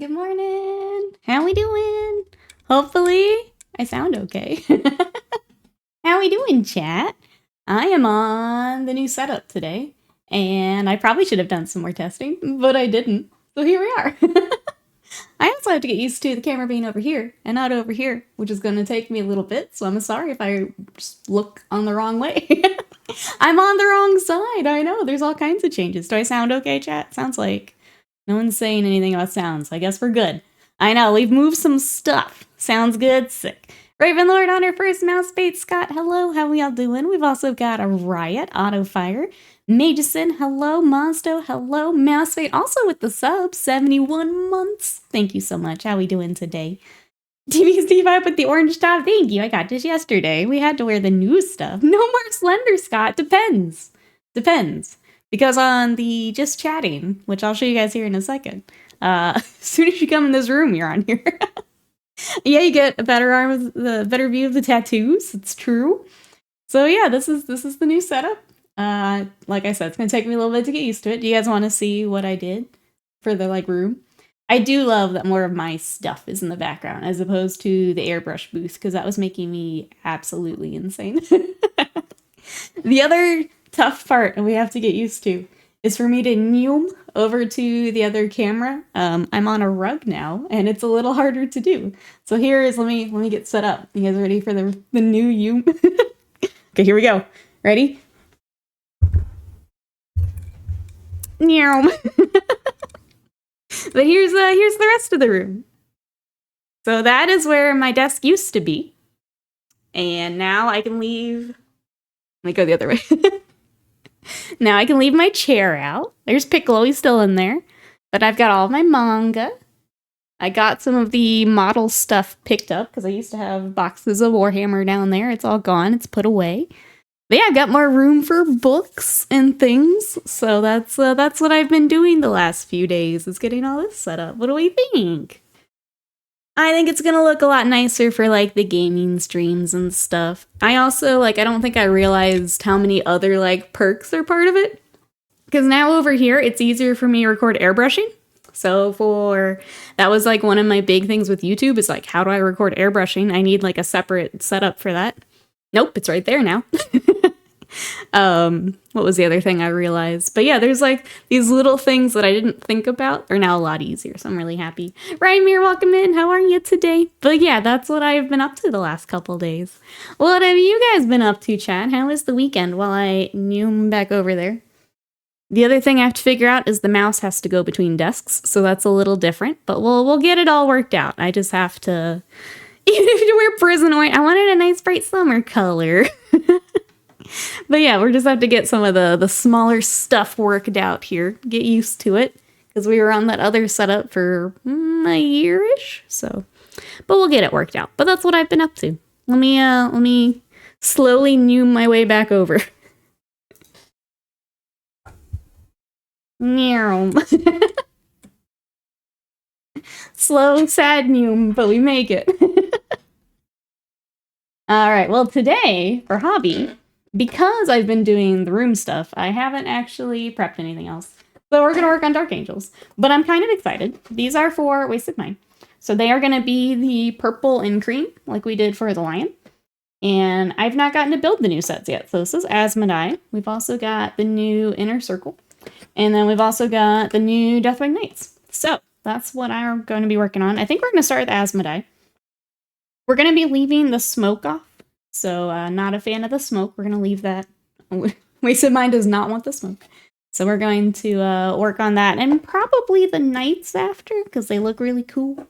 Good morning. How we doing? Hopefully, I sound okay. How we doing, chat? I am on the new setup today, and I probably should have done some more testing, but I didn't. So here we are. I also have to get used to the camera being over here and not over here, which is going to take me a little bit, so I'm sorry if I just look on the wrong way. I'm on the wrong side. I know, there's all kinds of changes. Do I sound okay, chat? Sounds like no one's saying anything about sounds. I guess we're good. I know, we've moved some stuff. Sounds good? Sick. Ravenlord on her first mouse bait. Scott, hello. How we all doing? We've also got a Riot, Auto Fire. Magison, hello. Mazdo, hello. Mousebait, also with the sub, 71 months. Thank you so much. How we doing today? TV Steve up with the orange top. Thank you. I got this yesterday. We had to wear the new stuff. No more Slender, Scott. Depends. Because on the just chatting, which I'll show you guys here in a second, as soon as you come in this room, you're on here. Yeah, you get a better view of the tattoos. It's true. So yeah, this is the new setup. Like I said, it's gonna take me a little bit to get used to it. Do you guys want to see what I did for the room? I do love that more of my stuff is in the background as opposed to the airbrush booth because that was making me absolutely insane. The other tough part we have to get used to is for me to zoom over to the other camera. I'm on a rug now, and it's a little harder to do. So here is, let me get set up. You guys ready for the new zoom? Okay, here we go. Ready? Meow. But here's the rest of the room. So that is where my desk used to be, and now I can leave. Let me go the other way. Now I can leave my chair out. There's Piccolo, he's still in there. But I've got all my manga. I got some of the model stuff picked up because I used to have boxes of Warhammer down there. It's all gone. It's put away. But yeah, I've got more room for books and things. So that's what I've been doing the last few days, is getting all this set up. What do we think? I think it's gonna look a lot nicer for the gaming streams and stuff. I also I don't think I realized how many other perks are part of it. Because now over here, it's easier for me to record airbrushing. So that was one of my big things with YouTube is how do I record airbrushing? I need a separate setup for that. Nope, it's right there now. What was the other thing I realized? But yeah, there's these little things that I didn't think about are now a lot easier, so I'm really happy. Rymir, welcome in. How are you today? But yeah, that's what I've been up to the last couple days. What have you guys been up to, chat? How was the weekend while I zoom back over there? The other thing I have to figure out is the mouse has to go between desks, so that's a little different, but we'll get it all worked out. I just have to, even if you wear prison white, I wanted a nice bright summer color. But yeah, we're just have to get some of the smaller stuff worked out here, get used to it, because we were on that other setup for a year-ish, so. But we'll get it worked out. But that's what I've been up to. Let me slowly zoom my way back over. Meow. Slow, sad zoom, but we make it. All right, well today, for hobby, because I've been doing the room stuff, I haven't actually prepped anything else. So we're going to work on Dark Angels. But I'm kind of excited. These are for Wasted Mind. So they are going to be the purple and cream, like we did for the lion. And I've not gotten to build the new sets yet. So this is Asmodai. We've also got the new Inner Circle. And then we've also got the new Deathwing Knights. So that's what I'm going to be working on. I think we're going to start with Asmodai. We're going to be leaving the smoke off. So not a fan of the smoke. We're going to leave that. Wasted Mind does not want the smoke. So we're going to work on that. And probably the knights after, because they look really cool.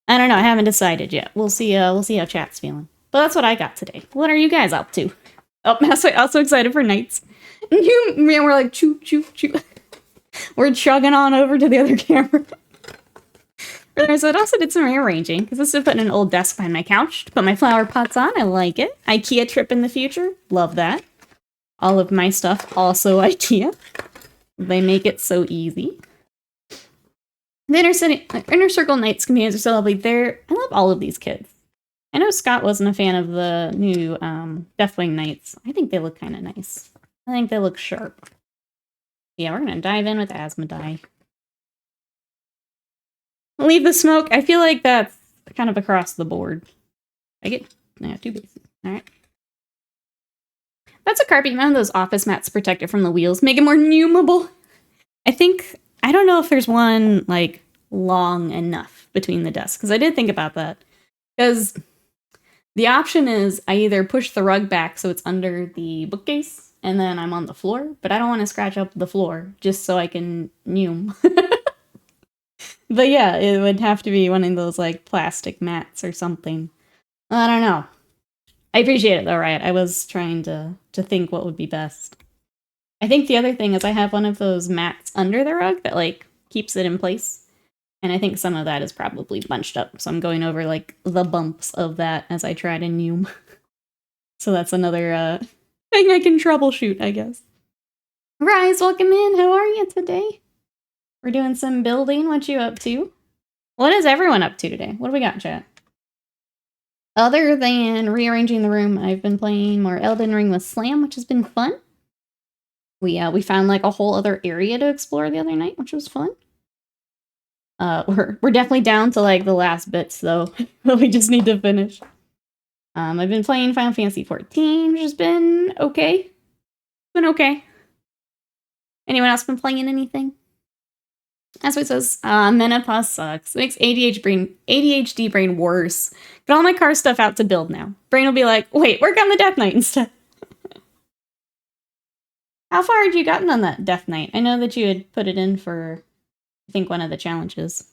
I don't know. I haven't decided yet. We'll see how chat's feeling. But that's what I got today. What are you guys up to? Oh, I'm also excited for knights. Man, we're like, choo, choo, choo. We're chugging on over to the other camera. So it also did some rearranging, because this is putting an old desk behind my couch to put my flower pots on. I like it. IKEA trip in the future. Love that. All of my stuff, also IKEA. They make it so easy. The Inner Circle Knights comedians are so lovely. I love all of these kids. I know Scott wasn't a fan of the new Deathwing Knights. I think they look kind of nice. I think they look sharp. Yeah, we're going to dive in with Asmodai. Leave the smoke. I feel like that's kind of across the board. I get 2 bases. Alright. That's a carpet. None of those office mats protect it from the wheels. Make it more numeable. I don't know if there's one, like, long enough between the desks. Because I did think about that. Because the option is I either push the rug back so it's under the bookcase, and then I'm on the floor. But I don't want to scratch up the floor just so I can nume. But yeah, it would have to be one of those, like, plastic mats or something. I don't know. I appreciate it though, Riot. I was trying to think what would be best. I think the other thing is I have one of those mats under the rug that, like, keeps it in place. And I think some of that is probably bunched up. So I'm going over, like, the bumps of that as I try to nume. So that's another thing I can troubleshoot, I guess. Rise, welcome in. How are you today? We're doing some building. What you up to? What is everyone up to today? What do we got, chat? Other than rearranging the room, I've been playing more Elden Ring with Slam, which has been fun. We found, like, a whole other area to explore the other night, which was fun. We're definitely down to, like, the last bits though. We just need to finish. I've been playing Final Fantasy 14, which has been okay. Been okay. Anyone else been playing anything? That's what it says. Menopause sucks. It makes ADHD brain worse. Get all my car stuff out to build now. Brain will be like, wait, work on the Death Knight instead. How far had you gotten on that Death Knight? I know that you had put it in for, I think, one of the challenges.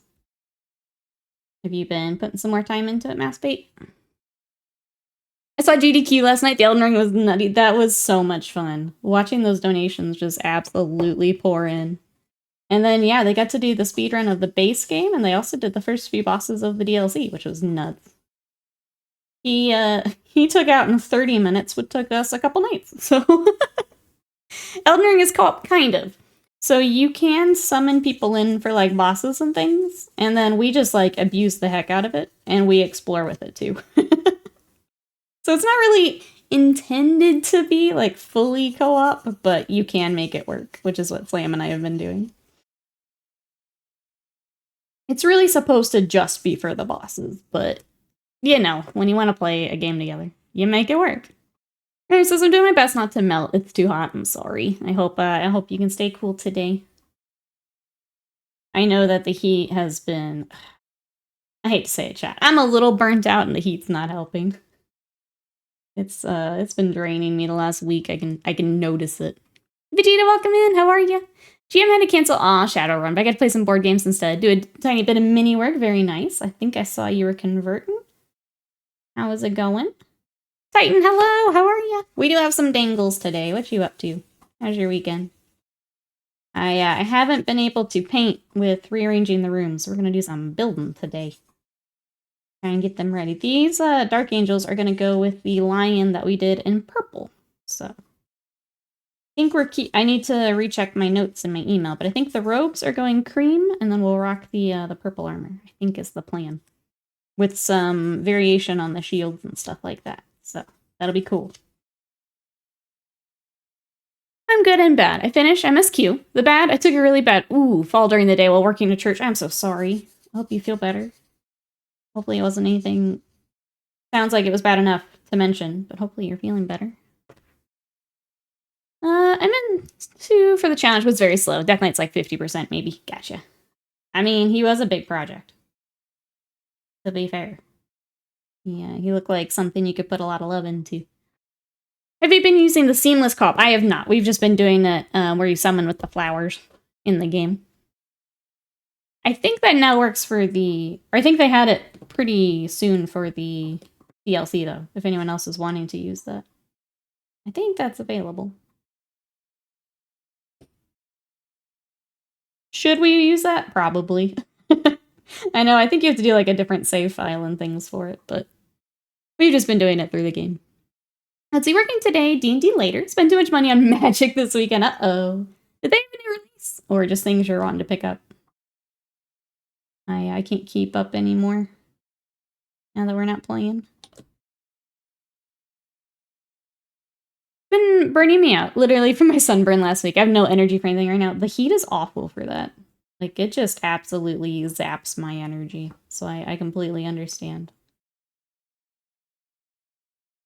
Have you been putting some more time into it, Massbait? I saw GDQ last night. The Elden Ring was nutty. That was so much fun. Watching those donations just absolutely pour in. And then, yeah, they got to do the speedrun of the base game, and they also did the first few bosses of the DLC, which was nuts. He took out in 30 minutes what took us a couple nights, so... Elden Ring is co-op, kind of. So you can summon people in for, like, bosses and things, and then we just, like, abuse the heck out of it, and we explore with it, too. So it's not really intended to be, like, fully co-op, but you can make it work, which is what Slam and I have been doing. It's really supposed to just be for the bosses, but, you know, when you want to play a game together, you make it work. Alright, so I'm doing my best not to melt. It's too hot. I'm sorry. I hope you can stay cool today. I know that the heat has been... I hate to say it, chat. I'm a little burnt out and the heat's not helping. It's been draining me the last week. I can notice it. Vegeta, welcome in. How are you? GM had to cancel Shadowrun, but I got to play some board games instead. Do a tiny bit of mini work. Very nice. I think I saw you were converting. How is it going? Titan, hello. How are you? We do have some dangles today. What you up to? How's your weekend? I haven't been able to paint with rearranging the rooms. So we're gonna do some building today. Try and get them ready. These Dark Angels are gonna go with the lion that we did in purple. So I think I need to recheck my notes in my email, but I think the robes are going cream, and then we'll rock the purple armor. I think is the plan, with some variation on the shields and stuff like that. So that'll be cool. I'm good and bad. I finished MSQ. The bad, I took a really bad fall during the day while working at church. I'm so sorry. I hope you feel better. Hopefully it wasn't anything... Sounds like it was bad enough to mention, but hopefully you're feeling better. I'm in 2 for the challenge. Was very slow. Death Knight's like 50% maybe. Gotcha. I mean, he was a big project. To be fair. Yeah, he looked like something you could put a lot of love into. Have you been using the seamless co-op? I have not. We've just been doing it where you summon with the flowers in the game. I think that now works for the... Or I think they had it pretty soon for the DLC, though, if anyone else is wanting to use that. I think that's available. Should we use that? Probably. I know, I think you have to do like a different save file and things for it, but we've just been doing it through the game. Let's see, working today, D&D later. Spend too much money on Magic this weekend. Uh-oh. Did they have any release? Or just things you're wanting to pick up? I can't keep up anymore. Now that we're not playing. Been burning me out, literally, from my sunburn last week. I have no energy for anything right now. The heat is awful for that. Like, it just absolutely zaps my energy. So I completely understand.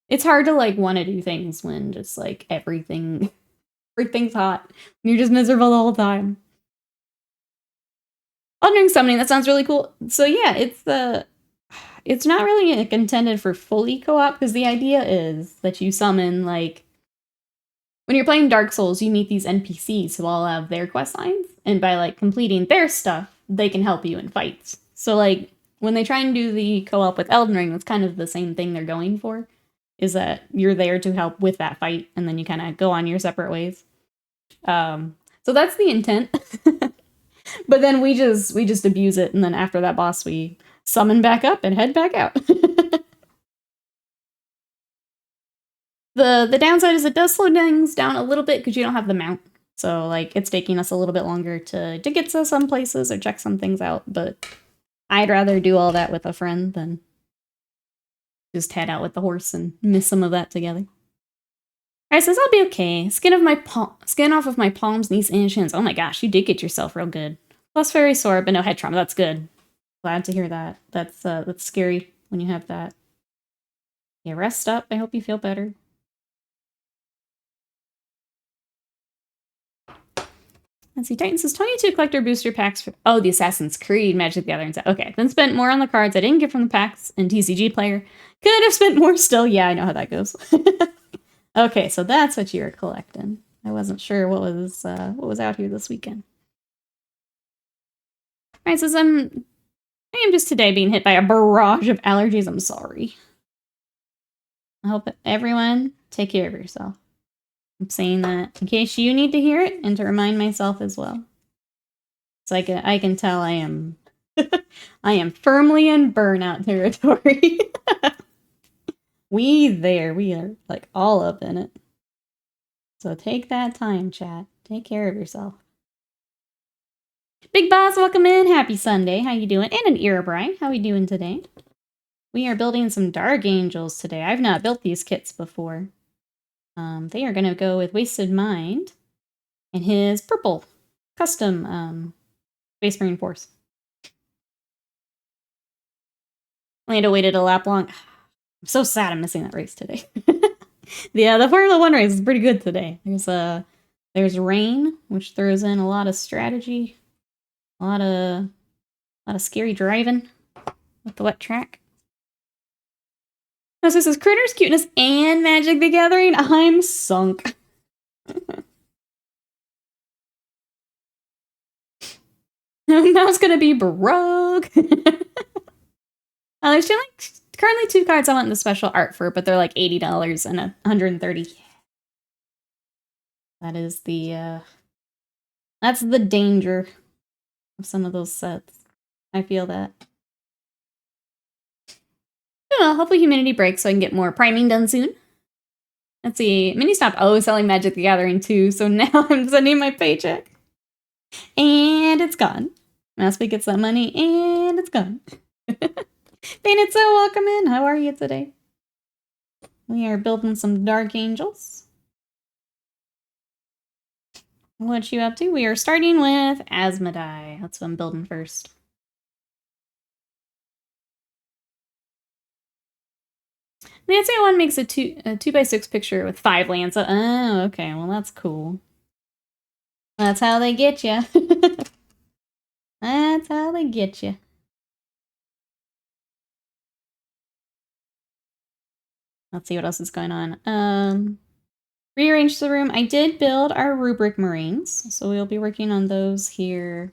It's hard to, like, want to do things when just, like, everything's hot. You're just miserable the whole time. Doing summoning, that sounds really cool. So yeah, it's not really intended for fully co-op, because the idea is that you summon, like, when you're playing Dark Souls, you meet these NPCs who all have their quest lines, and by, like, completing their stuff, they can help you in fights. So, like, when they try and do the co-op with Elden Ring, that's kind of the same thing they're going for, is that you're there to help with that fight, and then you kind of go on your separate ways. So that's the intent. But then we just abuse it, and then after that boss, we summon back up and head back out. The downside is it does slow things down a little bit because you don't have the mount. So, like, it's taking us a little bit longer to get to some places or check some things out, but I'd rather do all that with a friend than just head out with the horse and miss some of that together. Alright, says I'll be okay. Skin off of my palms, knees, and shins. Oh my gosh, you did get yourself real good. Plus very sore, but no head trauma. That's good. Glad to hear that. That's scary when you have that. Yeah, rest up. I hope you feel better. Let's see, Titan says 22 collector booster packs for, oh, the Assassin's Creed Magic the Gathering set. Okay, then spent more on the cards I didn't get from the packs and TCG player. Could have spent more still. Yeah, I know how that goes. Okay, so that's what you were collecting. I wasn't sure what was out here this weekend. Alright, says I am just today being hit by a barrage of allergies. I'm sorry. I hope everyone take care of yourself. I'm saying that in case you need to hear it and to remind myself as well. So I can tell I am I am firmly in burnout territory. We are like all up in it. So take that time, chat. Take care of yourself. Big Boss, welcome in. Happy Sunday. How you doing? And an Erebrine. How we doing today? We are building some Dark Angels today. I've not built these kits before. They are going to go with Wasted Mind and his purple custom Space Marine Force. Lando waited a lap long. I'm so sad I'm missing that race today. Yeah, the Formula 1 race is pretty good today. There's rain, which throws in a lot of strategy, a lot of scary driving with the wet track. So this is Critters, Cuteness, and Magic the Gathering. I'm sunk. Now it's gonna be broke. There's still like currently 2 cards I want in the special art for, but they're like $80 and $130. That is that's the danger of some of those sets. I feel that. I don't know, hopefully humanity breaks so I can get more priming done soon. Let's see, Mini stopped selling Magic the Gathering too, so now I'm sending my paycheck. And it's gone. Maspy gets that money, and it's gone. Painted So, welcome in. How are you today? We are building some Dark Angels. What you up to? We are starting with Asmodai. That's what I'm building first. The answer one makes a 2x6 picture with 5 lands. Oh, okay. Well, that's cool. That's how they get you. That's how they get you. Let's see what else is going on. Rearrange the room. I did build our Rubric Marines, so we'll be working on those here.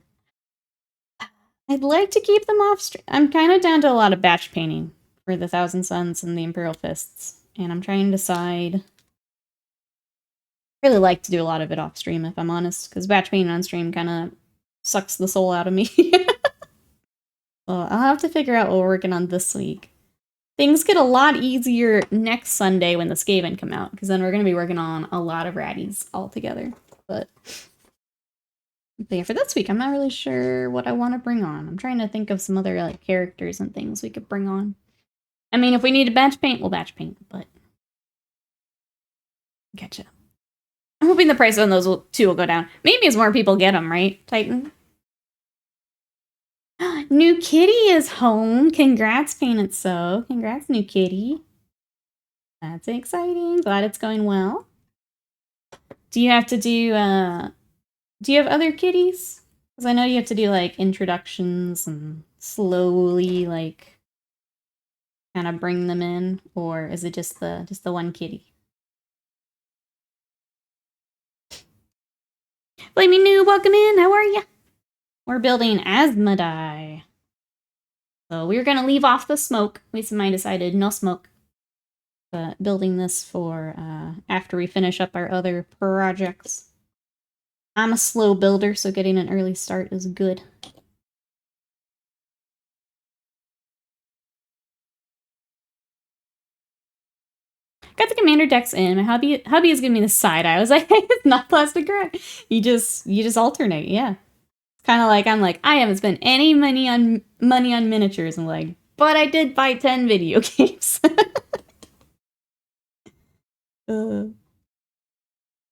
I'd like to keep them off stream. I'm kind of down to a lot of batch painting for the Thousand Suns and the Imperial Fists, and I'm trying to decide. I really like to do a lot of it off stream, if I'm honest, because batch painting on stream kind of sucks the soul out of me. Well, I'll have to figure out what we're working on this week. Things get a lot easier next Sunday when the Skaven come out, because then we're going to be working on a lot of ratties all together. But yeah, for this week, I'm not really sure what I want to bring on. I'm trying to think of some other like characters and things we could bring on. I mean, if we need to batch paint, we'll batch paint, but gotcha. I'm hoping the price on those two will go down. Maybe as more people get them, right, Titan? New kitty is home. Congrats, Painted So. Congrats, new kitty. That's exciting. Glad it's going well. Do you have to do you have other kitties? Because I know you have to do like introductions and slowly like kind of bring them in, or is it just the one kitty? Flaming New, welcome in. How are ya? We're building Asmodai. So we're gonna leave off the smoke. At least I decided no smoke. But building this for after we finish up our other projects. I'm a slow builder, so getting an early start is good. Got the commander decks in. My hubby is giving me the side eye. I was like, hey, it's not plastic gray. You just alternate, yeah. It's kind of like I'm like, I haven't spent any money on miniatures. I'm like, but I did buy 10 video games.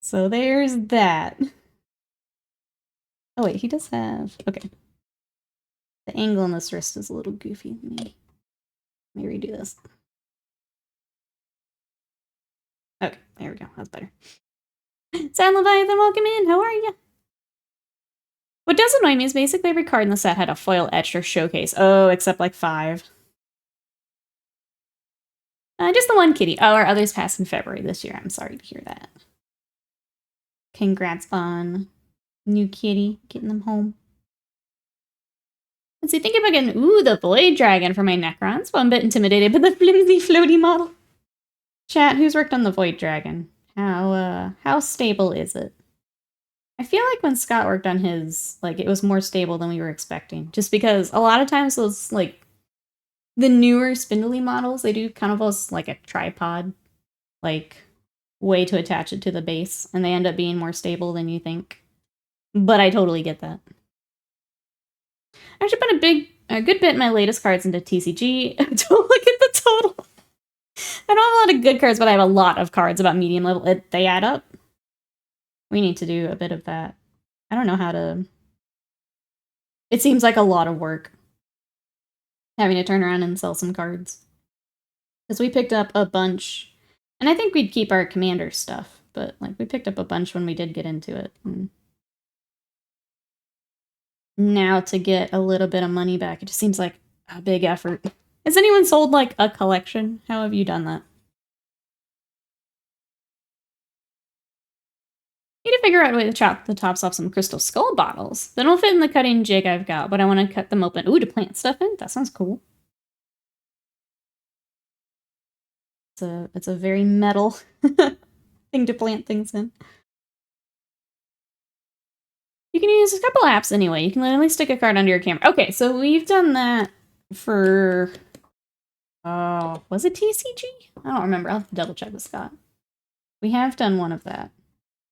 So there's that. Oh wait, he does have, okay. The angle on this wrist is a little goofy. Let me redo this. Okay, there we go. That's better. Sad Leviathan, welcome in. How are you? What does annoy me is basically every card in the set had a foil etched or showcase. Oh, except like 5. Just the one kitty. Oh, our others passed in February this year. I'm sorry to hear that. Congrats on new kitty, getting them home. Let's see, think about getting, ooh, the Void Dragon for my Necrons. Well, I'm a bit intimidated by the flimsy floaty model. Chat, who's worked on the Void Dragon? How stable is it? I feel like when Scott worked on his, like, it was more stable than we were expecting. Just because a lot of times those, like, the newer spindly models, they do kind of as, like, a tripod, like, way to attach it to the base. And they end up being more stable than you think. But I totally get that. I should put a good bit of my latest cards into TCG. Don't look at the total. I don't have a lot of good cards, but I have a lot of cards about medium level. They add up. We need to do a bit of that. I don't know how to... It seems like a lot of work. Having to turn around and sell some cards. Because we picked up a bunch. And I think we'd keep our commander stuff. But like we picked up a bunch when we did get into it. And now to get a little bit of money back, it just seems like a big effort. Has anyone sold like a collection? How have you done that? Need to figure out a way to chop the tops off some crystal skull bottles. They don't fit in the cutting jig I've got, but I want to cut them open. Ooh, to plant stuff in? That sounds cool. It's a very metal thing to plant things in. You can use a couple apps anyway. You can literally stick a card under your camera. Okay, so we've done that for... Oh, was it TCG? I don't remember. I'll have to double check with Scott. We have done one of that.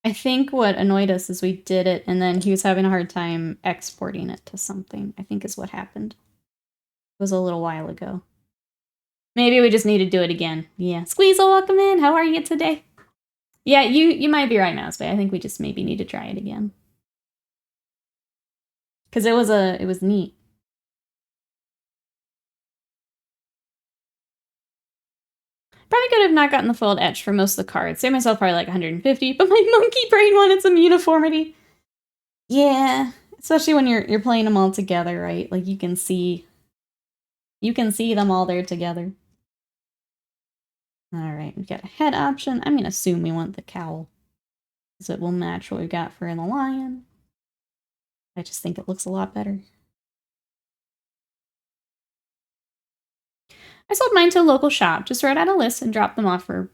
I think what annoyed us is we did it and then he was having a hard time exporting it to something, I think is what happened. It was a little while ago. Maybe we just need to do it again. Yeah. Squeezel, welcome in. How are you today? Yeah, you might be right, Mousebay. I think we just maybe need to try it again. Because it was neat. Probably could have not gotten the foiled etch for most of the cards. Saved myself probably like 150, but my monkey brain wanted some uniformity. Yeah, especially when you're playing them all together, right? Like you can see them all there together. All right, we've got a head option. I'm gonna assume we want the cowl, because it will match what we've got for the lion. I just think it looks a lot better. I sold mine to a local shop. Just wrote out a list and dropped them off for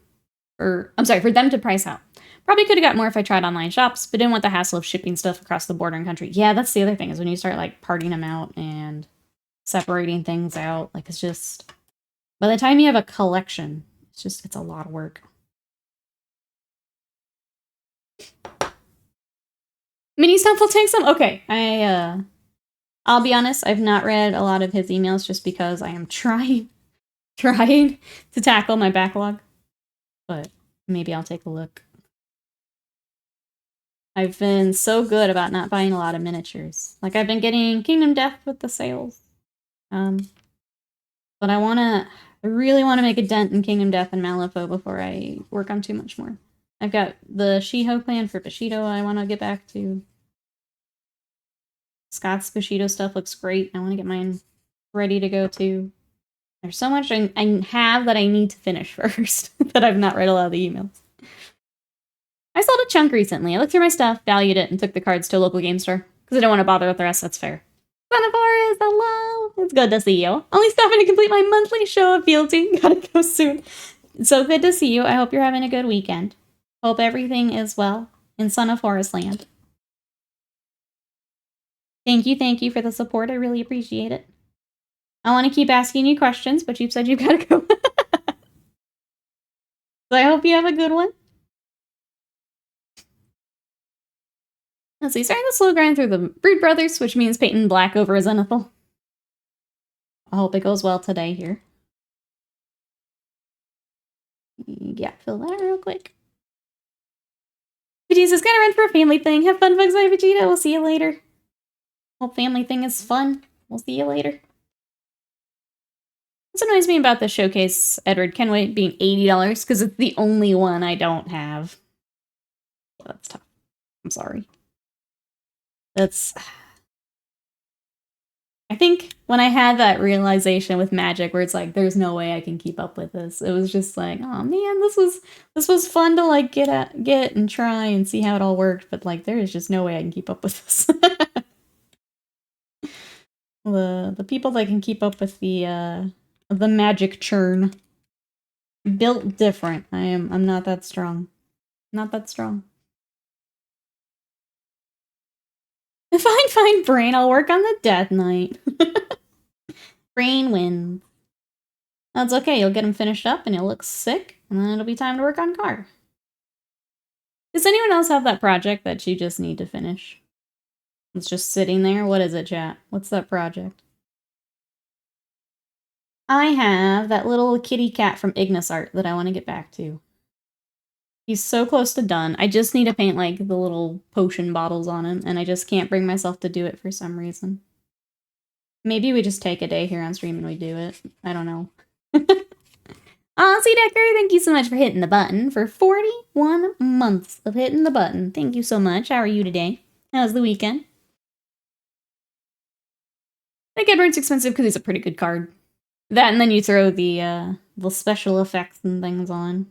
them to price out. Probably could have got more if I tried online shops, but didn't want the hassle of shipping stuff across the border and country. Yeah, that's the other thing, is when you start like parting them out and separating things out, like it's just, by the time you have a collection, it's a lot of work. Mini Stumple takes them? Okay, I'll be honest, I've not read a lot of his emails just because I am trying to tackle my backlog, but maybe I'll take a look. I've been so good about not buying a lot of miniatures. Like, I've been getting Kingdom Death with the sales. But I really want to make a dent in Kingdom Death and Malifaux before I work on too much more. I've got the Shiho plan for Bushido I want to get back to. Scott's Bushido stuff looks great. I want to get mine ready to go too. There's so much I have that I need to finish first that I've not read a lot of the emails. I sold a chunk recently. I looked through my stuff, valued it, and took the cards to a local game store. Because I don't want to bother with the rest, that's fair. Son of Forest, hello! It's good to see you. Only stopping to complete my monthly show of fealty. Gotta go soon. It's so good to see you. I hope you're having a good weekend. Hope everything is well in Son of Forest land. Thank you for the support. I really appreciate it. I want to keep asking you questions, but you've said you've got to go. So I hope you have a good one. Let's see, starting the slow grind through the Brood Brothers, which means Peyton Black over Zenithal. I hope it goes well today here. Yeah, fill that real quick. Vegeta's gonna run for a family thing. Have fun, folks. Bye, Vegeta. We'll see you later. Hope family thing is fun. We'll see you later. What annoys me about this showcase, Edward Kenway, being $80, because it's the only one I don't have. Yeah, that's tough. I'm sorry. I think when I had that realization with Magic, where it's like, there's no way I can keep up with this. It was just like, oh man, this was fun to like get and try and see how it all worked, but like there is just no way I can keep up with this. the people that can keep up with the Magic churn, built different. I'm not that strong. Not that strong. Fine, Brain. I'll work on the Death Knight. Brain wins. That's okay. You'll get him finished up and he'll look sick, and then it'll be time to work on Car. Does anyone else have that project that you just need to finish? It's just sitting there? What is it, chat? What's that project? I have that little kitty cat from Ignis Art that I want to get back to. He's so close to done. I just need to paint, like, the little potion bottles on him, and I just can't bring myself to do it for some reason. Maybe we just take a day here on stream and we do it. I don't know. Aw, Decker, thank you so much for hitting the button. For 41 months of hitting the button. Thank you so much. How are you today? How's the weekend? I think Edward's expensive because he's a pretty good card. That, and then you throw the special effects and things on.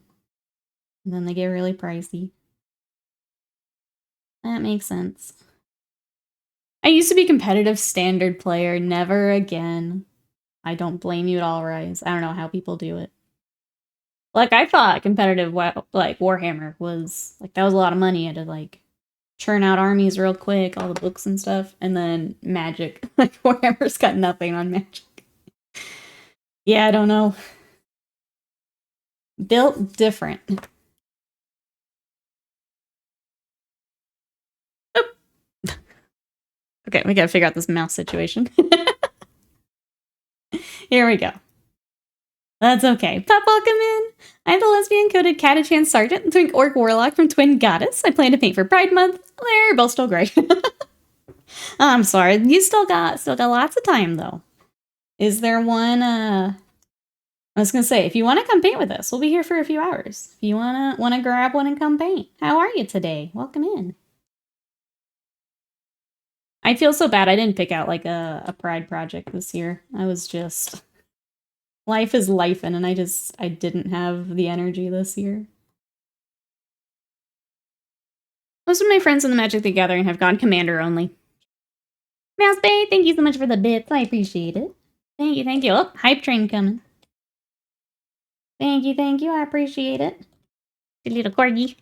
And then they get really pricey. That makes sense. I used to be competitive standard player. Never again. I don't blame you at all, Rise. I don't know how people do it. Like, I thought competitive, like, Warhammer was, like, that was a lot of money. You had to, like, churn out armies real quick, all the books and stuff. And then Magic. Like, Warhammer's got nothing on Magic. Yeah, I don't know. Built different. Okay, we gotta figure out this mouse situation. Here we go. That's okay. Pop, welcome in. I'm the lesbian-coded Catachan Sergeant and Twink Orc Warlock from Twin Goddess. I plan to paint for Pride Month. They're both still gray. I'm sorry. You still got lots of time, though. Is there one, I was gonna say, if you want to come paint with us, we'll be here for a few hours. If you wanna grab one and come paint. How are you today? Welcome in. I feel so bad I didn't pick out, like, a Pride project this year. I was just... Life is lifing, and I didn't have the energy this year. Most of my friends in the Magic the Gathering have gone Commander only. Mouse Bay, thank you so much for the bits. I appreciate it. Thank you. Oh, hype train coming. Thank you. I appreciate it. Good little corgi.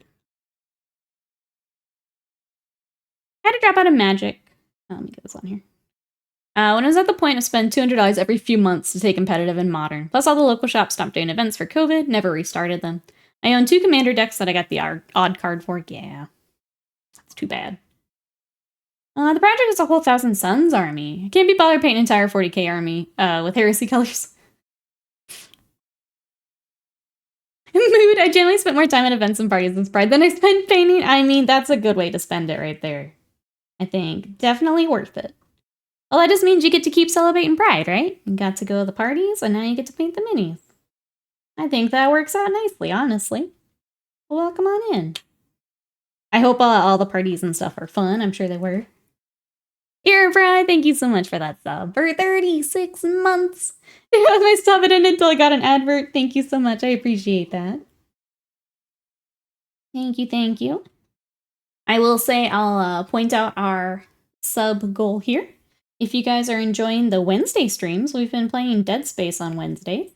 I had to drop out of Magic. Oh, let me get this on here. When I was at the point of spend $200 every few months to take competitive and modern. Plus all the local shops stopped doing events for COVID, never restarted them. I own 2 commander decks that I got the odd card for. Yeah. That's too bad. The project is a whole Thousand Suns army. I can't be bothered painting an entire 40k army with heresy colors. Mood, I generally spent more time at events and parties and Pride than I spent painting. I mean, that's a good way to spend it right there. I think. Definitely worth it. Well, that just means you get to keep celebrating Pride, right? You got to go to the parties, and now you get to paint the minis. I think that works out nicely, honestly. Welcome on in. I hope all the parties and stuff are fun. I'm sure they were. Here, Bride, thank you so much for that sub. For 36 months. My sub it in until I got an advert. Thank you so much. I appreciate that. Thank you, thank you. I will say I'll point out our sub goal here. If you guys are enjoying the Wednesday streams, we've been playing Dead Space on Wednesdays.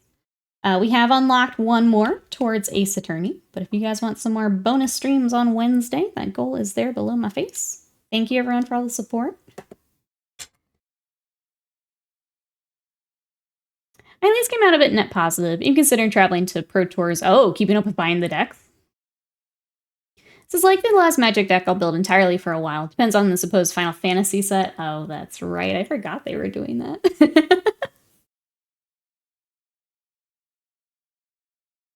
We have unlocked one more towards Ace Attorney, but if you guys want some more bonus streams on Wednesday, that goal is there below my face. Thank you everyone for all the support. I at least came out of it net positive, even considering traveling to Pro Tours. Oh, keeping up with buying the decks. This is likely the last Magic deck I'll build entirely for a while. Depends on the supposed Final Fantasy set. Oh, that's right. I forgot they were doing that.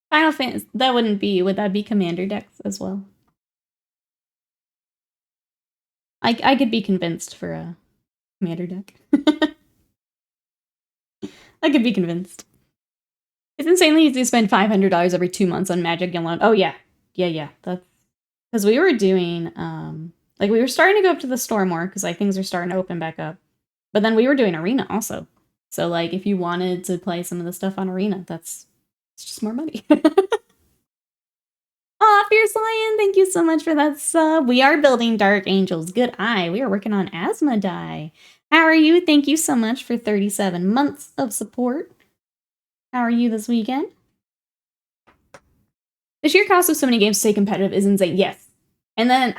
Final Fantasy, that wouldn't be, would that be Commander decks as well? I could be convinced for a Commander deck. I could be convinced. It's insanely easy to spend $500 every 2 months on Magic alone. Oh yeah. Yeah. That's because we were doing, like we were starting to go up to the store more because like things are starting to open back up. But then we were doing Arena also. So like if you wanted to play some of the stuff on Arena, it's just more money. Aw, Fierce Lion, thank you so much for that sub. We are building Dark Angels. Good eye. We are working on Asmodai. How are you? Thank you so much for 37 months of support. How are you this weekend? The sheer cost of so many games to stay competitive is insane. Yes. And then,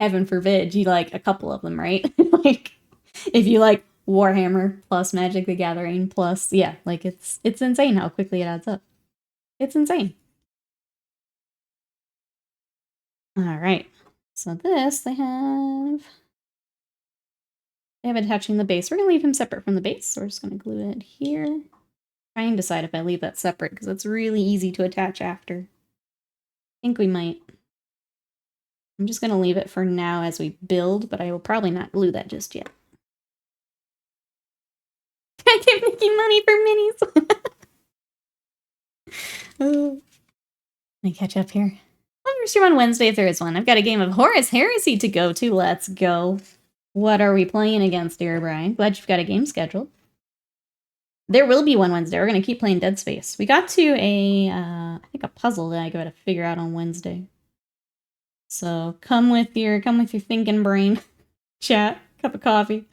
heaven forbid, you like a couple of them, right? Like, if you like Warhammer plus Magic the Gathering plus, yeah, like it's insane how quickly it adds up. It's insane. All right. So this, they have attaching the base. We're going to leave him separate from the base. So we're just going to glue it here. Try and decide if I leave that separate because it's really easy to attach after. I think we might. I'm just going to leave it for now as we build, but I will probably not glue that just yet. I give Nikki money for minis. Let me catch up here. I'll stream on Wednesday if there is one. I've got a game of Horus Heresy to go to. Let's go. What are we playing against, dear Brian? Glad you've got a game scheduled. There will be one Wednesday. We're going to keep playing Dead Space. We got to I think a puzzle that I got to figure out on Wednesday. So come with your thinking brain. Chat, cup of coffee.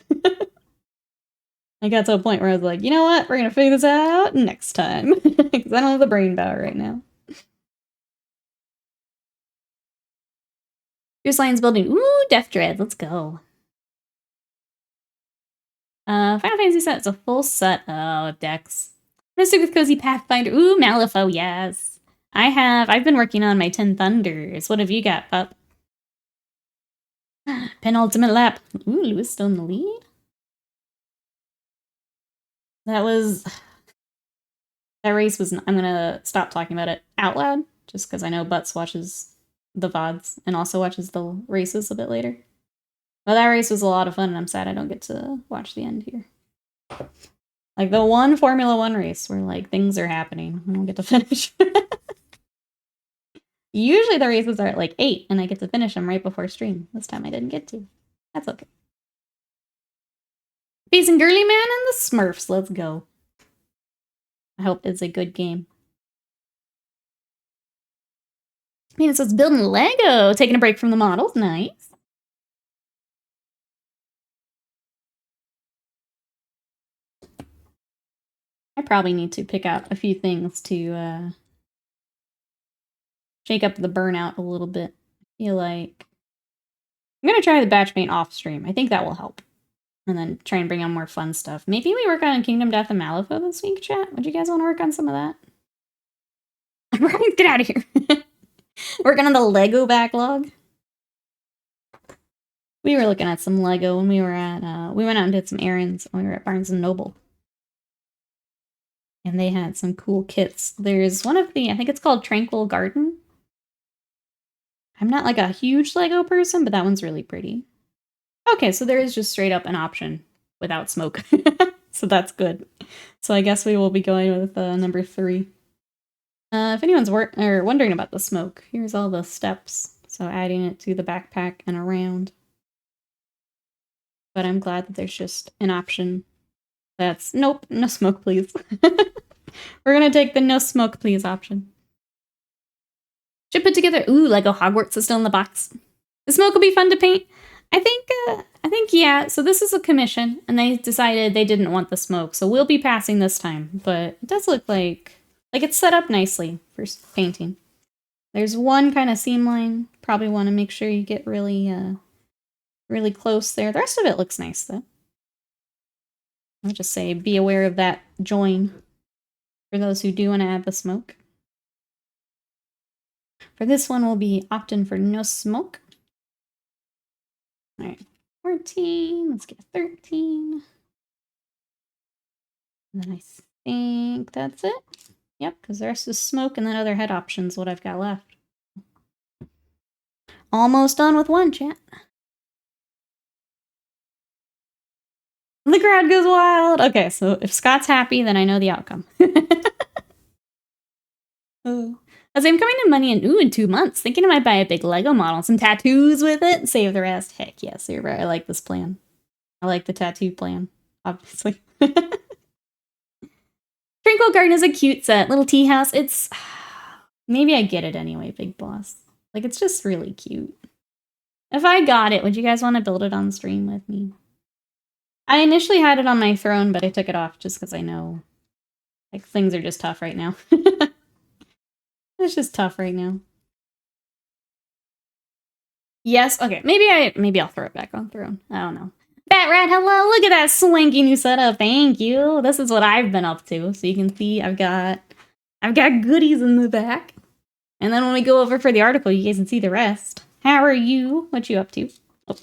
I got to a point where I was like, you know what? We're going to figure this out next time. Because I don't have the brain power right now. Fierce Lion's building. Ooh, Death Dread. Let's go. Final Fantasy set is a full set of decks. I'm gonna stick with Cozy Pathfinder. Ooh, Malifaux, yes. I've been working on my 10 Thunders. What have you got, pup? Penultimate lap. Ooh, Lewis still in the lead? That race was, I'm gonna stop talking about it out loud, just because I know Butts watches the VODs and also watches the races a bit later. Well, that race was a lot of fun, and I'm sad I don't get to watch the end here. Like, the one Formula 1 race where, like, things are happening. I don't get to finish. Usually the races are at, like, 8, and I get to finish them right before stream. This time I didn't get to. That's okay. Facing Girly Man and the Smurfs. Let's go. I hope it's a good game. I mean, it says building Lego. Taking a break from the models. Nice. I probably need to pick out a few things to shake up the burnout a little bit. I feel like I'm going to try the batch paint off stream. I think that will help. And then try and bring on more fun stuff. Maybe we work on Kingdom Death and Malifaux this week, chat? Would you guys want to work on some of that? Get out of here. Working on the Lego backlog. We were looking at some Lego when we were at, we went out and did some errands when we were at Barnes & Noble. And they had some cool kits. There's one of the, I think it's called Tranquil Garden. I'm not like a huge Lego person, but that one's really pretty. Okay, so there is just straight up an option without smoke. So that's good. So I guess we will be going with number 3. If anyone's wondering about the smoke, here's all the steps. So adding it to the backpack and around. But I'm glad that there's just an option that's, nope, no smoke please. We're gonna take the no smoke please option. Should put together, ooh, Lego Hogwarts is still in the box. The smoke will be fun to paint. I think, yeah, so this is a commission, and they decided they didn't want the smoke, so we'll be passing this time, but it does look like it's set up nicely for painting. There's one kind of seam line, probably want to make sure you get really, really close there. The rest of it looks nice, though. I'll just say be aware of that join for those who do want to add the smoke. For this one, we'll be opting for no smoke. All right, 14, let's get 13. And then I think that's it. Yep, because the rest is smoke and then other head options, what I've got left. Almost done with one, chat. The crowd goes wild. Okay, so if Scott's happy, then I know the outcome. Oh. As I'm coming to money in 2 months, thinking I might buy a big Lego model, some tattoos with it, and save the rest. Heck yes, you're right. I like this plan. I like the tattoo plan, obviously. Tranquil Garden is a cute set. Little tea house. It's... Maybe I get it anyway, Big Boss. Like, it's just really cute. If I got it, would you guys want to build it on stream with me? I initially had it on my throne, but I took it off just because I know, like, things are just tough right now. It's just tough right now. Yes, okay. Maybe I'll throw it back on throne. I don't know. Bat Rat, hello! Look at that swanky new setup. Thank you. This is what I've been up to. So you can see I've got goodies in the back. And then when we go over for the article, you guys can see the rest. How are you? What you up to? Oh.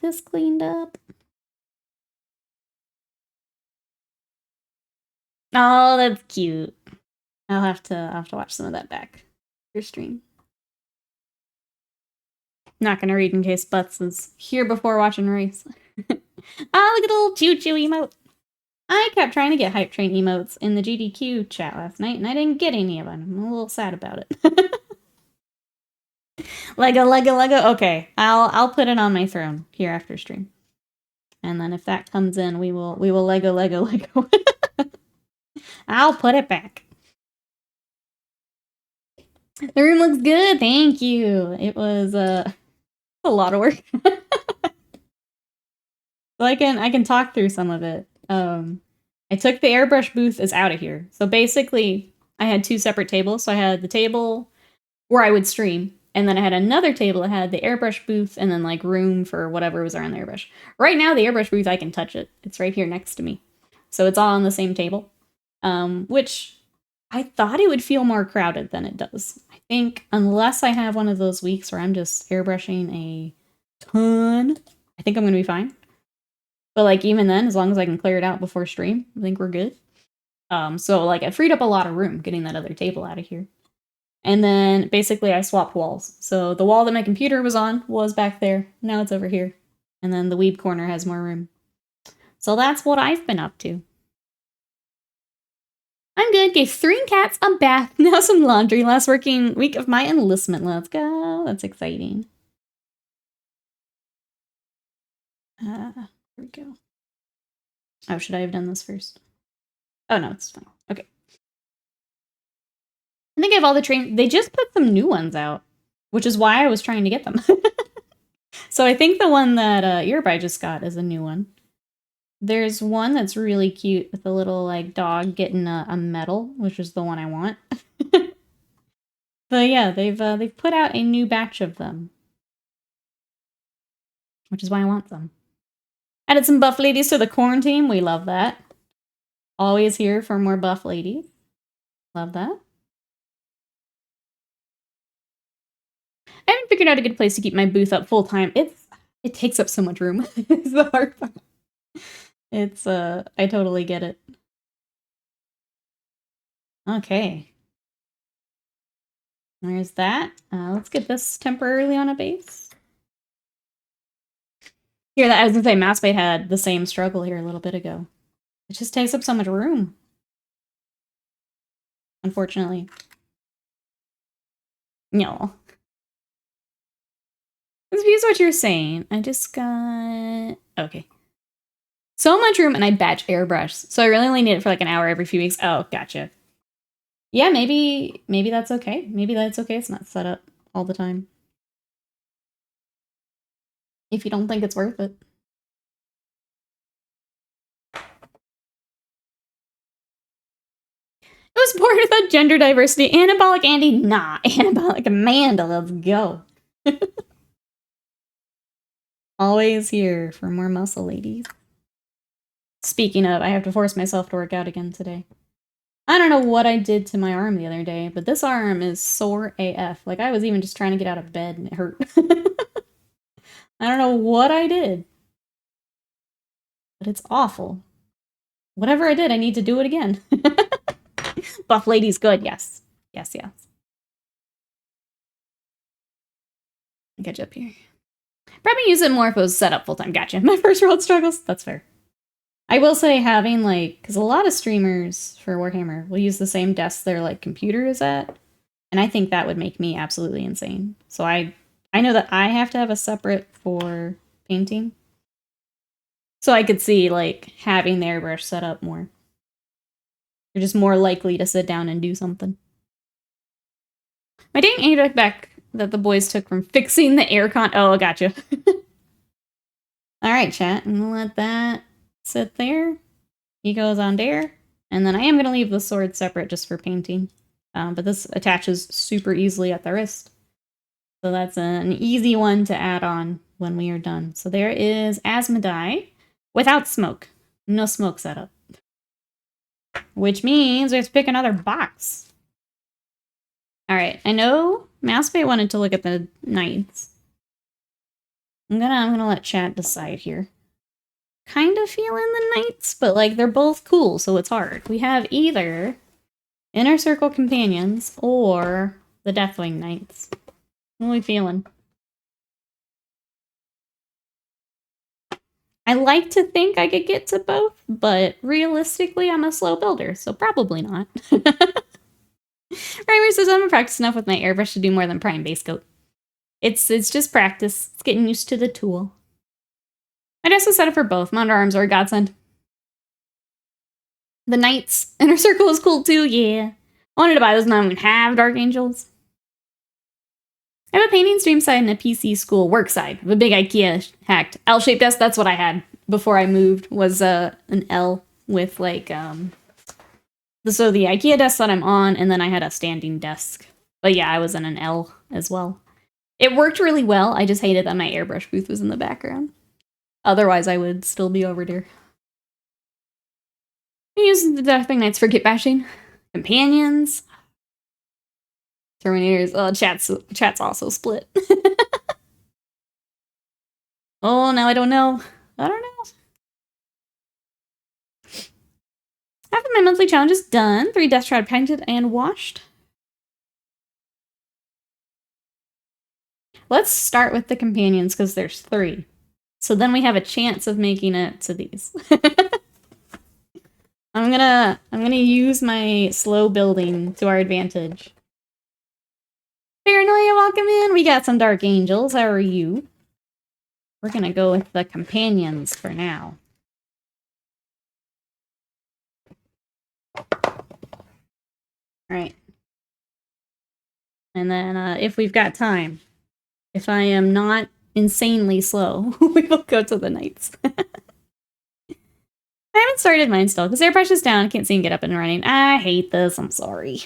This cleaned up. Oh, that's cute. I'll have to watch some of that back for stream. Not gonna read in case Butts is here before watching race. Ah, look at the little choo-choo emote. I kept trying to get hype train emotes in the GDQ chat last night, and I didn't get any of them. I'm a little sad about it. Lego. Okay, I'll put it on my throne here after stream, and then if that comes in, we will Lego. I'll put it back. The room looks good. Thank you. It was a lot of work. So I can talk through some of it. I took the airbrush booth is out of here. So basically, I had 2 separate tables. So I had the table where I would stream, and then I had another table that had the airbrush booth and then like room for whatever was around the airbrush. Right now, the airbrush booth, I can touch it. It's right here next to me. So it's all on the same table, which I thought it would feel more crowded than it does. I think unless I have one of those weeks where I'm just airbrushing a ton, I think I'm going to be fine. But like even then, as long as I can clear it out before stream, I think we're good. So like I freed up a lot of room getting that other table out of here. And then basically I swapped walls. So the wall that my computer was on was back there. Now it's over here. And then the weeb corner has more room. So that's what I've been up to. I'm good. Gave 3 cats a bath. Now some laundry. Last working week of my enlistment. Let's go. That's exciting. Here we go. Oh, should I have done this first? Oh, no, it's fine. Okay. I think I have all the trains. They just put some new ones out, which is why I was trying to get them. So I think the one that Earby just got is a new one. There's one that's really cute with a little like dog getting a medal, which is the one I want. But yeah, they've put out a new batch of them, which is why I want them. Added some buff ladies to the corn team. We love that. Always here for more buff ladies. Love that. I haven't figured out a good place to keep my booth up full time. It takes up so much room. It's the hard part. It's I totally get it. Okay. There's that. Let's get this temporarily on a base. Here, that I was gonna say, Mousebait had the same struggle here a little bit ago. It just takes up so much room. Unfortunately. No. Confused what you're saying. I just got... Okay. So much room, and I batch airbrush. So I really only need it for like an hour every few weeks. Oh, gotcha. Yeah, maybe that's okay. Maybe that's okay. It's not set up all the time. If you don't think it's worth it. It was born without gender diversity. Anabolic Andy? Nah. Anabolic Amanda. Let's go. Always here for more muscle, ladies. Speaking of, I have to force myself to work out again today. I don't know what I did to my arm the other day, but this arm is sore AF. Like, I was even just trying to get out of bed and it hurt. I don't know what I did. But it's awful. Whatever I did, I need to do it again. Buff lady's good, yes. Yes, yes. Get you up here. Probably use it more if it was set up full-time. Gotcha. My first world struggles. That's fair. I will say having, like, because a lot of streamers for Warhammer will use the same desk their, like, computer is at. And I think that would make me absolutely insane. So I know that I have to have a separate for painting. So I could see, like, having the airbrush set up more. You're just more likely to sit down and do something. My dang ADEC back that the boys took from fixing the aircon. Oh, gotcha. Alright, chat. I'm gonna let that sit there. He goes on there. And then I am gonna leave the sword separate just for painting. But this attaches super easily at the wrist. So that's an easy one to add on when we are done. So there is Asmodai without smoke. No smoke setup. Which means we have to pick another box. Alright, I know Mousebait wanted to look at the knights. I'm gonna let chat decide here. Kind of feeling the knights, but like they're both cool, so it's hard. We have either Inner Circle Companions or the Deathwing Knights. What are we feeling? I like to think I could get to both, but realistically, I'm a slow builder, so probably not. Primer says I'm practiced enough with my airbrush to do more than prime base coat. It's just practice. It's getting used to the tool. My desk was set up for both. My underarms are a godsend. The Knights Inner Circle is cool too, yeah. I wanted to buy those and I don't even have Dark Angels. I have a painting stream side and a PC school work side. The big IKEA hacked L-shaped desk. That's what I had before I moved, was an L with like so the IKEA desk that I'm on, and then I had a standing desk. But yeah, I was in an L as well. It worked really well. I just hated that my airbrush booth was in the background. Otherwise, I would still be over there. I use the Deathwing Knights for kit bashing. Companions. Terminators. Oh, chat's also split. Oh, now I don't know. I don't know. Half of my monthly challenge is done. 3 Death Shroud painted and washed. Let's start with the companions because there's 3. So then we have a chance of making it to these. I'm gonna use my slow building to our advantage. Paranoia, welcome in. We got some Dark Angels. How are you? We're gonna go with the companions for now. Alright. And then if we've got time, if I am not insanely slow, we will go to the Knights. I haven't started mine still, because airbrush is down. I can't seem to get up and running. I hate this. I'm sorry.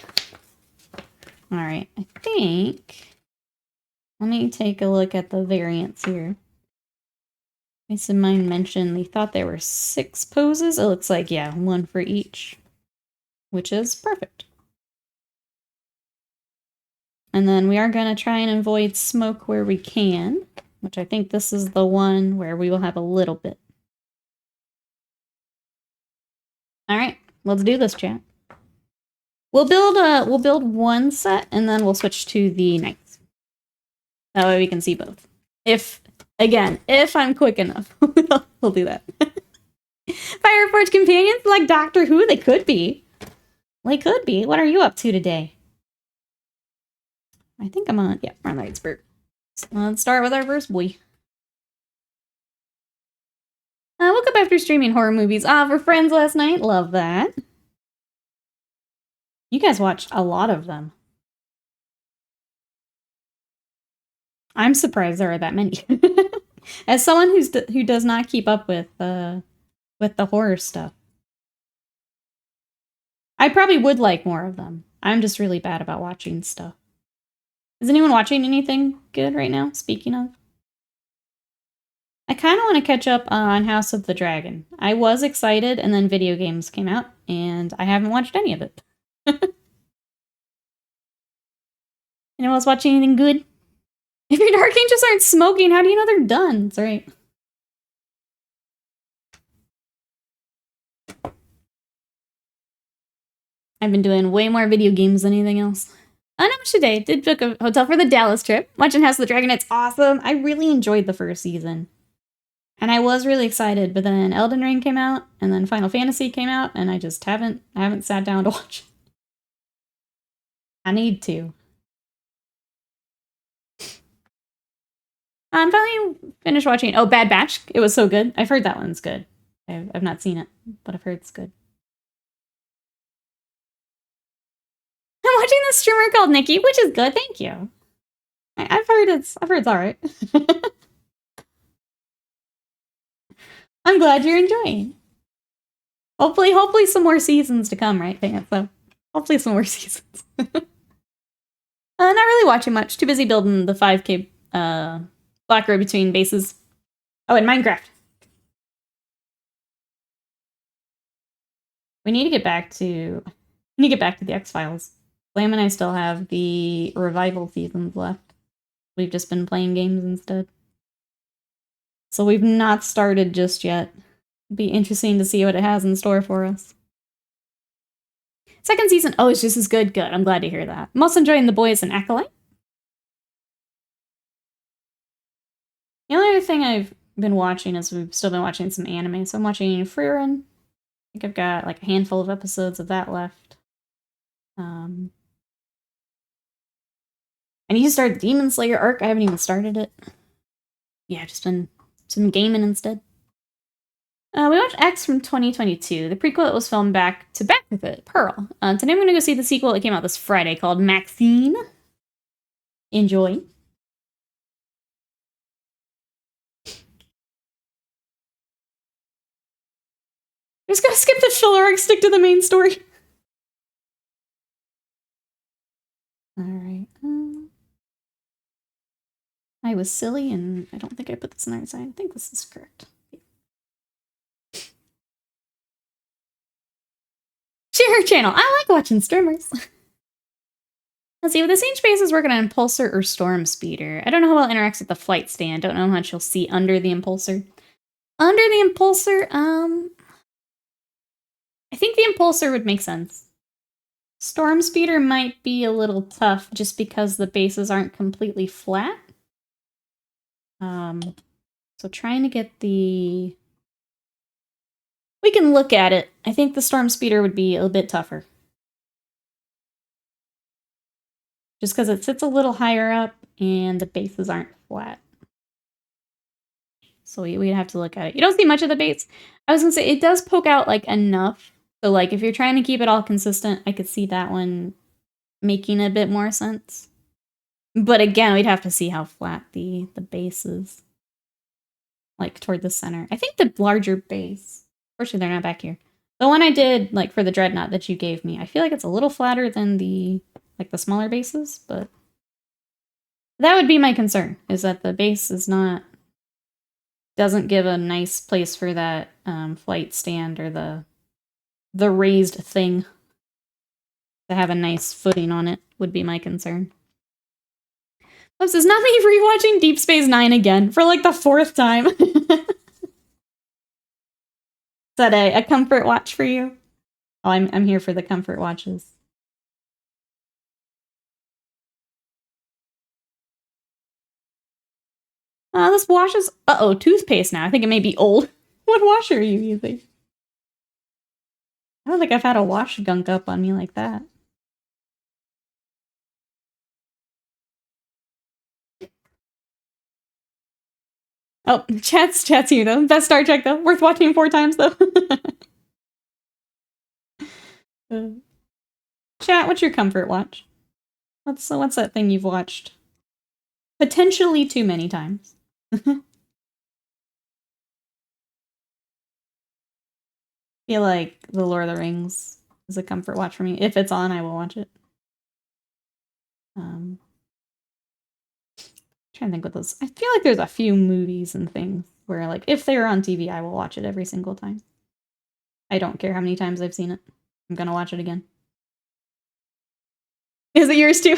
Alright, I think... Let me take a look at the variants here. Mason Mine mentioned they thought there were 6 poses. It looks like, yeah, 1 for each. Which is perfect. And then we are going to try and avoid smoke where we can. Which I think this is the one where we will have a little bit. Alright, let's do this, chat. We'll build 1 set, and then we'll switch to the Knights. That way we can see both. If Again, if I'm quick enough, we'll do that. Fireforge companions like Doctor Who, they could be. They could be. What are you up to today? I think I'm on, yeah, we're on the expert. So let's start with our first boy. I woke up after streaming horror movies for friends last night. Love that. You guys watched a lot of them. I'm surprised there are that many. As someone who does not keep up with the horror stuff, I probably would like more of them. I'm just really bad about watching stuff. Is anyone watching anything good right now? Speaking of, I kind of want to catch up on House of the Dragon. I was excited, and then video games came out, and I haven't watched any of it. Anyone else watching anything good? If your Dark Angels aren't smoking, how do you know they're done? That's right. I've been doing way more video games than anything else. Not much today. Did book a hotel for the Dallas trip. Watching House of the Dragon, it's awesome. I really enjoyed the first season. And I was really excited, but then Elden Ring came out, and then Final Fantasy came out, and I just haven't sat down to watch it. I need to. I'm finally finished watching, Bad Batch. It was so good. I've heard that one's good. I've not seen it, but I've heard it's good. I'm watching this streamer called Nikki, which is good, thank you. I've heard it's alright. I'm glad you're enjoying. Hopefully some more seasons to come, right? So hopefully some more seasons. Not really watching much. Too busy building the 5K block road between bases. Oh, and Minecraft. We need to get back to the X-Files. Lamb and I still have the revival seasons left. We've just been playing games instead. So we've not started just yet. It'd be interesting to see what it has in store for us. Second season, it's just as good. Good, I'm glad to hear that. I'm also enjoying The Boys and Acolyte. The only other thing I've been watching is we've still been watching some anime. So I'm watching Frieren. I think I've got like a handful of episodes of that left. I need to start Demon Slayer arc. I haven't even started it. Yeah, just been gaming instead. We watched X from 2022. The prequel that was filmed back to back with it, Pearl. Today I'm going to go see the sequel that came out this Friday called Maxine. Enjoy. I'm just going to skip the filler arc, stick to the main story. Alright. I was silly, and I don't think I put this on the right side. I think this is correct. Share her channel. I like watching streamers. Let's see, with the Siege Space is working on Impulsor or Storm Speeder. I don't know how well it interacts with the flight stand. Don't know how much you'll see under the Impulsor. Under the Impulsor, I think the Impulsor would make sense. Storm Speeder might be a little tough just because the bases aren't completely flat. So trying to get the... We can look at it. I think the Storm Speeder would be a bit tougher. Just because it sits a little higher up and the bases aren't flat. So we'd have to look at it. You don't see much of the base. I was going to say, it does poke out like enough. So like if you're trying to keep it all consistent, I could see that one making a bit more sense. But again, we'd have to see how flat the base is. Like toward the center. I think the larger base, fortunately they're not back here. The one I did like for the Dreadnought that you gave me, I feel like it's a little flatter than the smaller bases, but that would be my concern, is that the base is doesn't give a nice place for that flight stand or the raised thing to have a nice footing on it would be my concern. This is not me rewatching Deep Space Nine again for like the 4th time. Is that a comfort watch for you? Oh, I'm here for the comfort watches. This wash is, uh-oh, toothpaste now. I think it may be old. What washer are you using? I don't think I've had a wash gunk up on me like that. Oh, chat's here though. Best Star Trek though. Worth watching 4 times though. Chat, what's your comfort watch? What's that thing you've watched potentially too many times? Feel like The Lord of the Rings is a comfort watch for me. If it's on, I will watch it. Trying to think what those. I feel like there's a few movies and things where, like, if they're on TV, I will watch it every single time. I don't care how many times I've seen it. I'm gonna watch it again. Is it yours too?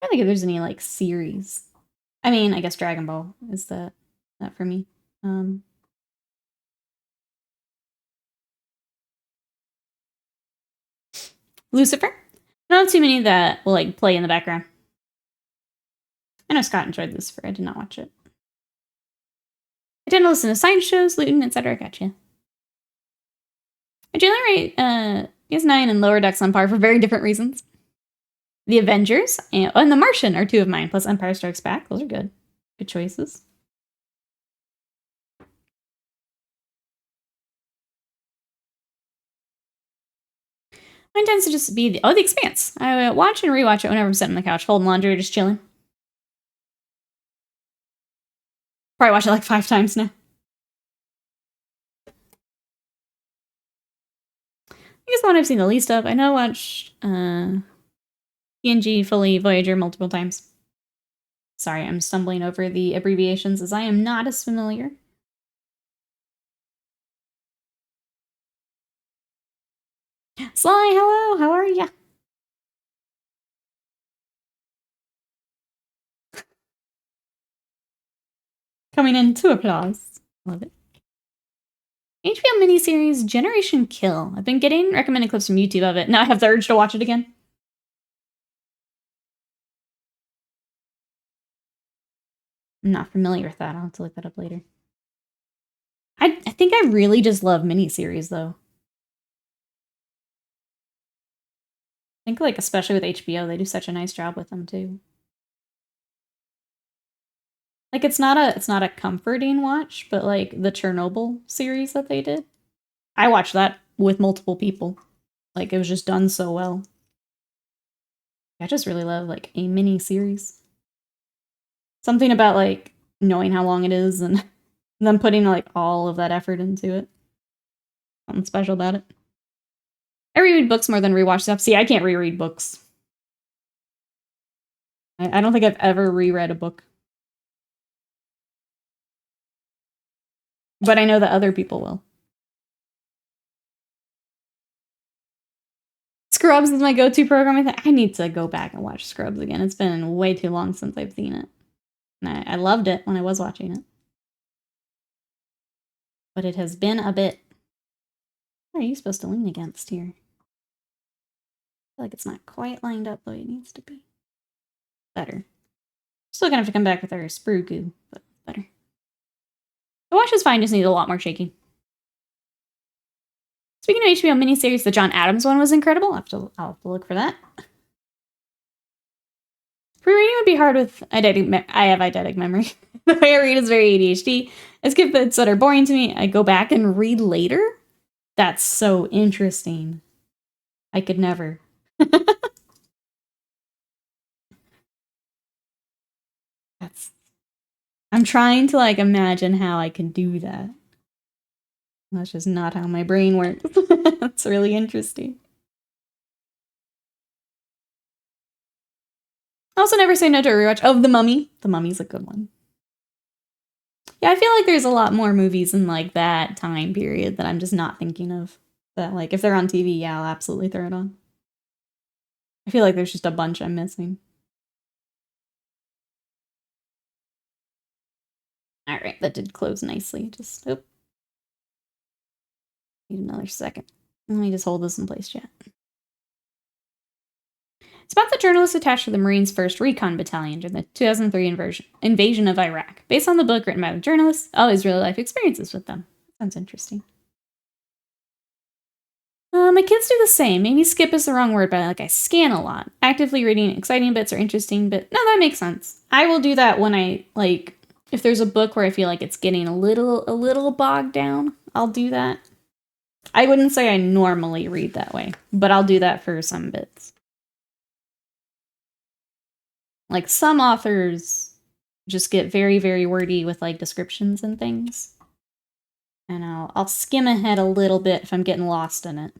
I don't think if there's any like series. I mean, I guess Dragon Ball is that for me. Lucifer. Not too many that will like play in the background. I know Scott enjoyed Lucifer. I did not watch it. I tend to listen to science shows, Luton, etc. Gotcha. I generally rate DS9 and Lower Decks on par for very different reasons. The Avengers and The Martian are 2 of mine, plus Empire Strikes Back. Those are good. Good choices. Mine tends to just be The Expanse. I watch and rewatch it whenever I'm sitting on the couch, folding laundry, or just chilling. Probably watch it like 5 times now. I guess the one I've seen the least of. I know I watched TNG, Fully, Voyager multiple times. Sorry, I'm stumbling over the abbreviations as I am not as familiar. Sly, hello, how are ya? Coming in to applause. Love it. HBO miniseries Generation Kill. I've been getting recommended clips from YouTube of it. Now I have the urge to watch it again. I'm not familiar with that. I'll have to look that up later. I think I really just love miniseries, though. I think, like, especially with HBO, they do such a nice job with them, too. Like, it's not a comforting watch, but, like, the Chernobyl series that they did, I watched that with multiple people. Like, it was just done so well. I just really love, like, a mini-series. Something about, like, knowing how long it is and them putting, like, all of that effort into it. Something special about it. I reread books more than rewatch stuff. See, I can't reread books. I don't think I've ever reread a book. But I know that other people will. Scrubs is my go-to program. I need to go back and watch Scrubs again. It's been way too long since I've seen it. And I loved it when I was watching it. But it has been a bit. What are you supposed to lean against here? I feel like it's not quite lined up the way it needs to be. Better. Still gonna have to come back with our sprue goo, but better. The wash is fine, just needs a lot more shaking. Speaking of HBO miniseries, the John Adams one was incredible. I'll have to look for that. Pre-reading would be hard with eidetic. I have eidetic memory. The way I read is very ADHD. I skip bits that are boring to me. I go back and read later. That's so interesting. I could never. I'm trying to like imagine how I can do that. That's just not how my brain works. That's really interesting. I also never say no to a rewatch of The Mummy. The Mummy's a good one. Yeah, I feel like there's a lot more movies in like that time period that I'm just not thinking of. That like if they're on TV, yeah, I'll absolutely throw it on. I feel like there's just a bunch I'm missing. All right, that did close nicely. Just Need another second. Let me just hold this in place, chat. It's about the journalist attached to the Marines' 1st Recon Battalion during the 2003 invasion of Iraq. Based on the book written by the journalist, all his real-life experiences with them. Sounds interesting. My kids do the same. Maybe skip is the wrong word, but like I scan a lot. Actively reading exciting bits or interesting bits. No, that makes sense. I will do that when I, like, if there's a book where I feel like it's getting a little bogged down, I'll do that. I wouldn't say I normally read that way, but I'll do that for some bits. Like, some authors just get very, very wordy with, like, descriptions and things. And I'll skim ahead a little bit if I'm getting lost in it.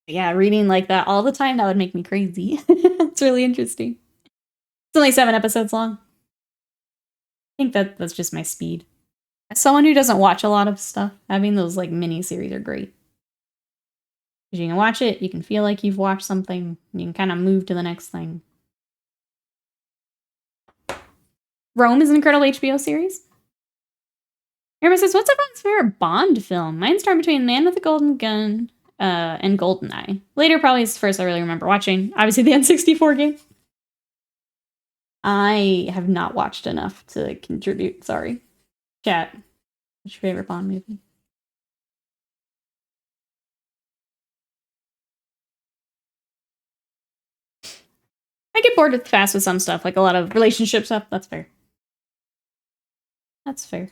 But yeah, reading like that all the time, that would make me crazy. It's really interesting. It's only 7 episodes long. I think that's just my speed. As someone who doesn't watch a lot of stuff, having those, like, mini-series are great. Because you can watch it, you can feel like you've watched something, you can kind of move to the next thing. Rome is an incredible HBO series. Everybody says, what's everyone's favorite Bond film? Mine's torn between Man with the Golden Gun and GoldenEye. Later probably is the first I really remember watching. Obviously the N64 game. I have not watched enough to contribute, sorry. Chat, what's your favorite Bond movie? I get bored fast with some stuff, like a lot of relationship stuff. That's fair. That's fair.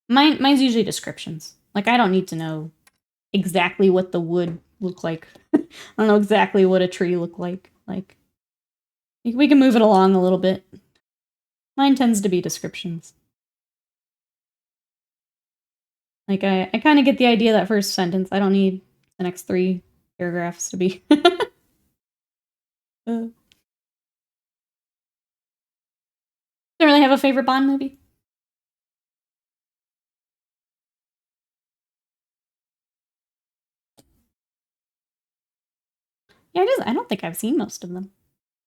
Mine's usually descriptions. Like, I don't need to know exactly what the wood looked like. I don't know exactly what a tree looked like. Like, we can move it along a little bit. Mine tends to be descriptions. Like, I kind of get the idea of that first sentence. I don't need the next 3 paragraphs to be... Don't really have a favorite Bond movie. Yeah, I don't think I've seen most of them.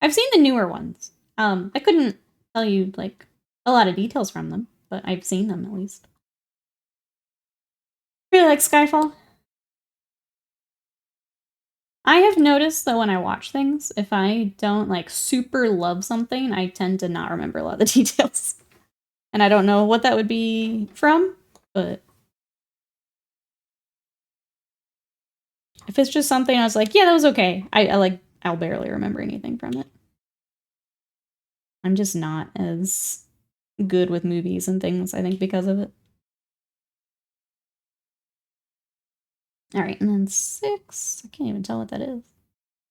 I've seen the newer ones. I couldn't tell you, like, a lot of details from them, but I've seen them at least. Really like Skyfall. I have noticed that when I watch things, if I don't, like, super love something, I tend to not remember a lot of the details. And I don't know what that would be from, but... if it's just something I was like, yeah, that was okay, I'll barely remember anything from it. I'm just not as good with movies and things, I think, because of it. Alright, and then 6. I can't even tell what that is.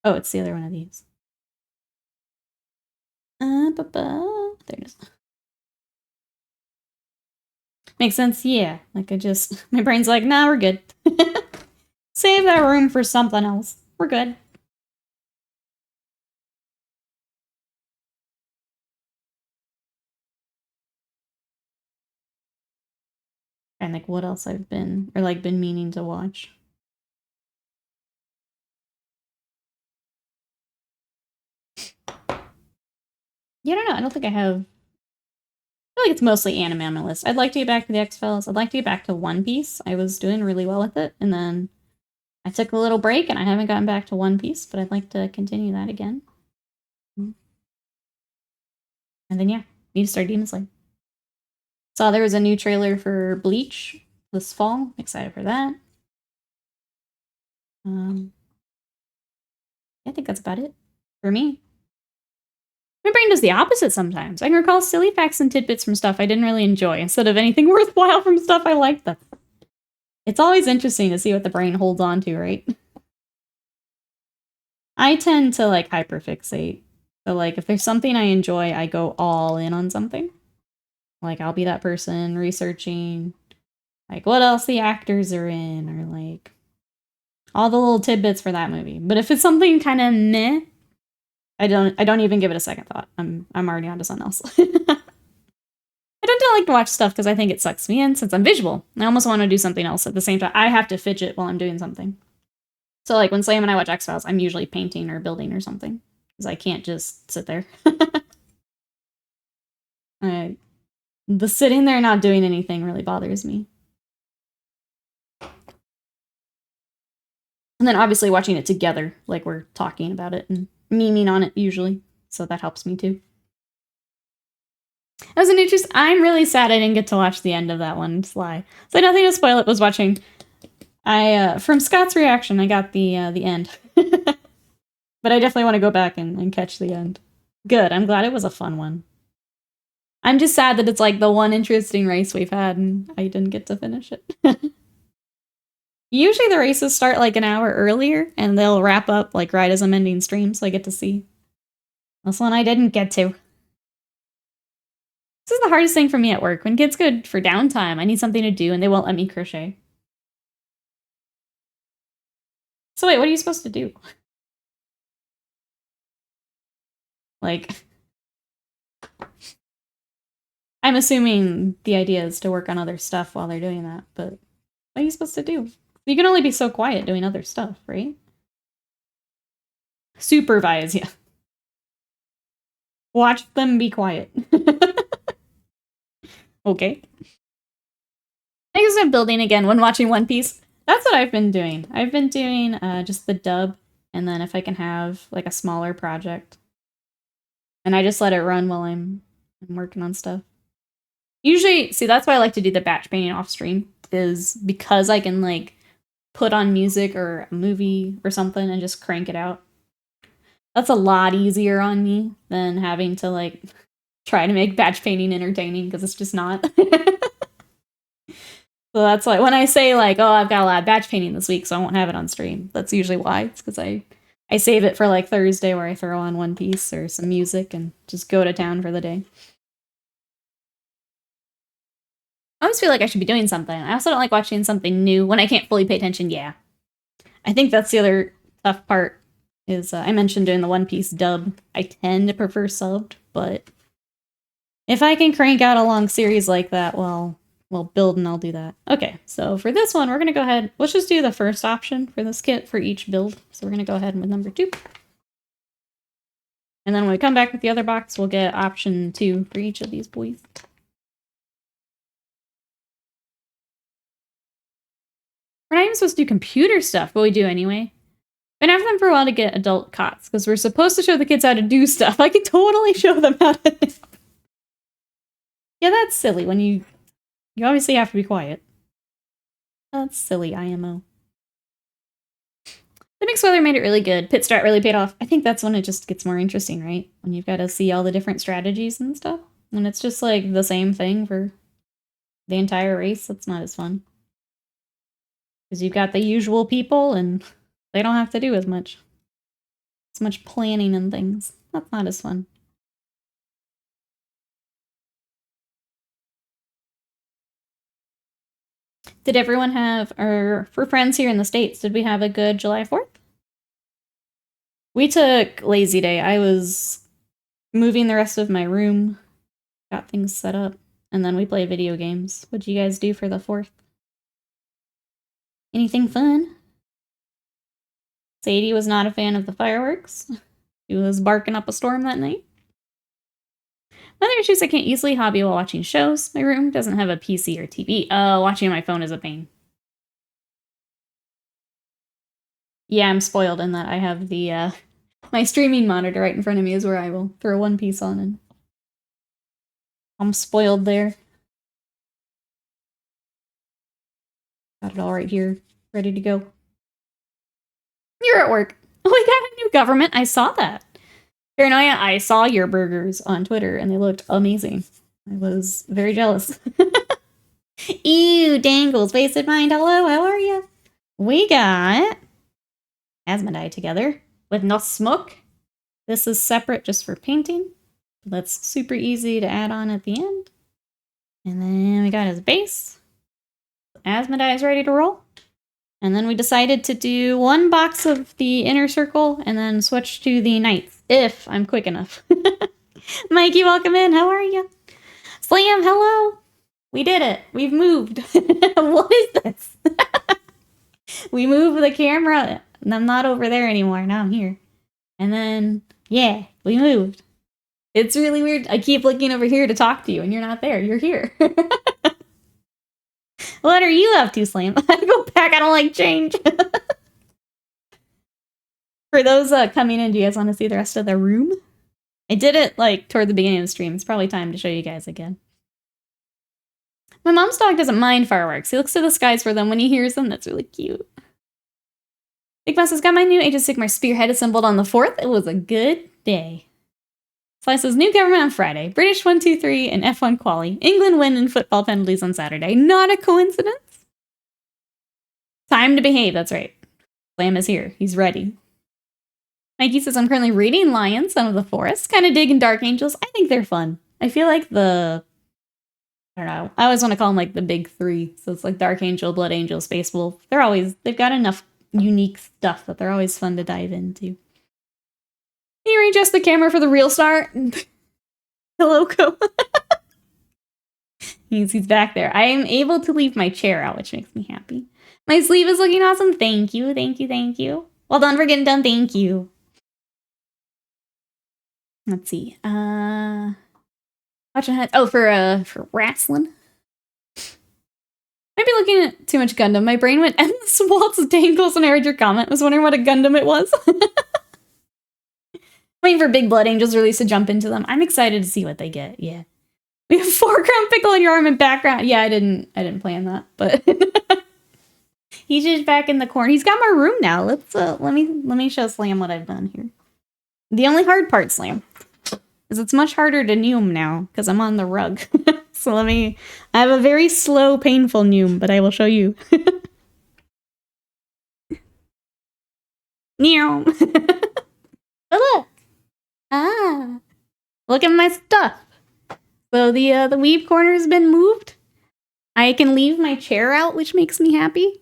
Oh, it's the other one of these. There it is. Makes sense? Yeah. Like, my brain's like, nah, we're good. Save that room for something else. We're good. And, like, what else I've been meaning to watch. Yeah, I don't know. I don't think I have... I feel like it's mostly anime on my list. I'd like to get back to the X-Files. I'd like to get back to One Piece. I was doing really well with it, and then I took a little break, and I haven't gotten back to One Piece, but I'd like to continue that again. And then, yeah, need to start Demon Slayer. Saw there was a new trailer for Bleach this fall. Excited for that. I think that's about it for me. My brain does the opposite sometimes. I can recall silly facts and tidbits from stuff I didn't really enjoy instead of anything worthwhile from stuff I liked them. It's always interesting to see what the brain holds on to, right? I tend to, like, hyperfixate. So, like, if there's something I enjoy, I go all in on something. Like, I'll be that person researching, like, what else the actors are in, or, like, all the little tidbits for that movie. But if it's something kind of meh, I don't even give it a second thought. I'm already onto something else. I don't like to watch stuff because I think it sucks me in since I'm visual. I almost want to do something else at the same time. I have to fidget while I'm doing something. So, like, when Sam and I watch X-Files, I'm usually painting or building or something. Because I can't just sit there. the sitting there not doing anything really bothers me. And then obviously watching it together, like we're talking about it and memeing on it usually. So that helps me too. As an interest, I'm really sad I didn't get to watch the end of that one. Sly. So nothing to spoil it. Was watching. From Scott's reaction, I got the end. But I definitely want to go back and catch the end. Good. I'm glad it was a fun one. I'm just sad that it's like the one interesting race we've had and I didn't get to finish it. Usually the races start like an hour earlier and they'll wrap up like right as I'm ending stream, so I get to see. This one I didn't get to. This is the hardest thing for me at work. When kids go for downtime, I need something to do and they won't let me crochet. So wait, what are you supposed to do? Like, I'm assuming the idea is to work on other stuff while they're doing that, but what are you supposed to do? You can only be so quiet doing other stuff, right? Supervise, yeah. Watch them be quiet. Okay. I guess I'm building again when watching One Piece. That's what I've been doing. I've been doing just the dub, and then if I can have like a smaller project. And I just let it run while I'm working on stuff. Usually, see, that's why I like to do the batch painting off stream, is because I can like put on music or a movie or something and just crank it out. That's a lot easier on me than having to like try to make batch painting entertaining, because it's just not. So that's why when I say like, oh, I've got a lot of batch painting this week, so I won't have it on stream. That's usually why. It's because I save it for like Thursday where I throw on One Piece or some music and just go to town for the day. I always feel like I should be doing something. I also don't like watching something new when I can't fully pay attention. Yeah. I think that's the other tough part is I mentioned doing the One Piece dub. I tend to prefer subbed, but if I can crank out a long series like that, well, build and I'll do that. Okay, so for this one, we're going to go ahead. Let's just do the first option for this kit for each build. So we're going to go ahead with number 2. And then when we come back with the other box, we'll get option 2 for each of these boys. We're not even supposed to do computer stuff, but we do anyway. Been after them for a while to get adult cots, because we're supposed to show the kids how to do stuff. I could totally show them how to do. Yeah, that's silly when you obviously have to be quiet. That's silly, IMO. The mixed weather made it really good. Pit strat really paid off. I think that's when it just gets more interesting, right? When you've got to see all the different strategies and stuff. When it's just like the same thing for the entire race, that's not as fun. Because you've got the usual people and they don't have to do as much. As much planning and things. That's not as fun. Did everyone have, or for friends here in the States, did we have a good July 4th? We took lazy day. I was moving the rest of my room, got things set up, and then we played video games. What'd you guys do for the 4th? Anything fun? Sadie was not a fan of the fireworks. She was barking up a storm that night. Other issues, I can't easily hobby while watching shows. My room doesn't have a PC or TV. Watching on my phone is a pain. Yeah, I'm spoiled in that I have the, my streaming monitor right in front of me is where I will throw One Piece on, and I'm spoiled there. Got it all right here, ready to go. You're at work. Oh, we got a new government. I saw that. Paranoia, I saw your burgers on Twitter, and they looked amazing. I was very jealous. Ew, Dangles, Wasted Mind, hello, how are you? We got Asmodai together with no smoke. This is separate just for painting. That's super easy to add on at the end. And then we got his base. Asmodai is ready to roll. And then we decided to do one box of the inner circle and then switch to the knights, if I'm quick enough. Mikey, welcome in. How are you? Slam, hello. We did it. We've moved. What is this? We moved the camera. I'm not over there anymore. Now I'm here. And then, yeah, we moved. It's really weird. I keep looking over here to talk to you, and you're not there. You're here. What are you up to, Slam? I go back. I don't like change. For those coming in, do you guys want to see the rest of the room? I did it, like, toward the beginning of the stream. It's probably time to show you guys again. My mom's dog doesn't mind fireworks. He looks to the skies for them when he hears them. That's really cute. Big Boss has got my new Age of Sigmar spearhead assembled on the 4th. It was a good day. Slice says, new government on Friday. British 1-2-3 and F1 quali. England win in football penalties on Saturday. Not a coincidence. Time to behave, that's right. Slam is here. He's ready. Mikey says, I'm currently reading Lion, Son of the Forest. Kind of digging Dark Angels. I think they're fun. I feel like I don't know. I always want to call them like the big three. So it's like Dark Angel, Blood Angel, Space Wolf. They've got enough unique stuff that they're always fun to dive into. Can you readjust the camera for the real start? Hello, Co. He's back there. I am able to leave my chair out, which makes me happy. My sleeve is looking awesome. Thank you, thank you, thank you. Well done for getting done. Thank you. Let's see. Watching ahead. Oh, for wrestling. Might be looking at too much Gundam. My brain went endless waltz dangles when I heard your comment. Was wondering what a Gundam it was. Waiting for Big Blood Angels release to jump into them. I'm excited to see what they get. Yeah. We have foreground pickle in your arm and background. Yeah, I didn't plan that, but he's just back in the corner. He's got my room now. Let's let me show Slam what I've done here. The only hard part, Slam, is it's much harder to neum now because I'm on the rug. So I have a very slow, painful neum, but I will show you. Neum. Oh, look. Ah. Look at my stuff. So the weave corner has been moved. I can leave my chair out, which makes me happy.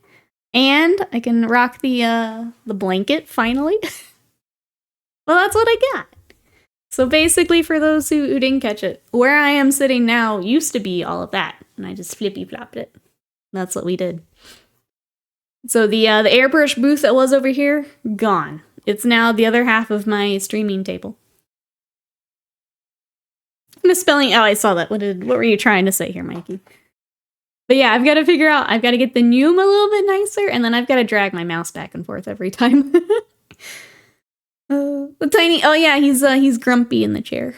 And I can rock the blanket, finally. Well, that's what I got. So basically, for those who didn't catch it, where I am sitting now used to be all of that. And I just flippy-flopped it. That's what we did. So the airbrush booth that was over here, gone. It's now the other half of my streaming table. Misspelling. Oh, I saw that. What were you trying to say here, Mikey? But yeah, I've got to figure out. I've got to get the neum a little bit nicer, and then I've got to drag my mouse back and forth every time. The tiny. Oh yeah, he's grumpy in the chair.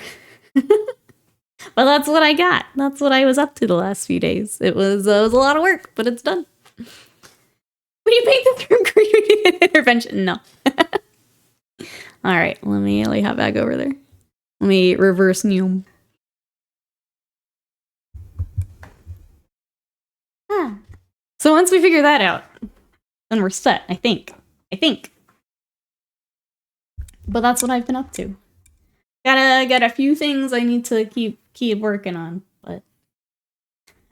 Well, that's what I got. That's what I was up to the last few days. It was a lot of work, but it's done. Would you make the through creating intervention? No. All right, let me have back over there. Let me reverse neum. So once we figure that out, then we're set, I think. But that's what I've been up to. Got a few things I need to keep working on, but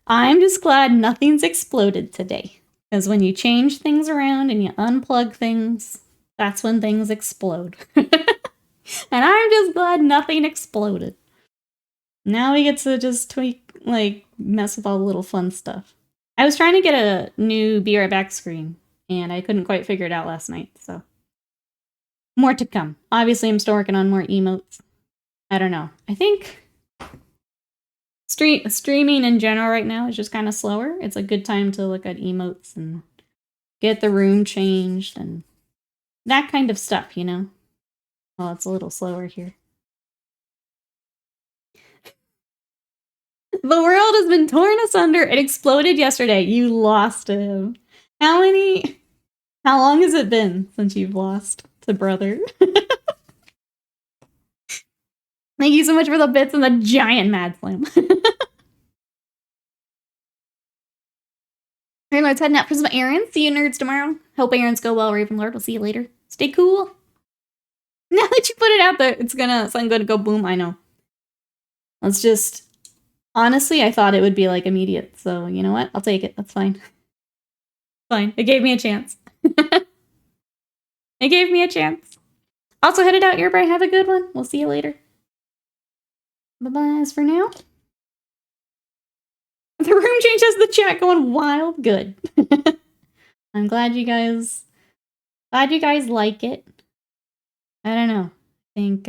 I'm just glad nothing's exploded today. Because when you change things around and you unplug things, that's when things explode. And I'm just glad nothing exploded. Now we get to just tweak, like, mess with all the little fun stuff. I was trying to get a new Be Right Back screen, and I couldn't quite figure it out last night, so. More to come. Obviously, I'm still working on more emotes. I don't know. I think streaming in general right now is just kind of slower. It's a good time to look at emotes and get the room changed and that kind of stuff, you know? Well, it's a little slower here. The world has been torn asunder. It exploded yesterday. You lost him. How long has it been since you've lost to brother? Thank you so much for the bits and the giant mad slam. Alright, let's heading out for some errands. See you nerds tomorrow. Hope errands go well, Ravenlord. We'll see you later. Stay cool. Now that you put it out there, something gonna go boom. I know. Let's just. Honestly, I thought it would be like immediate. So you know what? I'll take it. That's fine. Fine. It gave me a chance. It gave me a chance. Also headed out, everybody. Have a good one. We'll see you later. Bye-bye for now. The room changes, the chat going wild. Good. I'm glad you guys like it. I don't know. I think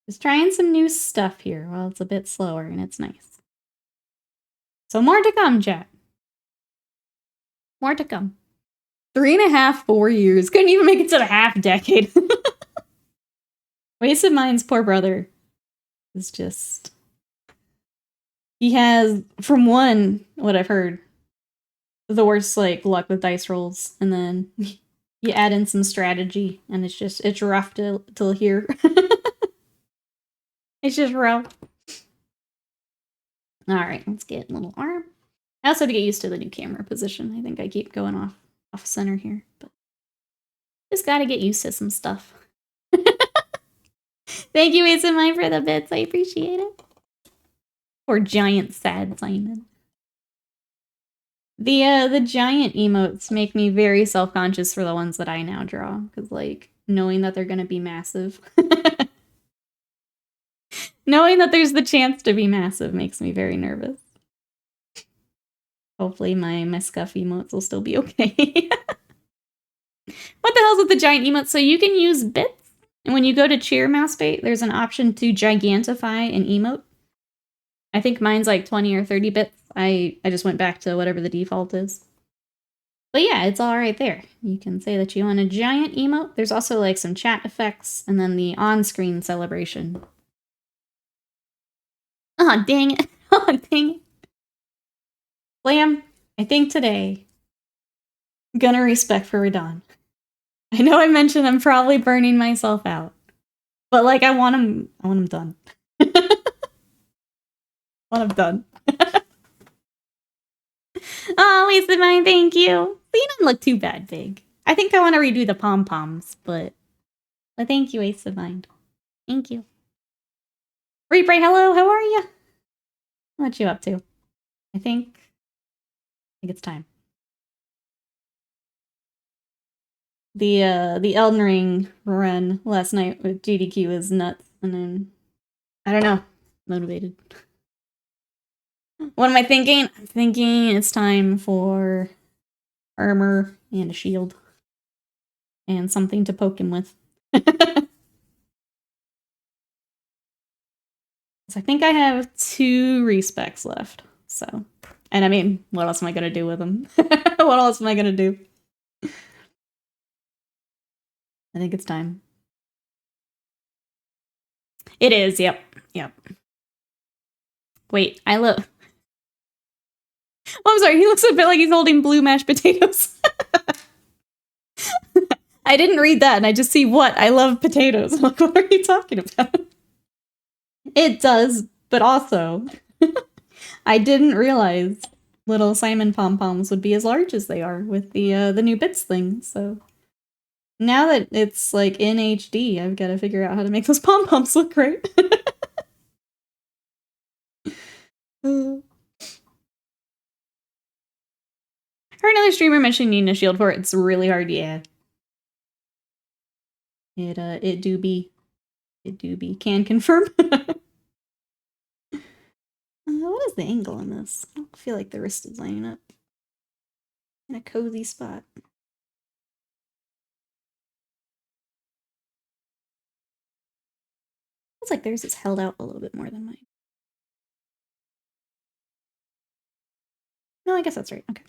Just trying some new stuff here while it's a bit slower, and it's nice. So more to come, chat. More to come. 3.5, 4 years. Couldn't even make it to the half decade. Wasted Mind's poor brother is just... He has, from what I've heard, the worst, like, luck with dice rolls, and then you add in some strategy, and it's rough till here. It's just rough. Alright, let's get a little arm. I also have to get used to the new camera position. I think I keep going off center here, but just gotta get used to some stuff. Thank you, Ace and Mine, for the bits. I appreciate it. Poor giant sad Simon. The giant emotes make me very self-conscious for the ones that I now draw, because, like, knowing that they're gonna be massive. Knowing that there's the chance to be massive makes me very nervous. Hopefully my scuff emotes will still be okay. What the hell's with the giant emotes? So you can use bits, and when you go to cheer mouse bait, there's an option to gigantify an emote. I think mine's like 20 or 30 bits. I just went back to whatever the default is. But yeah, it's all right there. You can say that you want a giant emote. There's also like some chat effects, and then the on-screen celebration. Oh, dang it. Oh, dang it. Lamb, I think today, gonna respect for Radon. I know I mentioned I'm probably burning myself out, but like I want him done. Want him done. Oh, Wasted Mind, thank you. So you don't look too bad, Big. I think I want to redo the pom-poms, but thank you, Wasted Mind. Thank you. Reaper, hello, how are you? What you up to? I think it's time. The Elden Ring run last night with GDQ was nuts, and then I don't know, motivated. What am I thinking? I'm thinking it's time for armor and a shield and something to poke him with. So I think I have 2 respecs left. So, and I mean, what else am I gonna do with them? What else am I gonna do? I think it's time. It is, yep. Wait, I love... Oh, I'm sorry, he looks a bit like he's holding blue mashed potatoes. I didn't read that, and I just see what? I love potatoes. Like, what are you talking about? It does, but also, I didn't realize little Simon pom-poms would be as large as they are with the new bits thing, so... Now that it's, like, in HD, I've got to figure out how to make those pom-poms look right. Heard another streamer mention needing a shield for it. It's really hard, yeah. It do be. Can confirm. What is the angle on this? I don't feel like the wrist is lining up. In a cozy spot. Looks like theirs is held out a little bit more than mine. No, I guess that's right. Okay.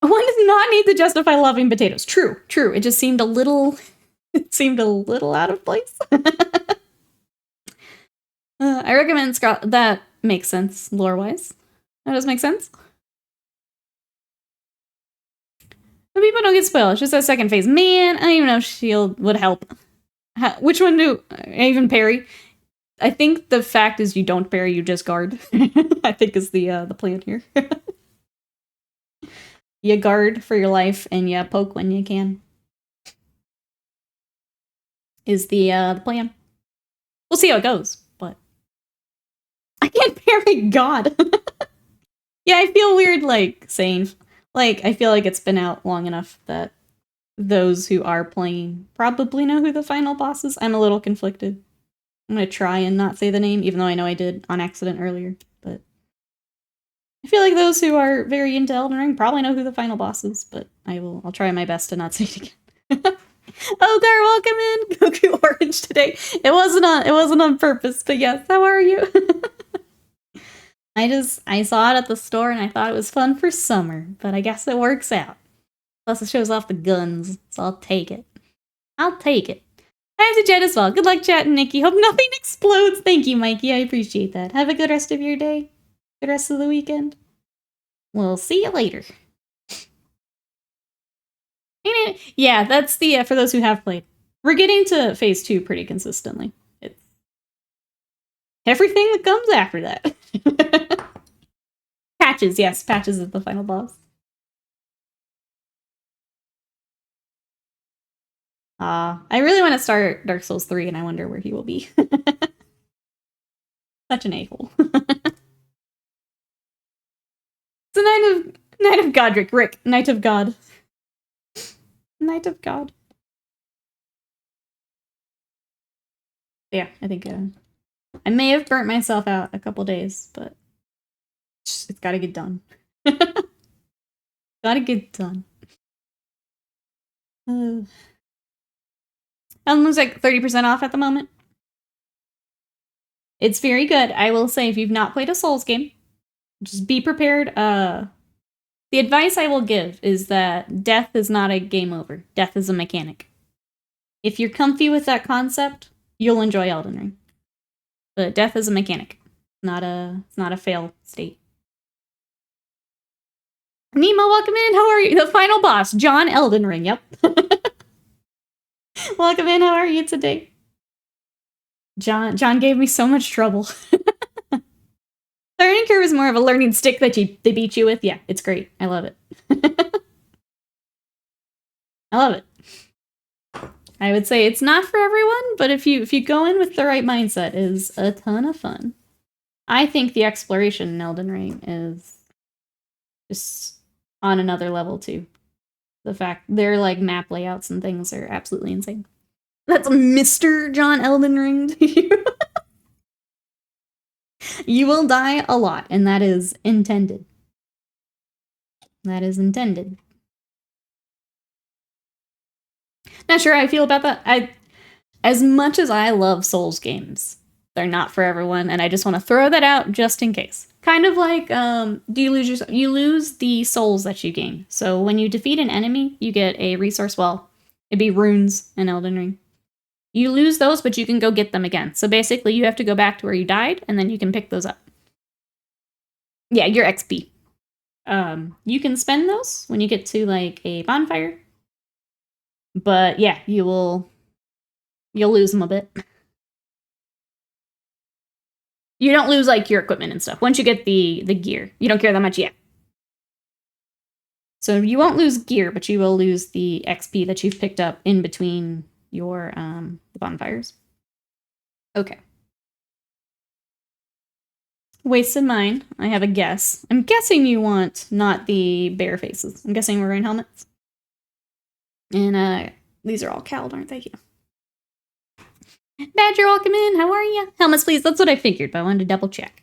One does not need to justify loving potatoes. True. It just seemed a little... It seemed a little out of place. I recommend Scott. That makes sense, lore-wise. That does make sense. But people don't get spoiled. It's just that second phase. Man, I don't even know if shield would help. Which one do... Even parry? I think the fact is you don't parry, you just guard. I think is the plan here. You guard for your life, and you poke when you can. Is the plan. We'll see how it goes, but... I can't parry God! Yeah, I feel weird, like, saying... Like, I feel like it's been out long enough that those who are playing probably know who the final boss is. I'm a little conflicted. I'm gonna try and not say the name, even though I know I did on accident earlier, but... I feel like those who are very into Elden Ring probably know who the final boss is, but I'll try my best to not say it again. Ogar, welcome in. Goku Orange today. It wasn't on purpose, but yes, how are you? I saw it at the store and I thought it was fun for summer, but I guess it works out. Plus it shows off the guns, so I'll take it. I'll take it. I have to chat as well. Good luck chatting, Nikki. Hope nothing explodes. Thank you, Mikey. I appreciate that. Have a good rest of your day. Good rest of the weekend. We'll see you later. Yeah, that's the, for those who have played. We're getting to phase 2 pretty consistently. It's everything that comes after that. Patches, yes, Patches is the final boss. I really want to start Dark Souls 3 and I wonder where he will be. Such an a-hole. It's a Knight of Godric. Rick, Knight of God. Knight of God. Yeah, I think I may have burnt myself out a couple days, but it's gotta get done. Gotta get done. Elden's like 30% off at the moment. It's very good. I will say, if you've not played a Souls game, just be prepared. The advice I will give is that death is not a game over. Death is a mechanic. If you're comfy with that concept, you'll enjoy Elden Ring. But death is a mechanic. It's not a fail state. Nemo, welcome in. How are you? The final boss, John Elden Ring. Yep. Welcome in. How are you today? John gave me so much trouble. Learning curve is more of a learning stick that they beat you with. Yeah, it's great. I love it. I love it. I would say it's not for everyone, but if you go in with the right mindset, it is a ton of fun. I think the exploration in Elden Ring is just on another level too. The fact their like map layouts and things are absolutely insane. That's Mr. John Elden Ring to you. You will die a lot, and that is intended. That is intended. Not sure how I feel about that. As much as I love Souls games, they're not for everyone, and I just want to throw that out just in case. Kind of like, you lose the souls that you gain. So when you defeat an enemy, you get a resource well. It'd be runes in Elden Ring. You lose those, but you can go get them again. So basically, you have to go back to where you died, and then you can pick those up. Yeah, your XP. You can spend those when you get to, like, a bonfire. But, yeah, you'll lose them a bit. You don't lose, like, your equipment and stuff. Once you get the gear, you don't care that much yet. So you won't lose gear, but you will lose the XP that you've picked up in between your the bonfires. Okay. Wasted mine. I have a guess. I'm guessing you want not the bear faces. I'm guessing we're wearing helmets. And these are all cowled, aren't they? Yeah. Badger, welcome in. How are you? Helmets, please. That's what I figured, but I wanted to double check.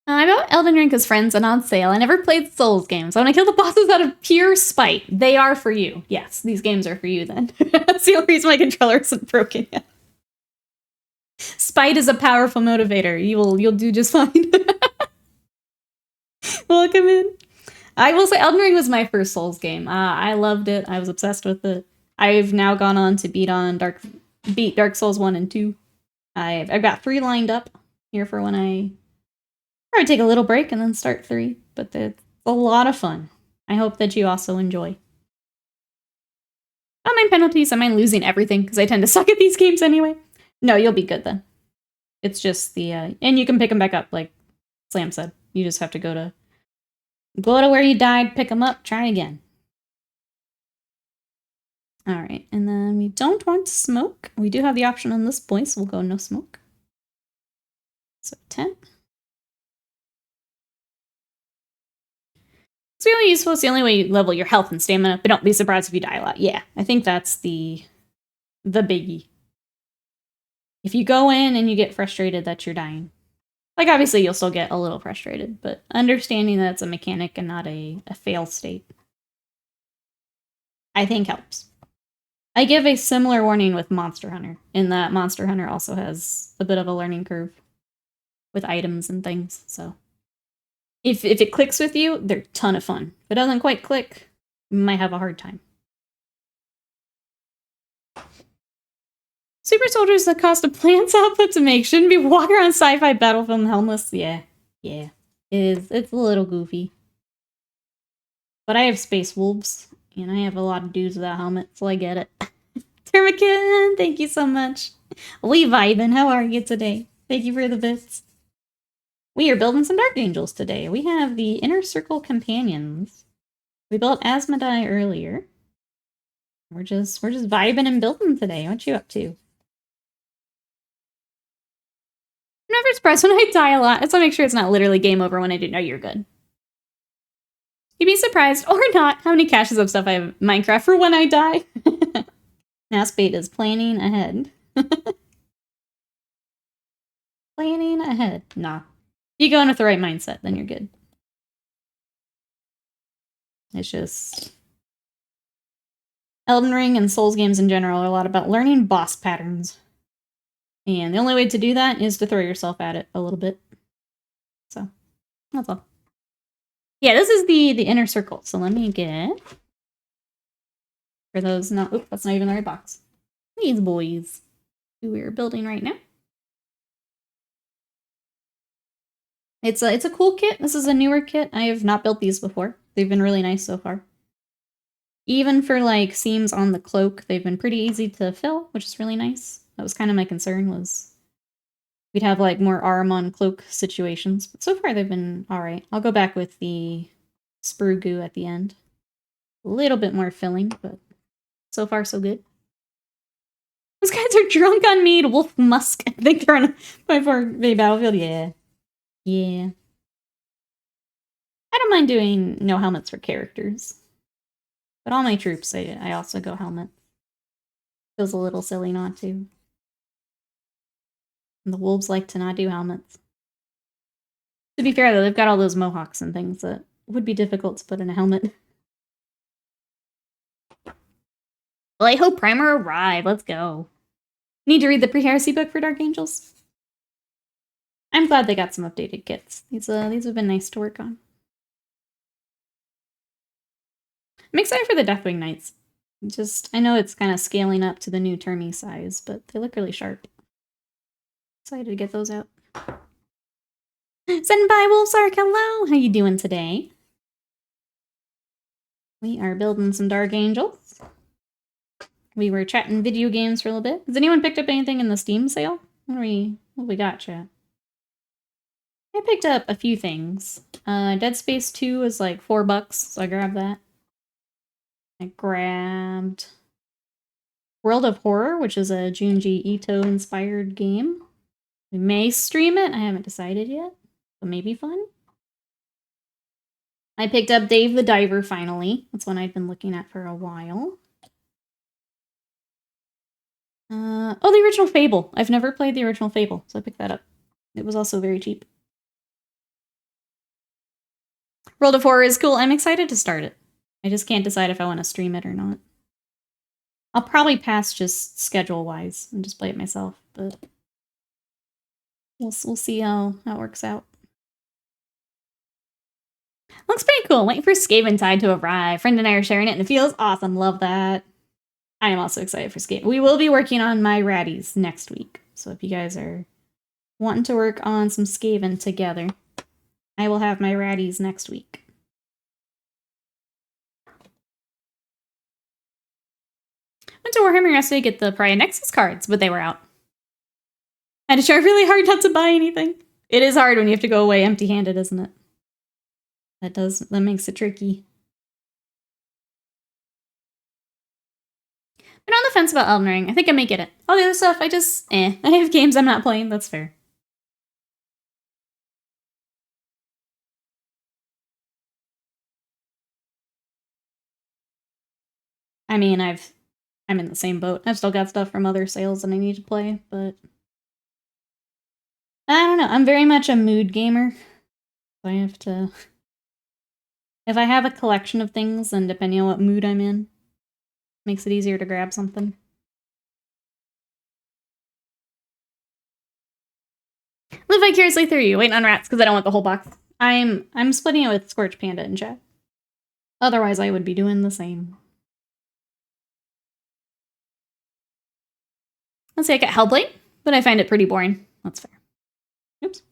I bought Elden Ring because friends and on sale. I never played Souls games. I want to kill the bosses out of pure spite. They are for you. Yes, these games are for you then. That's the only reason my controller isn't broken yet. Spite is a powerful motivator. You'll do just fine. Welcome in. I will say Elden Ring was my first Souls game. I loved it. I was obsessed with it. I've now gone on to beat Dark Souls 1 and 2. I've got 3 lined up here for when I probably take a little break and then start 3, but it's a lot of fun. I hope that you also enjoy. I don't mind penalties. I mind losing everything because I tend to suck at these games anyway. No, you'll be good then. It's just the and you can pick them back up, like Slam said. You just have to go to where you died, pick them up, try again. All right, and then we don't want to smoke. We do have the option on this point, so we'll go no smoke. So 10. It's really useful. It's the only way you level your health and stamina, but don't be surprised if you die a lot. Yeah, I think that's the biggie. If you go in and you get frustrated that you're dying. Like, obviously, you'll still get a little frustrated, but understanding that it's a mechanic and not a fail state. I think helps. I give a similar warning with Monster Hunter, in that Monster Hunter also has a bit of a learning curve with items and things, so. If it clicks with you, they're a ton of fun. If it doesn't quite click, you might have a hard time. Super soldiers that cost a plant's output to make shouldn't be walking around sci-fi battlefield helmets. Yeah. It's a little goofy. But I have space wolves, and I have a lot of dudes without helmets, so I get it. Termican, thank you so much. We vibing. How are you today? Thank you for the bits. We are building some Dark Angels today. We have the Inner Circle Companions. We built Asmodai earlier. We're just vibing and building today. What you up to? I'm never surprised when I die a lot. I just want to make sure it's not literally game over when I do. No, you're good. You'd be surprised, or not, how many caches of stuff I have in Minecraft for when I die. Naspate is planning ahead. Planning ahead. Nah. If you go in with the right mindset, then you're good. It's just... Elden Ring and Souls games in general are a lot about learning boss patterns. And the only way to do that is to throw yourself at it a little bit. So, that's all. Yeah, this is the Inner Circle. So let me get... For those not... Oop, that's not even the right box. These boys who we're building right now. It's a cool kit. This is a newer kit. I have not built these before. They've been really nice so far. Even for, like, seams on the cloak, they've been pretty easy to fill, which is really nice. That was kind of my concern, was we'd have, like, more arm on cloak situations. But so far, they've been alright. I'll go back with the sprue goo at the end. A little bit more filling, but so far, so good. Those guys are drunk on mead. Wolf Musk. I think they're on my 4K battlefield. Yeah. I don't mind doing no helmets for characters. But all my troops, I also go helmet. Feels a little silly not to. And the wolves like to not do helmets. To be fair, though, they've got all those mohawks and things that would be difficult to put in a helmet. Well, I hope Primer arrive. Let's go. Need to read the pre-heresy book for Dark Angels? I'm glad they got some updated kits. These have been nice to work on. I'm excited for the Deathwing Knights. I know it's kind of scaling up to the new Termi size, but they look really sharp. Excited to get those out. Senpai Wolfsark, hello! How you doing today? We are building some Dark Angels. We were chatting video games for a little bit. Has anyone picked up anything in the Steam sale? What we got, chat? I picked up a few things. Dead Space 2 was like $4, so I grabbed that. I grabbed World of Horror, which is a Junji Ito-inspired game. We may stream it. I haven't decided yet, but maybe fun. I picked up Dave the Diver, finally. That's one I'd been looking at for a while. Oh, the original Fable. I've never played the original Fable, so I picked that up. It was also very cheap. World of Horror is cool. I'm excited to start it. I just can't decide if I want to stream it or not. I'll probably pass just schedule-wise and just play it myself, but we'll see how it works out. Looks pretty cool. Waiting for Skaven Tide to arrive. Friend and I are sharing it, and it feels awesome. Love that. I am also excited for Skaven. We will be working on my Raddies next week, so if you guys are wanting to work on some Skaven together, I will have my Raddies next week. Went to Warhammer yesterday to get the Pariah Nexus cards, but they were out. I had to try really hard not to buy anything. It is hard when you have to go away empty-handed, isn't it? That makes it tricky. Been on the fence about Elden Ring. I think I may get it. All the other stuff, I have games I'm not playing, that's fair. I mean, I'm in the same boat. I've still got stuff from other sales that I need to play, but I don't know. I'm very much a mood gamer. So I have to... If I have a collection of things, then depending on what mood I'm in, Makes it easier to grab something. Live vicariously through you. Waiting on rats because I don't want the whole box. I'm splitting it with Scorch Panda and chat. Otherwise, I would be doing the same. Let's say I got Hellblade, but I find it pretty boring. That's fair. Oops.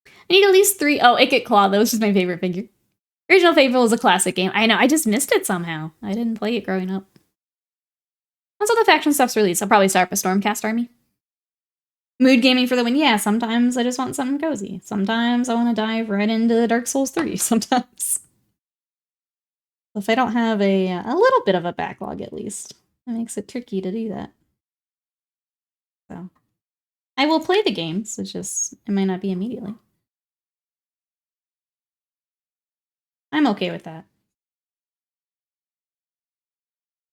I need at least 3. Oh, Ikit Claw, though, which is my favorite figure. Original Fable is a classic game. I know, I just missed it somehow. I didn't play it growing up. Once all the faction stuff's released, I'll probably start up a Stormcast army. Mood gaming for the win. Yeah, sometimes I just want something cozy. Sometimes I want to dive right into Dark Souls 3. Sometimes. If I don't have a little bit of a backlog, at least, it makes it tricky to do that. So, I will play the games. It's just, it might not be immediately. I'm okay with that.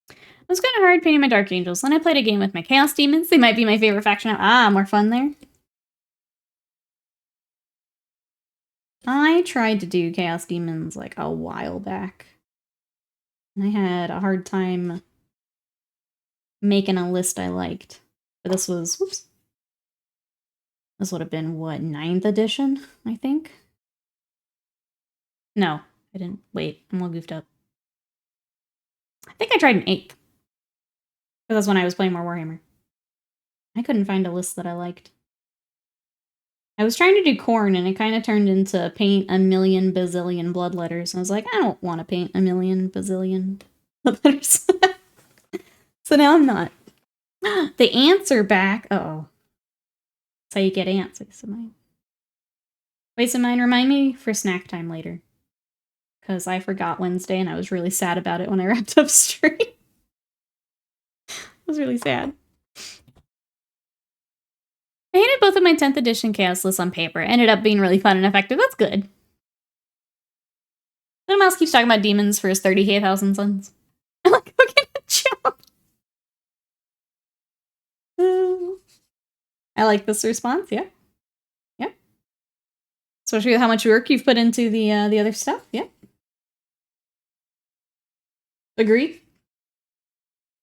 It was kind of hard painting my Dark Angels. Then I played a game with my Chaos Demons. They might be my favorite faction. More fun there. I tried to do Chaos Demons like a while back. And I had a hard time making a list I liked. But this was, whoops. This would have been, what, 9th edition, I think? No, I didn't. Wait, I'm all goofed up. I think I tried an 8th. Because that's when I was playing more Warhammer. I couldn't find a list that I liked. I was trying to do Khorne, and it kind of turned into paint a million bazillion blood letters. And I was like, I don't want to paint a million bazillion blood letters. So now I'm not. The ants are back. Uh-oh. That's how you get ants. Waste of mine. Waste of mine. Remind me for snack time later. Because I forgot Wednesday, and I was really sad about it when I wrapped up stream. I was really sad. I hated both of my 10th edition Chaos lists on paper. It ended up being really fun and effective. That's good. No Mouse keeps talking about demons for his 30k thousand suns. I'm like, okay, joke. I like this response, yeah. Yeah. Especially with how much work you've put into the other stuff, yeah. Agreed.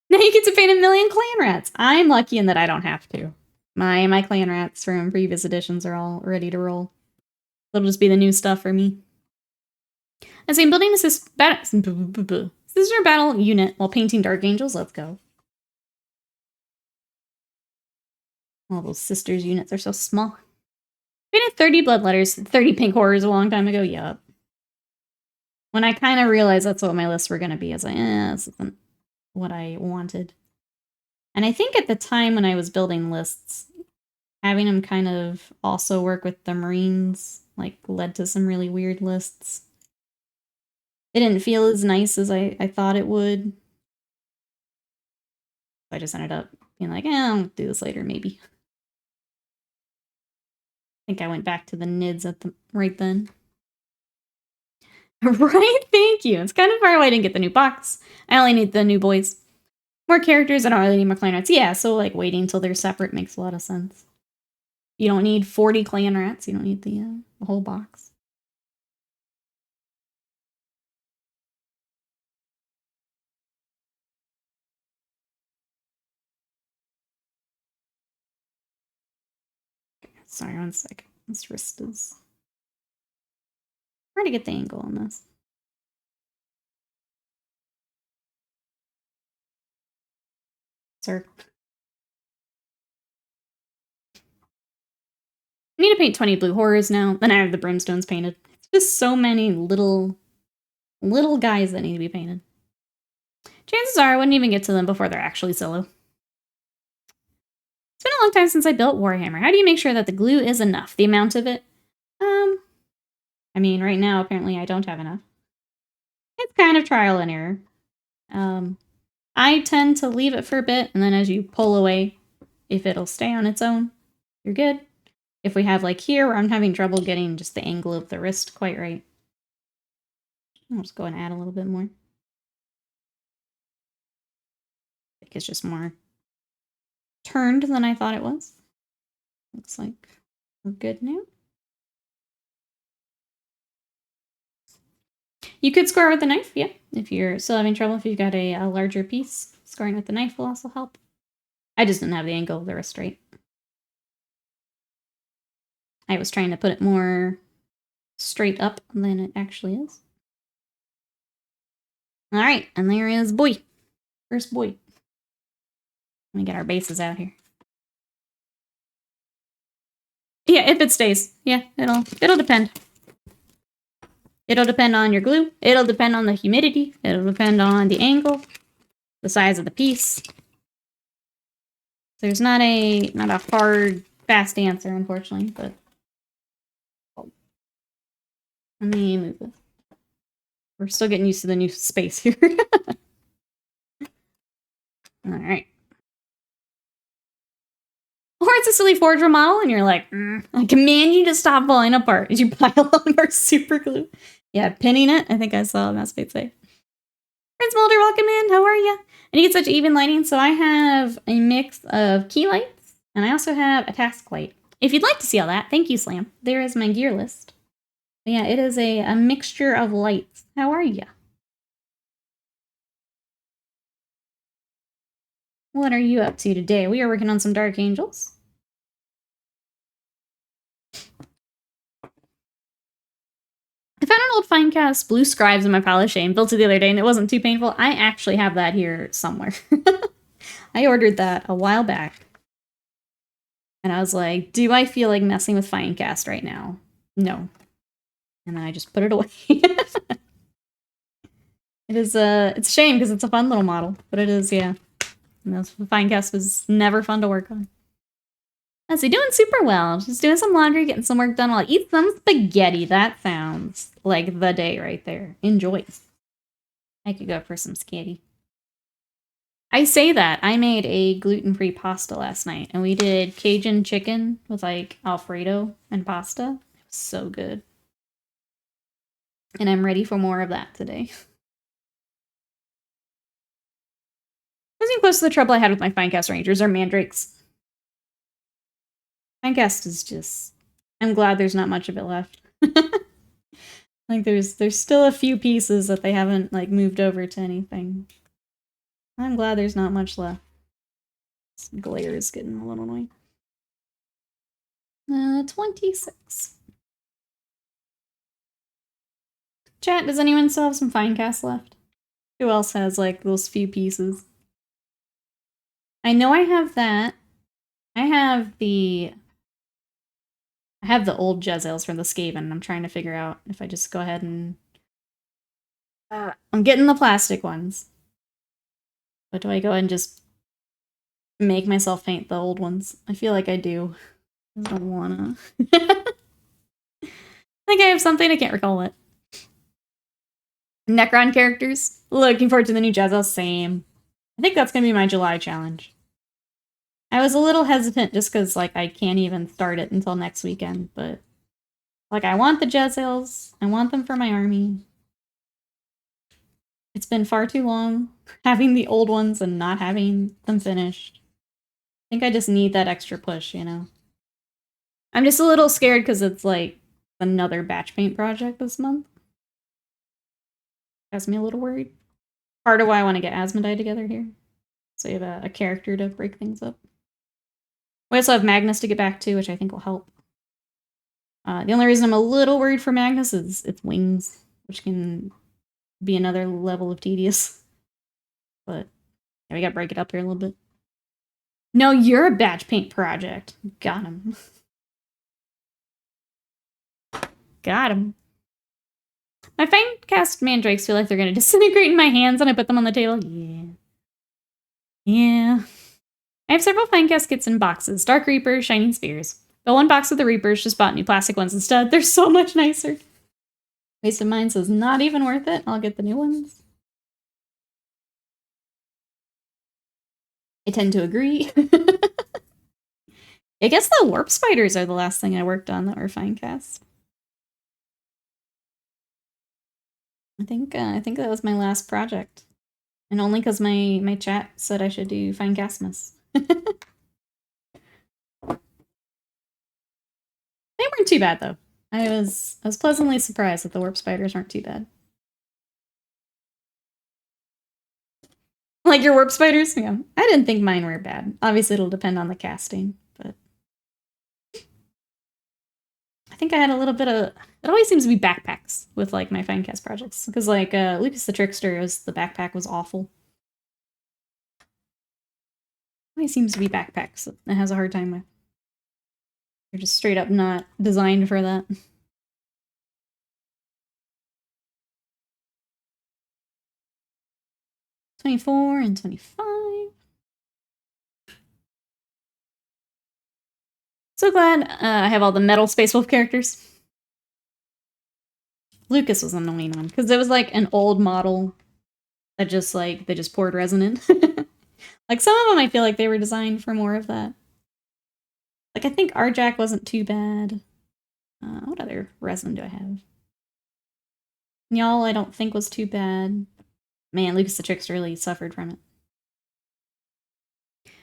Now you get to paint a million clan rats. I'm lucky in that I don't have to. My clan rats from previous editions are all ready to roll. It'll just be the new stuff for me. As I'm building a sister battle unit while painting Dark Angels. Let's go. All those sisters units are so small. Painted 30 blood letters, 30 pink horrors a long time ago. Yup. When I kind of realized that's what my lists were going to be, I was like, this isn't what I wanted. And I think at the time when I was building lists, having them kind of also work with the Marines, like, led to some really weird lists. It didn't feel as nice as I thought it would. I just ended up being like, I'll do this later, maybe. I think I went back to the NIDS at the right then. Right? Thank you. It's kind of far away. I didn't get the new box. I only need the new boys. More characters. I don't really need more clan rats. Yeah, so like waiting until they're separate makes a lot of sense. You don't need 40 clan rats. You don't need the whole box. Okay, sorry, one second. This wrist is hard to get the angle on this. Sir. I need to paint 20 blue horrors now. Then I have the brimstones painted. It's just so many little guys that need to be painted. Chances are I wouldn't even get to them before they're actually solo. It's been a long time since I built Warhammer. How do you make sure that the glue is enough? The amount of it? I mean, right now, apparently I don't have enough. It's kind of trial and error. I tend to leave it for a bit, and then as you pull away, if it'll stay on its own, you're good. If we have, like here, where I'm having trouble getting just the angle of the wrist quite right, I'll just go and add a little bit more. I think it's just more turned than I thought it was. Looks like we're good now. You could score with a knife, yeah. if you're still having trouble, if you've got a larger piece, scoring with the knife will also help. I just didn't have the angle of the wrist right. I was trying to put it more straight up than it actually is. Alright, and there is boy. First boy. Let me get our bases out here. Yeah, if it stays. Yeah, it'll depend. It'll depend on your glue. It'll depend on the humidity. It'll depend on the angle, the size of the piece. There's not a hard, fast answer, unfortunately, but let me move this. We're still getting used to the new space here. Alright. Or it's a silly forger model, and you're like, I command you to stop falling apart as you pile on more super glue. Yeah, pinning it. I think I saw Massmate say. Prince Mulder, welcome in. How are you? And you get such even lighting, so I have a mix of key lights, and I also have a task light. If you'd like to see all that, thank you, Slam. There is my gear list. But yeah, it is a mixture of lights. How are you? What are you up to today? We are working on some Dark Angels. I found an old Finecast Blue Scribes in my pile of shame, built it the other day, and it wasn't too painful. I actually have that here somewhere. I ordered that a while back. And I was like, do I feel like messing with Finecast right now? No. And then I just put it away. It's a shame because it's a fun little model, but it is, yeah. Finecast was never fun to work on. How's he doing? Super well. Just doing some laundry, getting some work done. I'll eat some spaghetti. That sounds like the day right there. Enjoy. I could go for some spaghetti. I say that. I made a gluten-free pasta last night, and we did Cajun chicken with, like, Alfredo and pasta. It was so good. And I'm ready for more of that today. Getting close to the trouble I had with my Finecast Rangers are mandrakes. Finecast is just... I'm glad there's not much of it left. Like, there's still a few pieces that they haven't, like, moved over to anything. I'm glad there's not much left. This glare is getting a little annoying. 26. Chat, does anyone still have some Finecast left? Who else has, like, those few pieces? I know I have that. I have the old Jezzails from the Skaven. I'm trying to figure out if I just go ahead and... I'm getting the plastic ones. But do I go ahead and just make myself paint the old ones? I feel like I do. I don't wanna. I think I have something, I can't recall what. Necron characters. Looking forward to the new Jezzail. Same. I think that's gonna be my July challenge. I was a little hesitant just because, like, I can't even start it until next weekend, but... Like, I want the Jezzails. I want them for my army. It's been far too long having the old ones and not having them finished. I think I just need that extra push, you know? I'm just a little scared because it's, like, another batch paint project this month. Has me a little worried. Part of why I want to get Asmodai together here. So you have a character to break things up. We also have Magnus to get back to, which I think will help. The only reason I'm a little worried for Magnus is its wings, which can be another level of tedious. But yeah, we gotta break it up here a little bit. No, you're a batch paint project. Got him. Got him. My Finecast mandrakes feel like they're gonna disintegrate in my hands when I put them on the table. Yeah. Yeah. I have several Finecast kits in boxes. Dark Reapers, Shining Spheres. But one box with the Reapers, just bought new plastic ones instead. They're so much nicer. Waste of Mine says not even worth it. I'll get the new ones. I tend to agree. I guess the Warp Spiders are the last thing I worked on that were Finecast. I think that was my last project. And only because my chat said I should do Finecastmas. They weren't too bad though. I was pleasantly surprised that the Warp Spiders aren't too bad. Like your warp spiders? Yeah. I didn't think mine were bad. Obviously, it'll depend on the casting, but I think I had a little bit of... It always seems to be backpacks with, like, my Finecast projects. Because, like, Lucas the Trickster, the backpack was awful. It always seems to be backpacks that it has a hard time with. They're just straight up not designed for that. 24 and 25. So glad I have all the metal Space Wolf characters. Lucas was an annoying one, because it was like an old model that just like, they just poured resin in. Like some of them I feel like they were designed for more of that. Like I think Arjack wasn't too bad. What other resin do I have? Y'all I don't think was too bad. Man, Lucas the Trickster really suffered from it.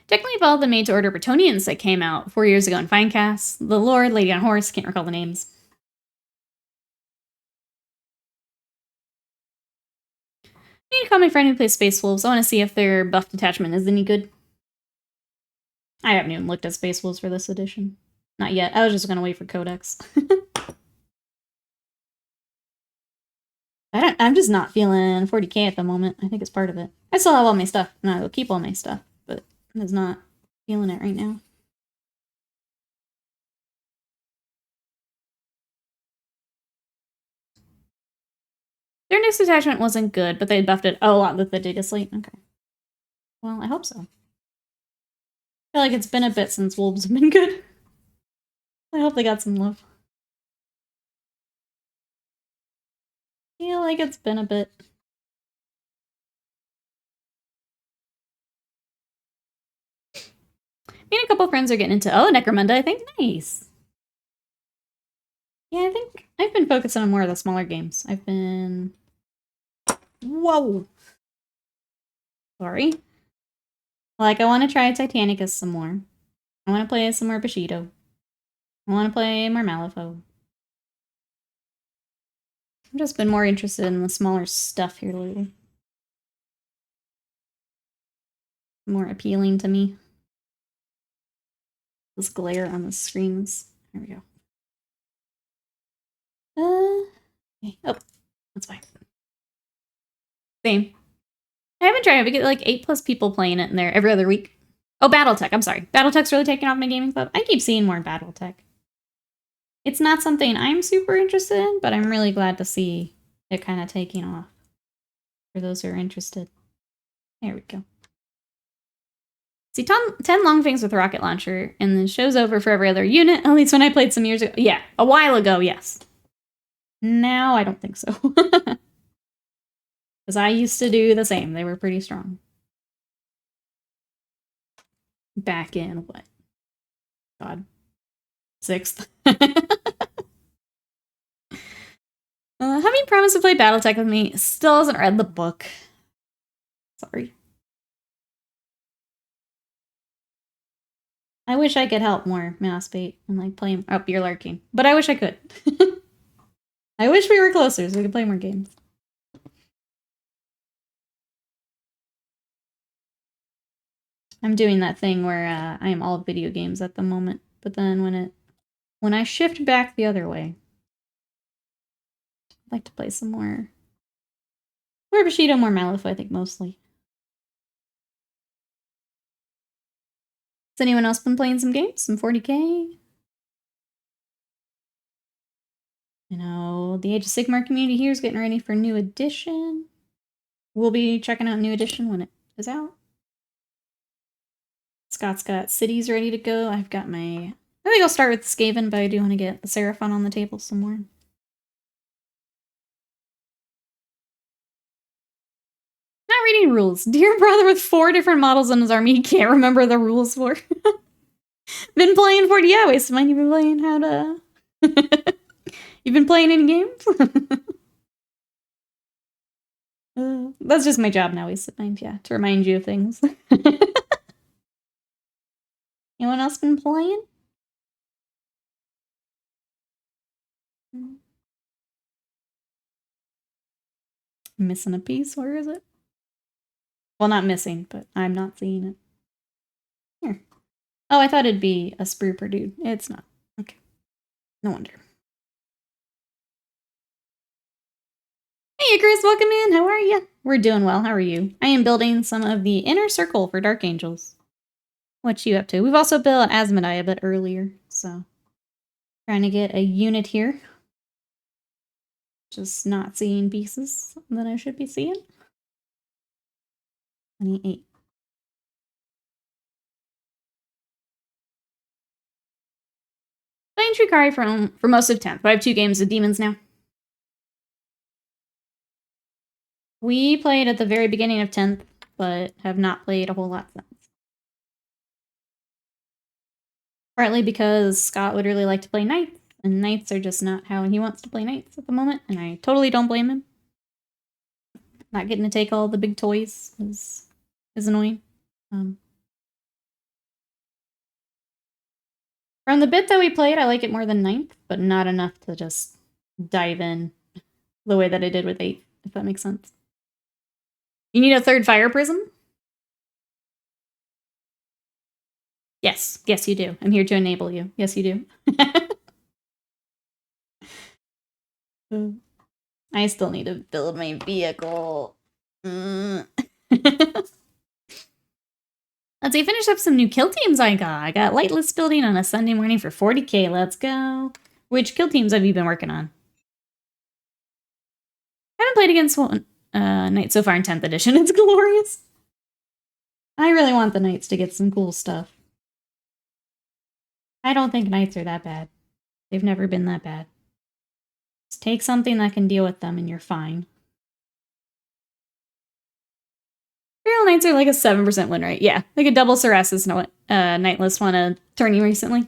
Technically of all the made-to-order Bretonians that came out 4 years ago in Finecast, the Lord, Lady on Horse, can't recall the names. I need to call my friend who plays Space Wolves. I want to see if their buff detachment is any good. I haven't even looked at Space Wolves for this edition. Not yet. I was just going to wait for Codex. I'm just not feeling 40k at the moment. I think it's part of it. I still have all my stuff, and I will keep all my stuff, but I'm just not feeling it right now. Their next detachment wasn't good, but they buffed it a lot with the Dig a Slate. Okay. Well, I hope so. I feel like it's been a bit since Wolves have been good. I hope they got some love. I feel like it's been a bit. Me and a couple friends are getting into, Necromunda, I think. Nice. Yeah, I think I've been focusing on more of the smaller games. I've been... Whoa! Sorry. Like, I want to try Titanicus some more. I want to play some more Bushido. I want to play more Malifaux. I've just been more interested in the smaller stuff here lately. More appealing to me. This glare on the screens. There we go. Okay. Oh, that's fine. Same. I haven't tried it. We get like 8+ people playing it in there every other week. Oh, Battletech. I'm sorry. Battletech's really taking off my gaming club. I keep seeing more Battletech. It's not something I'm super interested in, but I'm really glad to see it kind of taking off. For those who are interested. There we go. See, 10 long things with a rocket launcher, and the show's over for every other unit, at least when I played some years ago. Yeah, a while ago, yes. Now, I don't think so. Because I used to do the same. They were pretty strong. Back in, what? God. 6th. Having promised to play Battletech with me, still hasn't read the book. Sorry. I wish I could help more, Mousebait, and like play... Oh, you're lurking. But I wish I could. I wish we were closer so we could play more games. I'm doing that thing where I am all video games at the moment, but then when I shift back the other way, I'd like to play some more Bushido, more Malifaux, I think, mostly. Has anyone else been playing some games? Some 40k? You know, the Age of Sigmar community here is getting ready for new edition. We'll be checking out new edition when it is out. Scott's got cities ready to go. I've got my... I think I'll start with Skaven, but I do want to get the Seraphon on the table some more. Not reading rules. Dear brother with 4 different models in his army he can't remember the rules for. Been playing 40. Yeah, wait, so you've been playing how to... You've been playing any games? That's just my job now, Waste of Mind, yeah, to remind you of things. Anyone else been playing? Missing a piece, where is it? Well, not missing, but I'm not seeing it. Here. Oh, I thought it'd be a spruper dude. It's not. Okay. No wonder. Hey, Chris, welcome in. How are you? We're doing well. How are you? I am building some of the inner circle for Dark Angels. What you up to? We've also built Asmodai a bit earlier, so trying to get a unit here. Just not seeing pieces that I should be seeing. 28. Playing Tricari for most of 10th, but I have 2 games of Demons now. We played at the very beginning of 10th, but have not played a whole lot since. Partly because Scott would really like to play Knights, and Knights are just not how he wants to play Knights at the moment, and I totally don't blame him. Not getting to take all the big toys is annoying. From the bit that we played, I like it more than 9th, but not enough to just dive in the way that I did with 8th, if that makes sense. You need a 3rd fire prism? Yes. Yes, you do. I'm here to enable you. Yes, you do. I still need to build my vehicle. Let's see, finish up some new kill teams I got. I got Lightless building on a Sunday morning for 40K. Let's go. Which kill teams have you been working on? I haven't played against one Knight so far in 10th edition. It's glorious. I really want the Knights to get some cool stuff. I don't think Knights are that bad. They've never been that bad. Just take something that can deal with them and you're fine. Imperial Knights are like a 7% win rate. Yeah, like a double Ceres's Knightless won a tourney recently.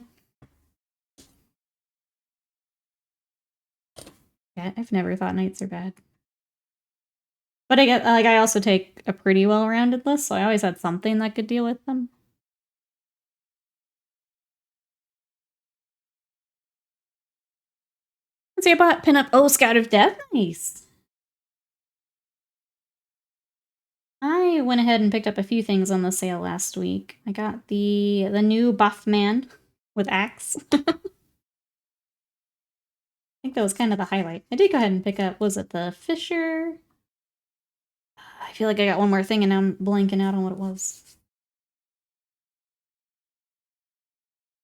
Yeah, I've never thought Knights are bad. But I also take a pretty well-rounded list, so I always had something that could deal with them. Let's see, I bought pinup. Oh, Scout of Death. Nice. I went ahead and picked up a few things on the sale last week. I got the new buff man with axe. I think that was kind of the highlight. I did go ahead and pick up, was it the Fisher? I feel like I got one more thing and now I'm blanking out on what it was.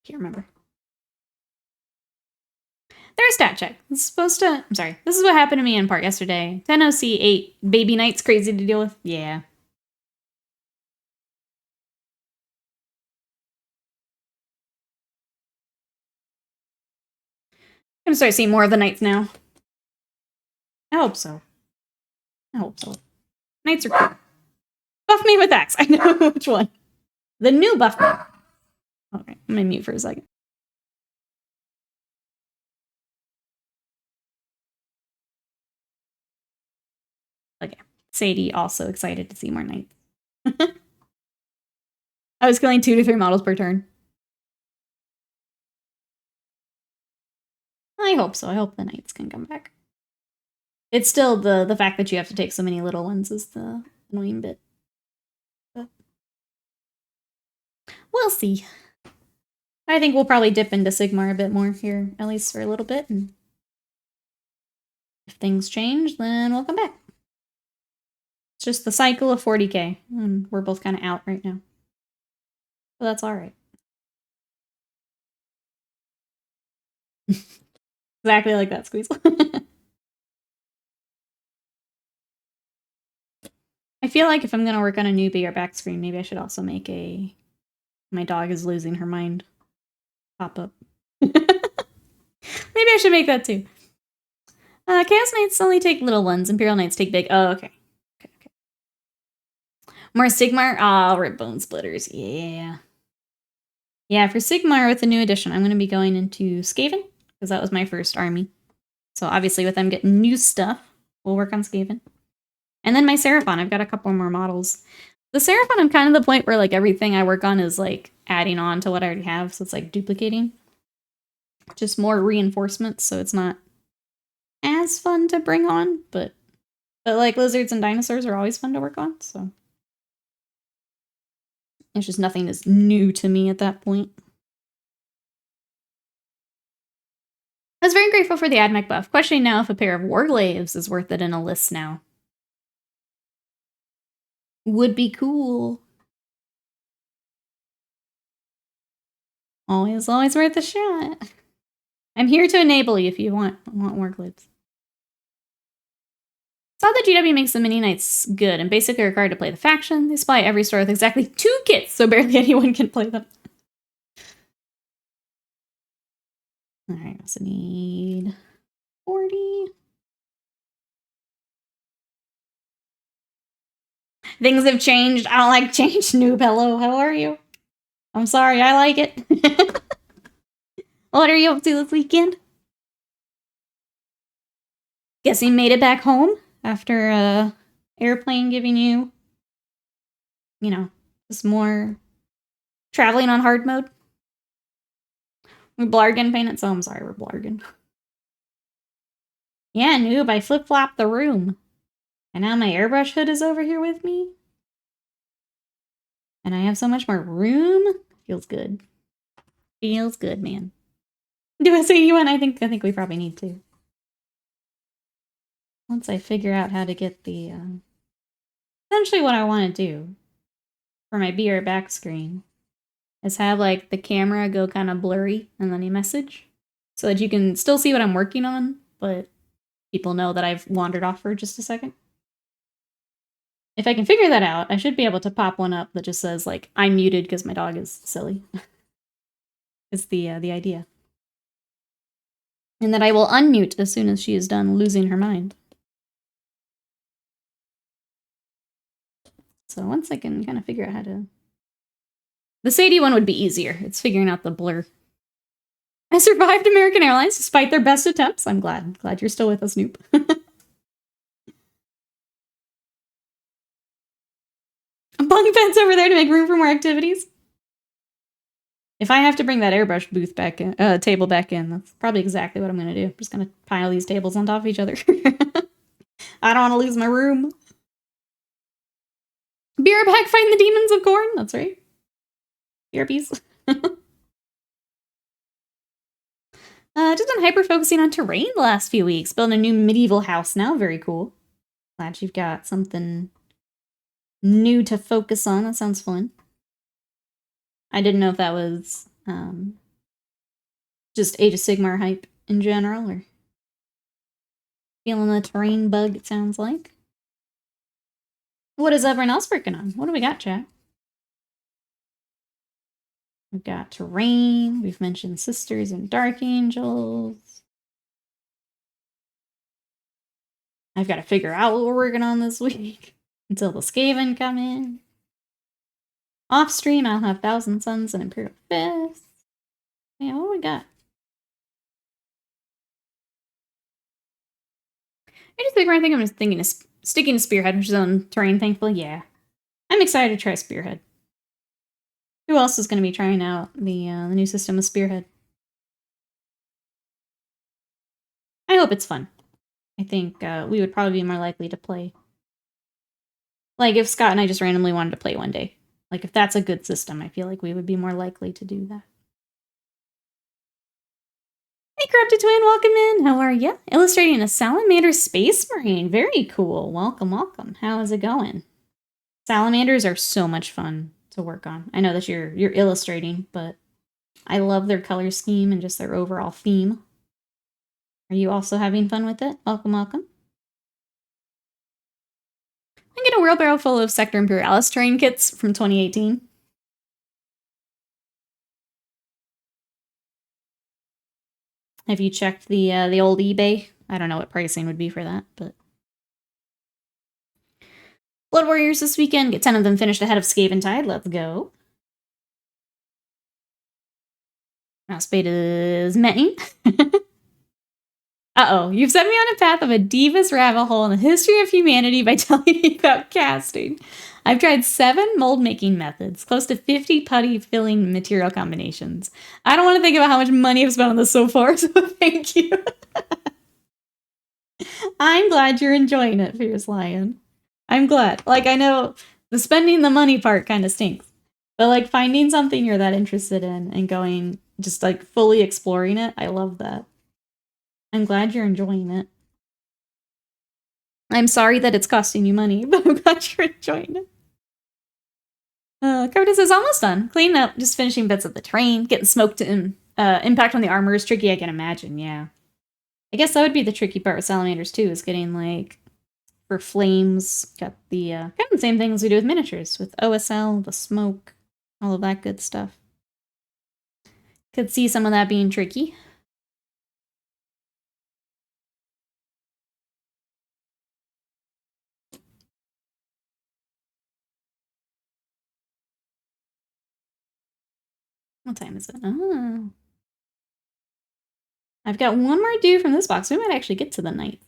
Can't remember. There's a stat check. This is supposed to... I'm sorry. This is what happened to me in part yesterday. 10 OC 8. Baby Knight's crazy to deal with. Yeah. I'm gonna start seeing more of the Knights now. I hope so. I hope so. Knights are cool. Buff me with axe. I know which one. The new buff me. Okay, I'm gonna mute for a second. Okay. Sadie also excited to see more Knights. I was killing 2 to 3 models per turn. I hope so. I hope the Knights can come back. It's still the fact that you have to take so many little ones is the annoying bit. But we'll see. I think we'll probably dip into Sigmar a bit more here, at least for a little bit. And if things change, then we'll come back. It's just the cycle of 40K, and we're both kind of out right now. So that's all right. Exactly like that, Squeeze. I feel like if I'm going to work on a new bigger back screen, maybe I should also make a... My dog is losing her mind pop-up. Maybe I should make that too. Chaos Knights only take little ones. Imperial Knights take big. Oh, okay. Okay. More Sigmar? Oh, rip Bone Splitters. Yeah. Yeah, for Sigmar with the new edition, I'm going to be going into Skaven, because that was my first army. So obviously with them getting new stuff, we'll work on Skaven. And then my Seraphon, I've got a couple more models. The Seraphon, I'm kind of the point where like everything I work on is like adding on to what I already have, so it's like duplicating. Just more reinforcements, so it's not as fun to bring on, but like lizards and dinosaurs are always fun to work on, so It's just nothing is new to me at that point. I was very grateful for the AdMech buff. Questioning now if a pair of Warglaives is worth it in a list now. Would be cool. Always worth a shot. I'm here to enable you if you want Warglaives. Saw that GW makes the mini knights good and basically required to play the faction. They supply every store with exactly 2 kits, so barely anyone can play them. Alright, I also need 40. Things have changed. I don't like change. Noob, hello, how are you? I'm sorry, I like it. What are you up to this weekend? Guess you made it back home after airplane giving you, you know, just more traveling on hard mode. We blargin painted, so I'm sorry, we're blargin. Yeah, noob, I flip-flopped the room. And now my airbrush hood is over here with me. And I have so much more room. Feels good. Feels good, man. Do I say you want? I think we probably need to. Once I figure out how to get the essentially what I want to do for my BR back screen is have like the camera go kind of blurry and then a message so that you can still see what I'm working on, but people know that I've wandered off for just a second. If I can figure that out, I should be able to pop one up that just says like I'm muted because my dog is silly. Is the idea. And that I will unmute as soon as she is done losing her mind. So once I can kind of figure out how to... The Sadie one would be easier. It's figuring out the blur. I survived American Airlines despite their best attempts. I'm glad. Glad you're still with us, Noop. A bunk bed's over there to make room for more activities. If I have to bring that airbrush booth back in, table back in, that's probably exactly what I'm going to do. I'm just going to pile these tables on top of each other. I don't want to lose my room. Beer back fighting the demons of corn. That's right. BRBs. Just been hyper-focusing on terrain the last few weeks. Building a new medieval house now. Very cool. Glad you've got something new to focus on. That sounds fun. I didn't know if that was just Age of Sigmar hype in general, or feeling the terrain bug, it sounds like. What is everyone else working on? What do we got, chat? We've got terrain. We've mentioned Sisters and Dark Angels. I've got to figure out what we're working on this week until the Skaven come in. Off stream, I'll have Thousand Suns and Imperial Fists. Yeah, what do we got? I just think I'm just thinking of sticking to Spearhead, which is on terrain, thankfully. Yeah. I'm excited to try Spearhead. Who else is going to be trying out the new system of Spearhead? I hope it's fun. I think we would probably be more likely to play. Like, if Scott and I just randomly wanted to play one day. Like, if that's a good system, I feel like we would be more likely to do that. Hey, Corrupted Twin, welcome in. How are you? Illustrating a Salamander Space Marine. Very cool. Welcome, welcome. How is it going? Salamanders are so much fun to work on. I know that you're illustrating, but I love their color scheme and just their overall theme. Are you also having fun with it? Welcome, welcome. I get a wheelbarrow full of Sector Imperialis terrain kits from 2018. Have you checked the old eBay? I don't know what pricing would be for that, but... Blood Warriors this weekend. Get 10 of them finished ahead of Skaven Tide. Let's go. Mouse Spade is Metting. Uh-oh, you've set me on a path of a deepest rabbit hole in the history of humanity by telling me about casting. I've tried 7 mold-making methods, close to 50 putty filling material combinations. I don't want to think about how much money I've spent on this so far, so thank you. I'm glad you're enjoying it, Fierce Lion. I'm glad. Like, I know the spending the money part kind of stinks. But like finding something you're that interested in and going just like fully exploring it, I love that. I'm glad you're enjoying it. I'm sorry that it's costing you money, but I'm glad you're enjoying it. Curtis is almost done. Cleaning up, just finishing bits of the terrain, getting smoked in. Impact on the armor is tricky, I can imagine, yeah. I guess that would be the tricky part with salamanders too, is getting like, for flames, got the, kind of the same things we do with miniatures, with OSL, the smoke, all of that good stuff. Could see some of that being tricky. What time is it? Oh. I've got one more due from this box. We might actually get to the night.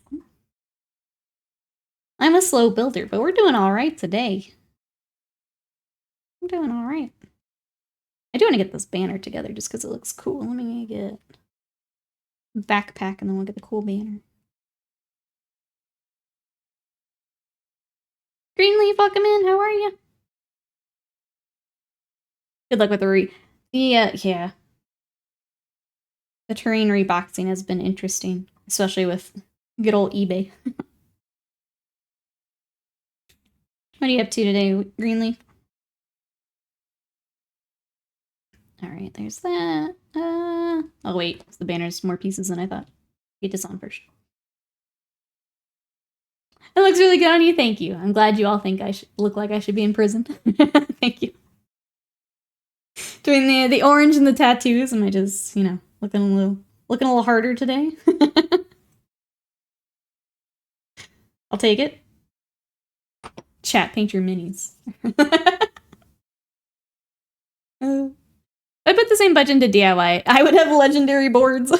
I'm a slow builder, but we're doing all right today. I'm doing all right. I do want to get this banner together just because it looks cool. Let me get backpack and then we'll get the cool banner. Greenleaf, welcome in. How are you? Good luck with the yeah. The terrain reboxing has been interesting, especially with good old eBay. What are you up to today, Greenleaf? Alright, there's that. Oh wait, the banner's more pieces than I thought. Get this on first. It looks really good on you, thank you. I'm glad you all think I should look like I should be in prison. Thank you. Doing the orange and the tattoos, am I just, you know, looking a little harder today? I'll take it. Chat, paint your minis. I put the same budget into DIY. I would have legendary boards.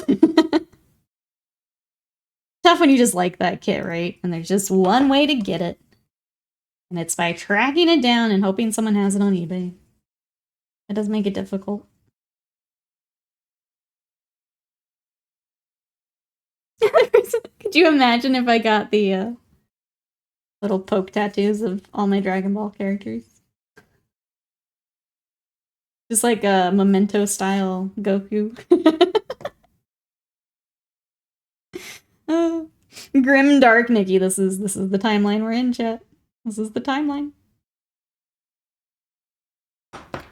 Tough when you just like that kit, right? And there's just one way to get it. And it's by tracking it down and hoping someone has it on eBay. That does make it difficult. Could you imagine if I got the little poke tattoos of all my Dragon Ball characters? Just like a Memento style Goku. Grim Dark Nikki, this is the timeline we're in, chat. This is the timeline.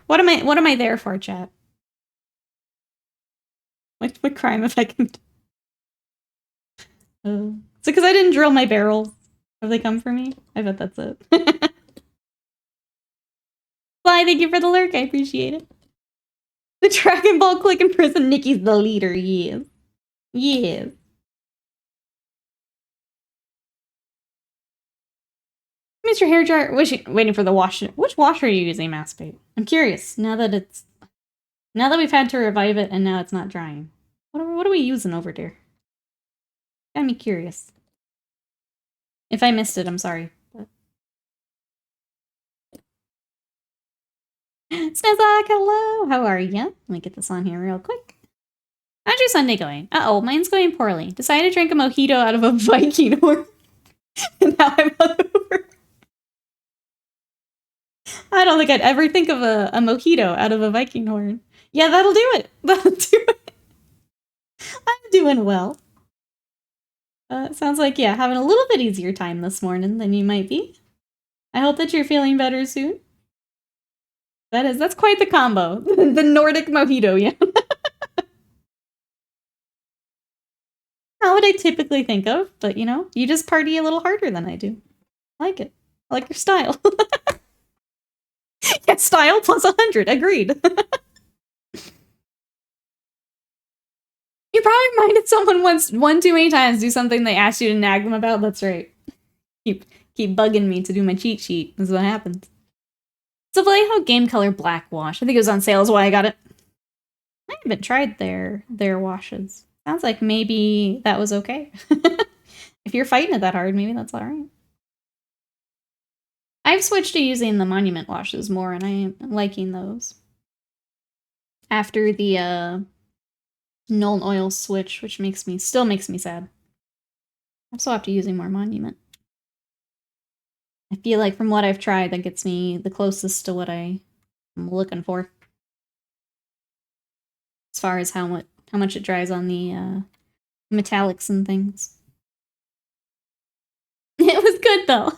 What am I there for, chat? What crime have I committed? Is it because I didn't drill my barrels? Have they come for me? I bet that's it. Fly, thank you for the lurk. I appreciate it. The Dragon Ball click in prison. Nikki's the leader. Yes. Yes. Mr. Hairjar, waiting for the washer. Which washer are you using, Maspate? I'm curious. Now that we've had to revive it and now it's not drying. What are we using over there? Got me curious. If I missed it, I'm sorry. But... Snazak, hello! How are ya? Let me get this on here real quick. How's your Sunday going? Uh-oh, mine's going poorly. Decided to drink a mojito out of a Viking horn. And now I'm hungover. I don't think I'd ever think of a mojito out of a Viking horn. Yeah, that'll do it. That'll do it. I'm doing well. Sounds like, yeah, having a little bit easier time this morning than you might be. I hope that you're feeling better soon. That's quite the combo. The Nordic mojito, yeah. Not what I typically think of, but you know, you just party a little harder than I do. I like it. I like your style. Yeah, style plus 100, agreed. You probably minded someone once one too many times do something they asked you to nag them about. That's right. Keep bugging me to do my cheat sheet. This is what happens. So I how Game Color Black Wash. I think it was on sale is why I got it. I haven't tried their washes. Sounds like maybe that was okay. If you're fighting it that hard, maybe that's alright. I've switched to using the Monument washes more, and I am liking those. After the Null Oil switch, which still makes me sad. I'm so up to using more Monument. I feel like from what I've tried, that gets me the closest to what I I'm looking for. As far as how much it dries on the metallics and things. It was good though.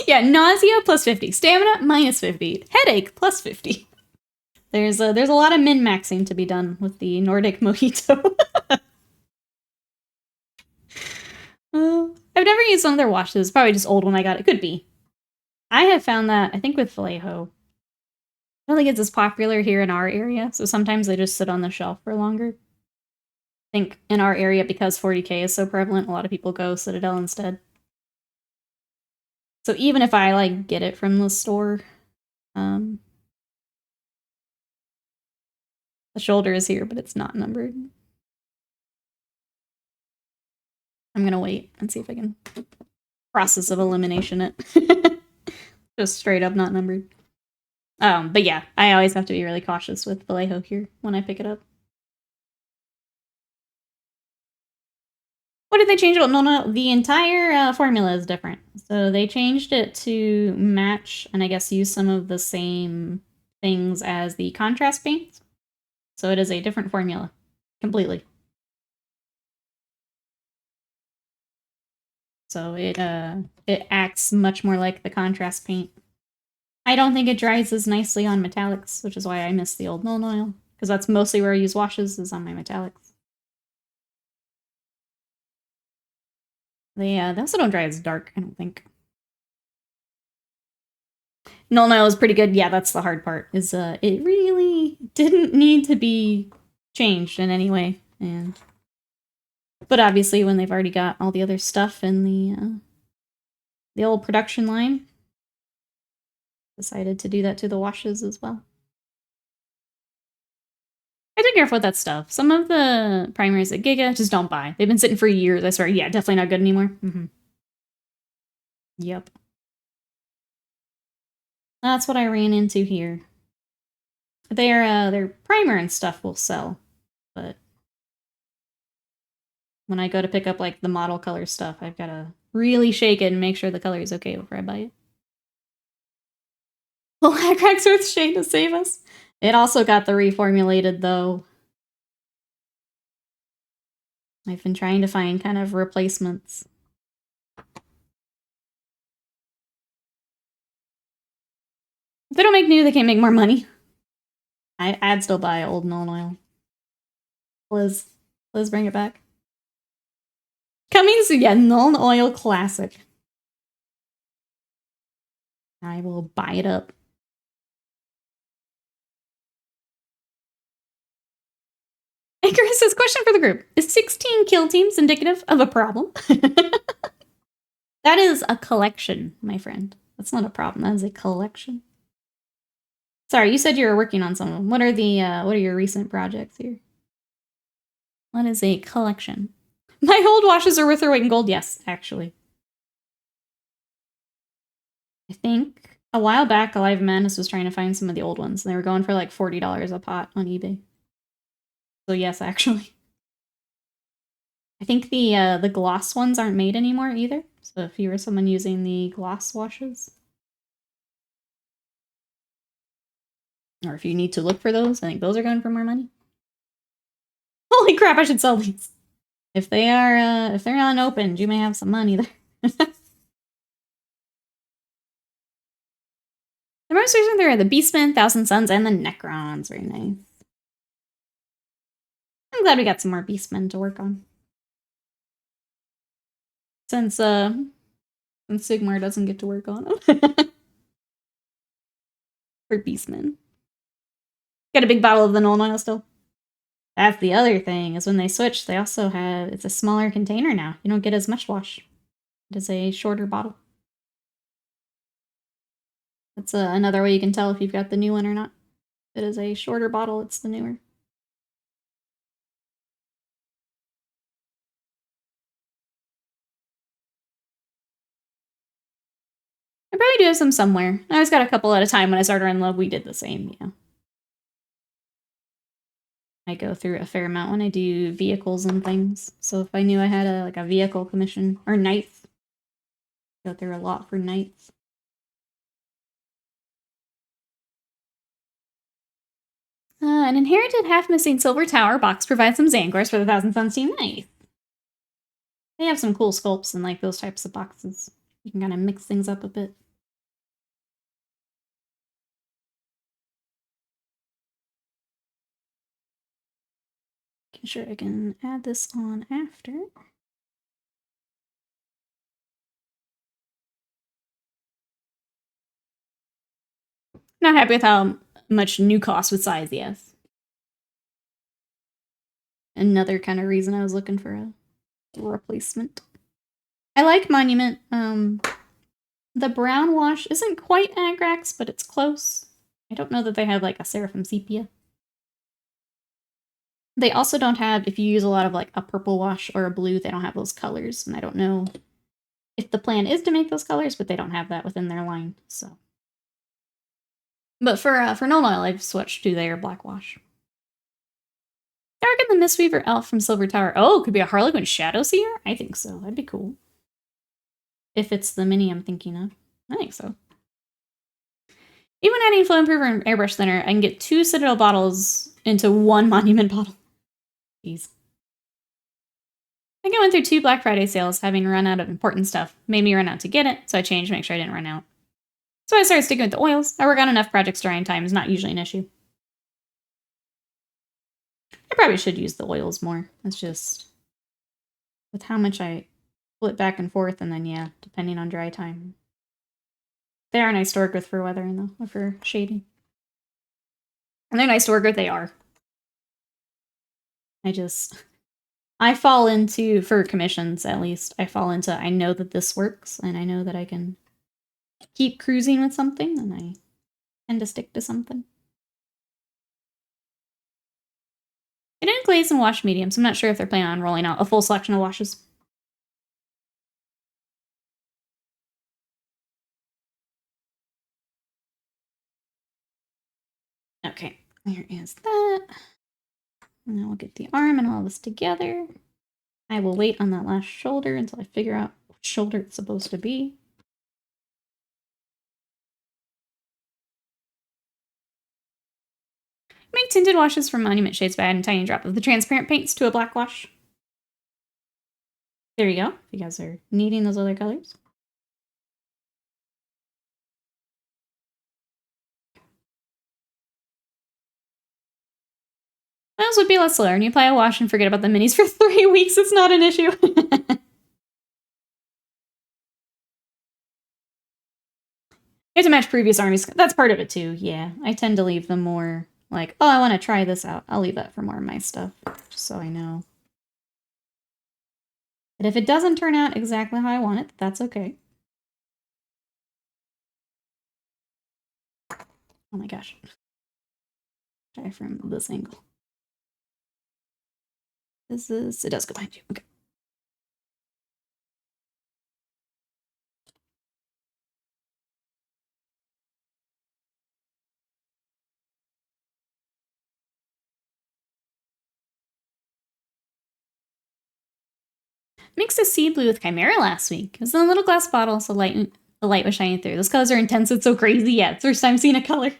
Yeah, nausea plus 50, stamina minus 50, headache plus 50. There's a lot of min-maxing to be done with the Nordic Mojito. I've never used one of their washes. Probably just old when I got it. Could be. I have found that, I think with Vallejo, I don't think it's as popular here in our area, so sometimes they just sit on the shelf for longer. I think in our area, because 40K is so prevalent, a lot of people go Citadel instead. So even if I, like, get it from the store, the shoulder is here, but it's not numbered. I'm gonna wait and see if I can process of elimination it. Just straight up not numbered. But yeah, I always have to be really cautious with Vallejo here when I pick it up. What did they change about? No, the entire formula is different. So they changed it to match and I guess use some of the same things as the contrast paints. So it is a different formula, completely. So it acts much more like the contrast paint. I don't think it dries as nicely on metallics, which is why I miss the old Nuln Oil, because that's mostly where I use washes, is on my metallics. They also don't dry as dark, I don't think. Nuln Oil is pretty good. Yeah, that's the hard part, is it really didn't need to be changed in any way. But obviously when they've already got all the other stuff in the old production line, decided to do that to the washes as well. I take careful with that stuff. Some of the primers at Giga, just don't buy. They've been sitting for years, I swear. Yeah, definitely not good anymore. Yep. That's what I ran into here. Their primer and stuff will sell, but when I go to pick up like the model color stuff, I've got to really shake it and make sure the color is okay before I buy it. Black Rexworth Shade to save us. It also got the reformulated though. I've been trying to find kind of replacements. If they don't make new, they can't make more money. I'd still buy old Nuln Oil. Liz, bring it back. Coming soon, yeah, Nuln Oil Classic. I will buy it up. Chris says, question for the group. Is 16 kill teams indicative of a problem? That is a collection, my friend. That's not a problem. That is a collection. Sorry, you said you were working on some of them. What are your recent projects here? What is a collection? My old washes are worth their weight in gold. Yes, actually. I think a while back, Alive Madness was trying to find some of the old ones, and they were going for like $40 a pot on eBay. So yes, actually. I think the gloss ones aren't made anymore either. So if you were someone using the gloss washes, or if you need to look for those, I think those are going for more money. Holy crap! I should sell these. If they are if they're unopened, you may have some money there. The monsters in there are the Beastmen, Thousand Suns, and the Necrons. Very nice. I'm glad we got some more Beastmen to work on. Since Sigmar doesn't get to work on them. For Beastmen. Got a big bottle of the Nuln Oil still. That's the other thing, is when they switch, they also have, it's a smaller container now. You don't get as much wash. It is a shorter bottle. That's another way you can tell if you've got the new one or not. If it is a shorter bottle, it's the newer. I probably do have some somewhere. I always got a couple at a time. When I started running low, we did the same, yeah. I go through a fair amount when I do vehicles and things. So if I knew I had a vehicle commission, or knights, go through a lot for knights. An inherited half-missing silver tower box provides some Zangors for the Thousand Suns team. Nice. They have some cool sculpts in like those types of boxes. You can kind of mix things up a bit. Making sure I can add this on after. Not happy with how much new cost with size, yes. Another kind of reason I was looking for a replacement. I like Monument. The brown wash isn't quite Agrax, but it's close. I don't know that they have like a Seraphim Sepia. They also don't have, if you use a lot of like a purple wash or a blue, they don't have those colors. And I don't know if the plan is to make those colors, but they don't have that within their line, so. But for Null Oil, I've switched to their black wash. Darken the Mistweaver Elf from Silver Tower. Oh, could be a Harlequin Shadow Seer? I think so. That'd be cool. If it's the mini I'm thinking of. I think so. Even adding Flow Improver and Airbrush Thinner, I can get 2 Citadel bottles into 1 Monument bottle. Jeez. I think I went through 2 Black Friday sales, having run out of important stuff. Made me run out to get it, so I changed to make sure I didn't run out. So I started sticking with the oils. I work on enough projects during time is not usually an issue. I probably should use the oils more. It's just with how much I flip back and forth, and then yeah, depending on dry time. They are nice to work with for weathering though, or for shading. And they're nice to work with, they are. I fall into, for commissions at least, I fall into, I know that this works, and I know that I can keep cruising with something, and I tend to stick to something. I didn't glaze and wash mediums. I'm not sure if they're planning on rolling out a full selection of washes. Okay, there is that. And then we'll get the arm and all this together. I will wait on that last shoulder until I figure out which shoulder it's supposed to be. Make tinted washes from Monument Shades by adding a tiny drop of the transparent paints to a black wash. There you go, if you guys are needing those other colors. Oils would be less slower, and you apply a wash and forget about the minis for 3 weeks. It's not an issue. You have to match previous armies. That's part of it too, yeah. I tend to leave them more like, oh, I want to try this out. I'll leave that for more of my stuff, just so I know. But if it doesn't turn out exactly how I want it, that's okay. Oh my gosh. Try from this angle. This is, it does go behind you, okay. Mixed a sea blue with Chimera last week. It was in a little glass bottle, so the light was shining through. Those colors are intense, it's so crazy. Yeah, it's the first time seeing a color.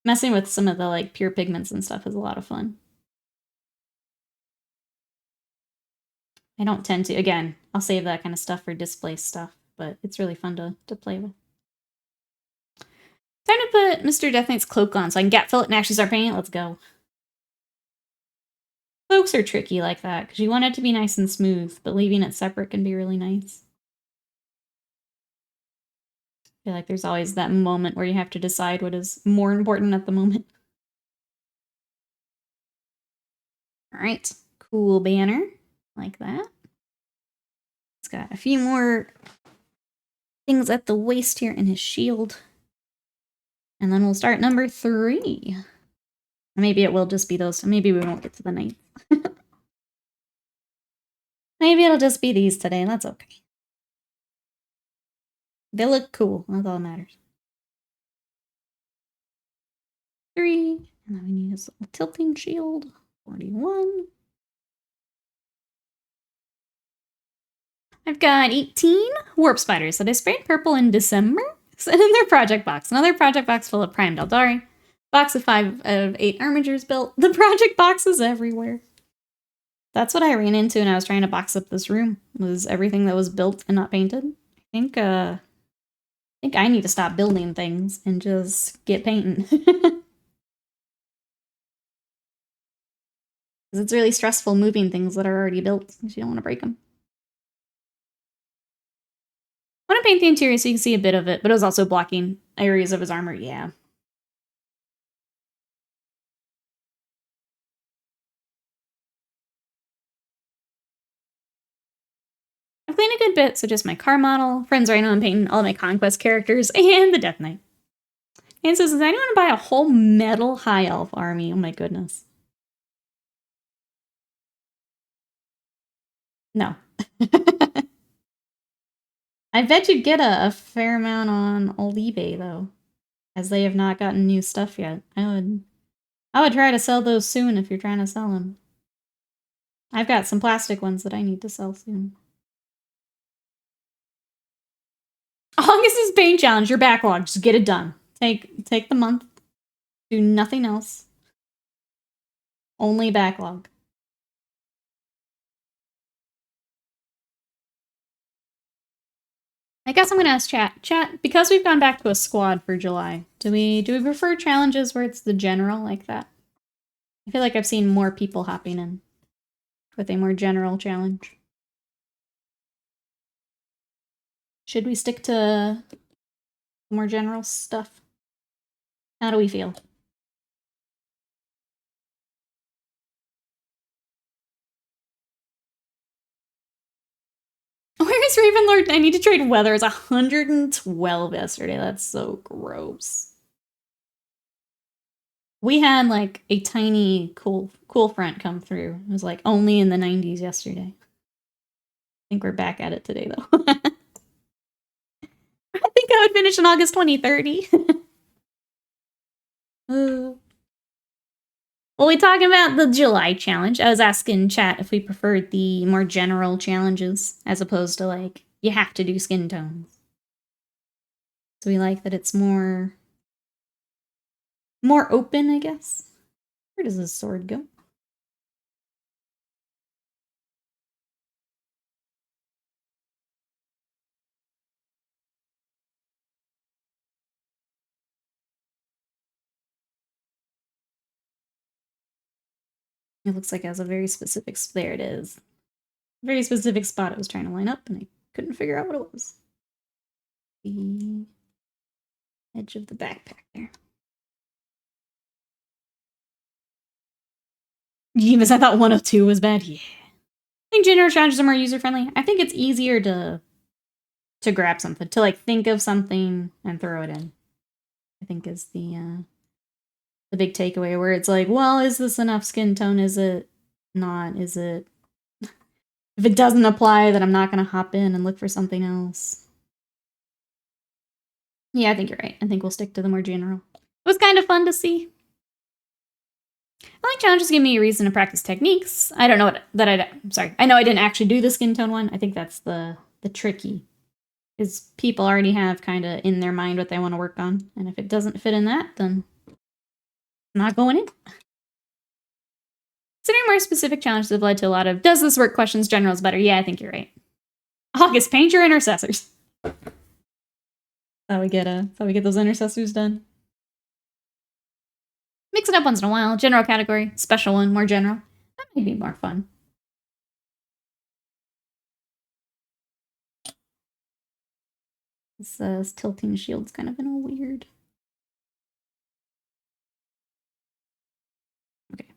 Messing with some of the like pure pigments and stuff is a lot of fun. I don't tend to, again, I'll save that kind of stuff for display stuff, but it's really fun to play with. Time to put Mr. Death Knight's cloak on so I can gap fill it and actually start painting it. Let's go. Cloaks are tricky like that, because you want it to be nice and smooth, but leaving it separate can be really nice. I feel like there's always that moment where you have to decide what is more important at the moment. Alright, cool banner, like that. It's got a few more things at the waist here in his shield. And then we'll start number 3. Maybe it will just be those. Maybe we won't get to the knights. Maybe it'll just be these today. That's okay. They look cool. That's all that matters. 3. And then we need a little tilting shield. 41. I've got 18 warp spiders that I sprayed purple in December. And in their project box. Another project box full of primed Eldari. Box of 5 out of 8 armatures built. The project boxes everywhere. That's what I ran into when I was trying to box up this room, was everything that was built and not painted. I think I need to stop building things and just get painting. Because it's really stressful moving things that are already built, because you don't want to break them. I want to paint the interior so you can see a bit of it, but it was also blocking areas of his armor, yeah. I've cleaned a good bit, so just my car model, friends right now I'm painting all my conquest characters, and the Death Knight. And so does anyone want to buy a whole metal high elf army? Oh my goodness. No. I bet you'd get a fair amount on old eBay, though, as they have not gotten new stuff yet. I would try to sell those soon if you're trying to sell them. I've got some plastic ones that I need to sell soon. August's paint challenge, your backlog. Just get it done. Take the month. Do nothing else. Only backlog. I guess I'm gonna ask chat. Chat, because we've gone back to a squad for July, do we prefer challenges where it's the general like that? I feel like I've seen more people hopping in with a more general challenge. Should we stick to more general stuff? How do we feel? Where is Ravenlord? I need to trade weather. It's 112 yesterday. That's so gross. We had like a tiny cool front come through. It was like only in the 90s yesterday. I think we're back at it today though. I think I would finish in August 2030. Well, we talking about the July challenge. I was asking chat if we preferred the more general challenges as opposed to like, you have to do skin tones. So we like that it's more open, I guess. Where does this sword go? It looks like it has a very specific, there it is. Very specific spot I was trying to line up and I couldn't figure out what it was. The edge of the backpack there. Jeebus, I thought 102 was bad. Yeah. I think general challenges are more user-friendly. I think it's easier to grab something, to like think of something and throw it in. I think is the big takeaway where it's like, well, is this enough skin tone? Is it not? Is it... If it doesn't apply, then I'm not going to hop in and look for something else. Yeah, I think you're right. I think we'll stick to the more general. It was kind of fun to see. I like challenges give me a reason to practice techniques. I don't know I know I didn't actually do the skin tone one. I think that's the tricky. Is people already have kind of in their mind what they want to work on. And if it doesn't fit in that, then it's not going in. Considering more specific challenges have led to a lot of does this work questions, generals better. Yeah, I think you're right. August, paint your intercessors. That's how we get those intercessors done. Mix it up once in a while. General category, special one, more general. That might be more fun. This tilting shield's kind of in a weird... Okay.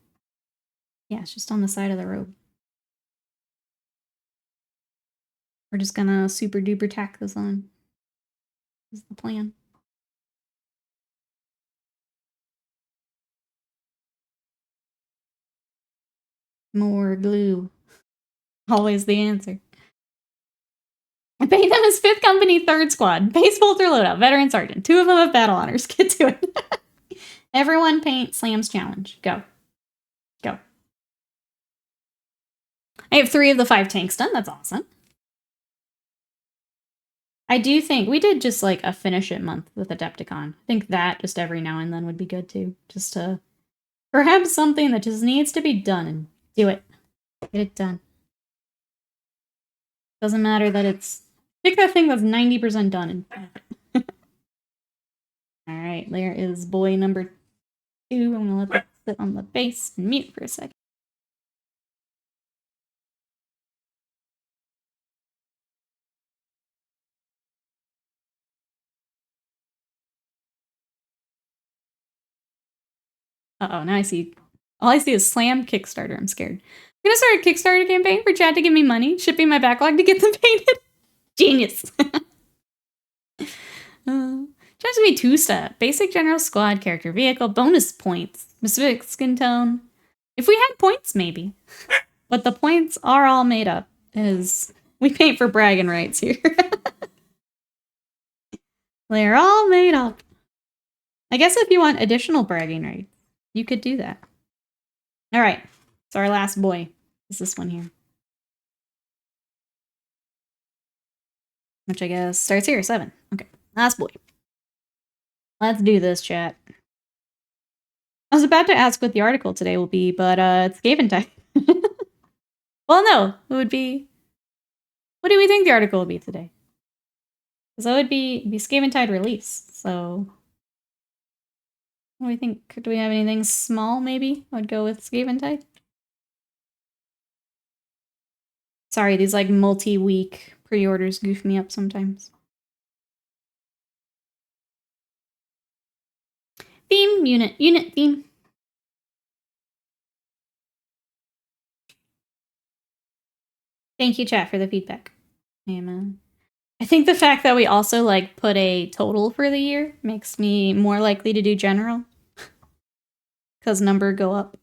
Yeah, it's just on the side of the robe. We're just gonna super duper tack this on. This is the plan. More glue. Always the answer. I paid them as 5th Company, 3rd Squad. Base Bolter loadout, Veteran Sergeant. 2 of them have battle honors. Get to it. Everyone paint Slams challenge. Go. Go. I have 3 of the 5 tanks done. That's awesome. I do think we did just like a finish it month with Adepticon. I think that just every now and then would be good too. Just to perhaps something that just needs to be done and do it. Get it done. Doesn't matter that it's pick that thing that's 90% done and alright, there is boy number 2. I'm gonna let that sit on the base and mute for a second. Uh-oh, now I see... All I see is slam Kickstarter. I'm scared. I'm gonna start a Kickstarter campaign for Chad to give me money, shipping my backlog to get them painted. Genius! Tries to be 2-step. Basic general squad character vehicle, bonus points, specific skin tone. If we had points, maybe. But the points are all made up. We paint for bragging rights here. They're all made up. I guess if you want additional bragging rights, you could do that. Alright, so our last boy is this one here. Which I guess starts here, 7. Okay, last boy. Let's do this, chat. I was about to ask what the article today will be, but it's Gaventide. Well, no, it would be... What do we think the article will be today? Because that would be Gaventide release, so... What do we think? Do we have anything small, maybe? I would go with Gaventide. Sorry, these like multi-week pre-orders goof me up sometimes. Theme, unit theme. Thank you, chat, for the feedback. Amen. I think the fact that we also like put a total for the year makes me more likely to do general. Because number go up.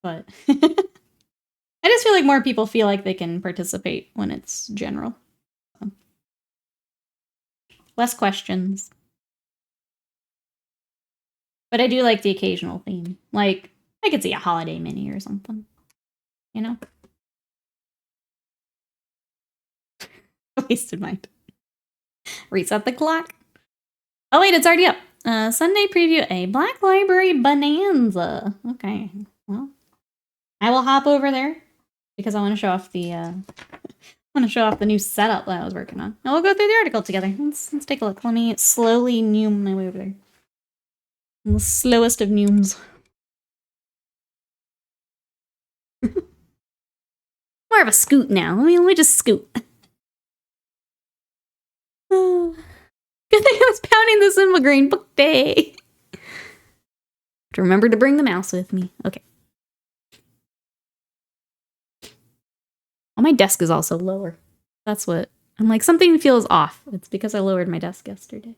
But I just feel like more people feel like they can participate when it's general. So. Less questions. But I do like the occasional theme. Like, I could see a holiday mini or something. You know? Wasted mind. Reset the clock. Oh wait, it's already up. Sunday preview, a Black Library bonanza. Okay, well, I will hop over there because I want to show off the new setup that I was working on. And we'll go through the article together. Let's take a look. Let me slowly noom my way over there. I'm the slowest of nooms. More of a scoot now. Let me just scoot. Good thing I was pounding this in Migraine Book Day. To remember to bring the mouse with me. Okay. Oh, my desk is also lower. That's what... I'm like, something feels off. It's because I lowered my desk yesterday.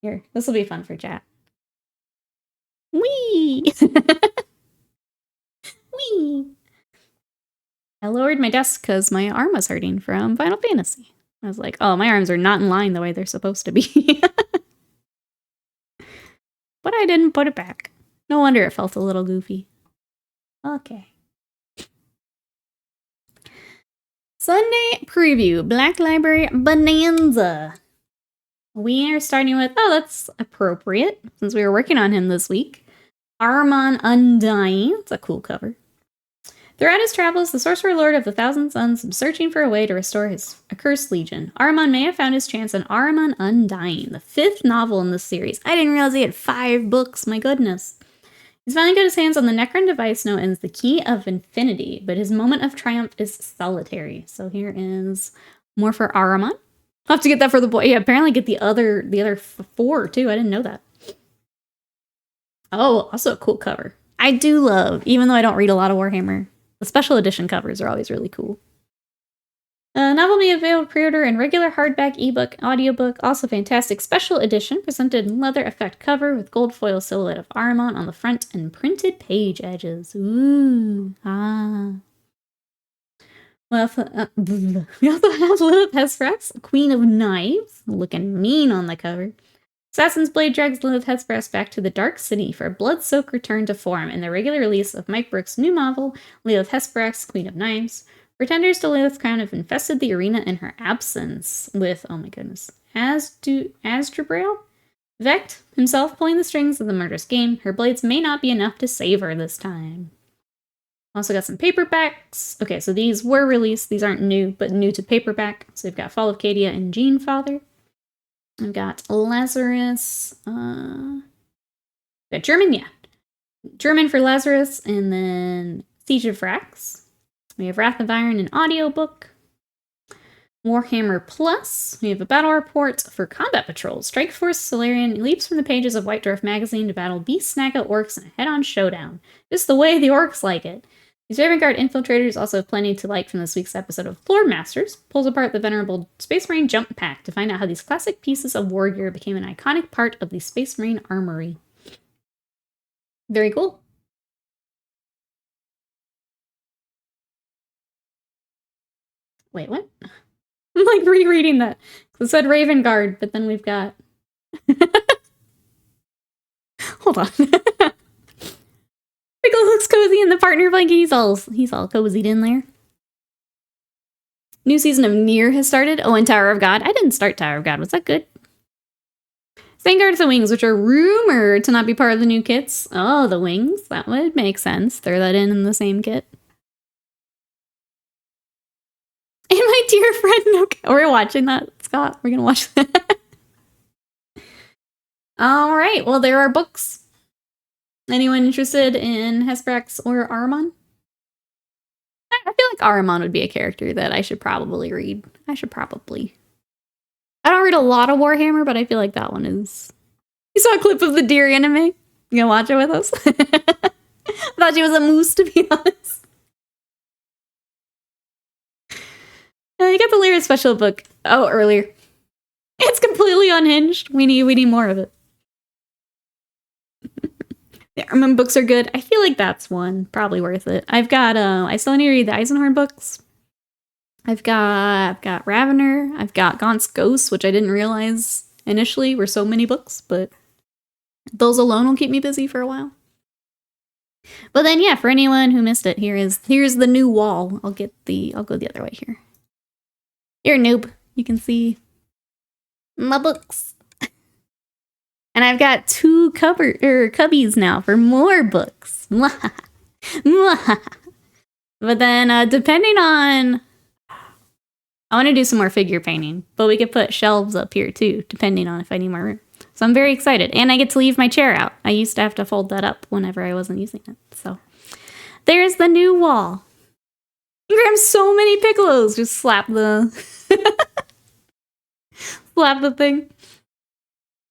Here, this will be fun for chat. Whee! Whee! I lowered my desk because my arm was hurting from Final Fantasy. I was like, oh, my arms are not in line the way they're supposed to be. But I didn't put it back. No wonder it felt a little goofy. Okay. Sunday preview, Black Library bonanza. We are starting with, oh, that's appropriate, since we were working on him this week. Ahriman Undying. It's a cool cover. Throughout his travels, the Sorcerer Lord of the Thousand Suns is searching for a way to restore his accursed legion. Ahriman may have found his chance in Ahriman Undying, the 5th novel in this series. I didn't realize he had 5 books, my goodness. He's finally got his hands on the Necron device known as the Key of Infinity, but his moment of triumph is solitary. So here is more for Ahriman. I'll have to get that for the boy. Yeah, apparently get the other 4 too. I didn't know that. Oh, also a cool cover. I do love, even though I don't read a lot of Warhammer, the special edition covers are always really cool. Novel will be available pre-order in regular hardback, ebook, audiobook. Also fantastic special edition presented in leather effect cover with gold foil silhouette of Ahriman on the front and printed page edges. Ooh, ah. Well, we also have Lilith Hesperas, Queen of Knives, looking mean on the cover. Assassin's Blade drags Lilith Hesperas back to the Dark City for a blood-soaked return to form in the regular release of Mike Brooks' new novel, Lilith Hesperas, Queen of Knives. Pretenders to Lilith's crown have infested the arena in her absence with, oh my goodness, Asdrubrail? Vect himself pulling the strings of the murderous game. Her blades may not be enough to save her this time. Also got some paperbacks. Okay, so these were released. These aren't new, but new to paperback. So we've got Fall of Cadia and Gene Father. I've got Lazarus. Got German, yeah. German for Lazarus, and then Siege of Vrax. We have Wrath of Iron, an audiobook. Warhammer Plus. We have a battle report for combat patrols. Strike Force Solarian leaps from the pages of White Dwarf magazine to battle Beast Snaga orcs in a head-on showdown. Just the way the orcs like it. These Raven Guard infiltrators also have plenty to like from this week's episode of Floor Masters. Pulls apart the venerable Space Marine Jump Pack to find out how these classic pieces of war gear became an iconic part of the Space Marine armory. Very cool. Wait, what? I'm like rereading that. It said Raven Guard, but then we've got... Hold on. Pickle looks cozy in the partner blanket. He's all cozied in there. New season of Nier has started. Oh, and Tower of God. I didn't start Tower of God. Was that good? Vanguard the wings, which are rumored to not be part of the new kits. Oh, the wings. That would make sense. Throw that in the same kit. And my dear friend, okay, we're watching that, Scott. We're gonna watch that. All right. Well, there are books. Anyone interested in Hesprax or Ahriman? I feel like Ahriman would be a character that I should probably read. I don't read a lot of Warhammer, but I feel like that one is... You saw a clip of the deer anime? You gonna watch it with us? I thought she was a moose, to be honest. You got the Lyra special book. Oh, earlier. It's completely unhinged. We need more of it. The Armament books are good. I feel like that's one. Probably worth it. I've got, I still need to read the Eisenhorn books. I've got Ravener. I've got Gaunt's Ghosts, which I didn't realize initially were so many books, but those alone will keep me busy for a while. But then, yeah, for anyone who missed it, here's the new wall. I'll go the other way here. You're a noob. You can see my books. And I've got 2 cubbies now for more books. But then, depending on... I want to do some more figure painting, but we could put shelves up here too, depending on if I need more room. So I'm very excited. And I get to leave my chair out. I used to have to fold that up whenever I wasn't using it. So there's the new wall. You grab so many Piccolos. Just slap the... slap the thing.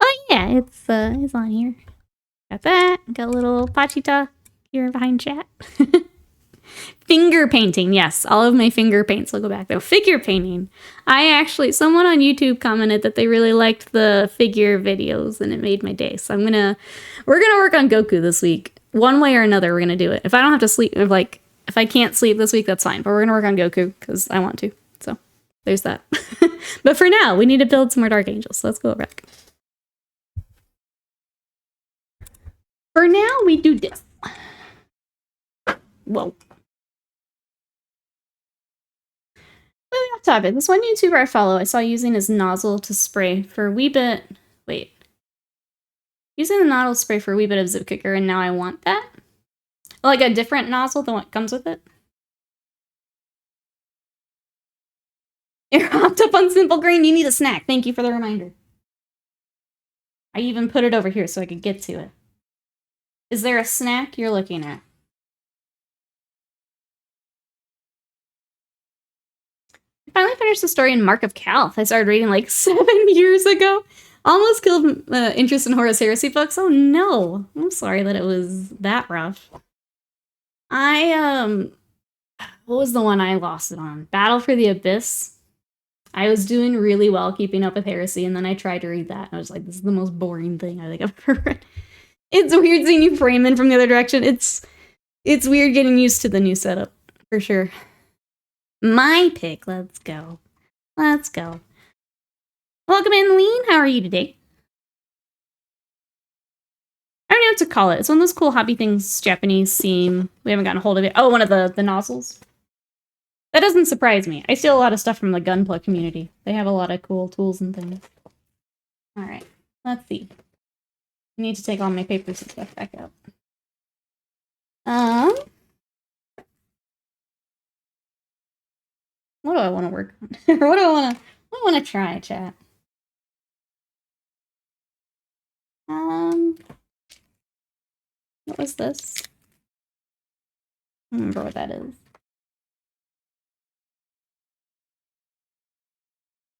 Oh yeah, it's on here. Got that. Got a little Pachita here behind chat. Finger painting, yes. All of my finger paints will go back there. Figure painting. Someone on YouTube commented that they really liked the figure videos and it made my day. So we're gonna work on Goku this week. One way or another, we're gonna do it. If I don't have to sleep, if I can't sleep this week, that's fine. But we're gonna work on Goku because I want to. So there's that. But for now, we need to build some more Dark Angels. So let's go back. For now, we do this. Whoa. Really off topic. This one YouTuber I follow, I saw using his nozzle to spray for a wee bit. Wait. Using the nozzle spray for a wee bit of Zip Kicker, and now I want that? Like a different nozzle than what comes with it? You're hopped up on Simple Green. You need a snack. Thank you for the reminder. I even put it over here so I could get to it. Is there a snack you're looking at? I finally finished the story in Mark of Calth. I started reading like 7 years ago. Almost killed interest in Horus Heresy books. Oh no. I'm sorry that it was that rough. What was the one I lost it on? Battle for the Abyss. I was doing really well keeping up with Heresy, and then I tried to read that, and I was like, this is the most boring thing I think I've ever read. It's weird seeing you frame in from the other direction. It's weird getting used to the new setup, for sure. My pick. Let's go. Let's go. Welcome in, Lean. How are you today? I don't know what to call it. It's one of those cool hobby things, Japanese seam. We haven't gotten a hold of it. Oh, one of the nozzles. That doesn't surprise me. I steal a lot of stuff from the Gunpla community. They have a lot of cool tools and things. Alright, let's see. I need to take all my papers and stuff back out. What do I want to work on? Or what do I want to try, chat? What was this? I don't remember what that is.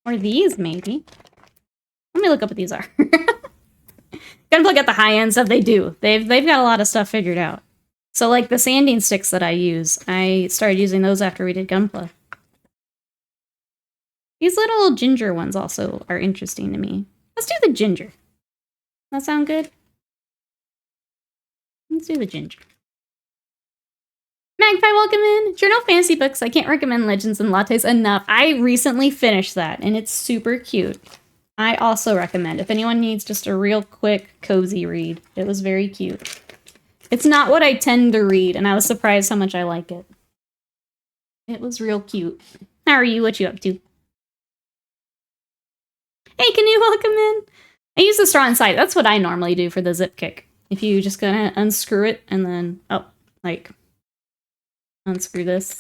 Or these, maybe. Let me look up what these are. Gotta look at the high-end stuff. They do. They've got a lot of stuff figured out. So, like, the sanding sticks that I use, I started using those after we did Gunpla. These little ginger ones also are interesting to me. Let's do the ginger. That sound good? Let's do the ginger. Magpie, welcome in! Journal Fantasy Books. I can't recommend Legends and Lattes enough. I recently finished that, and it's super cute. I also recommend, if anyone needs just a real quick, cozy read. It was very cute. It's not what I tend to read, and I was surprised how much I like it. It was real cute. How are you? What you up to? Hey, can you welcome in? I use the straw inside. That's what I normally do for the zip kick. If you just gonna unscrew it, and then, unscrew this,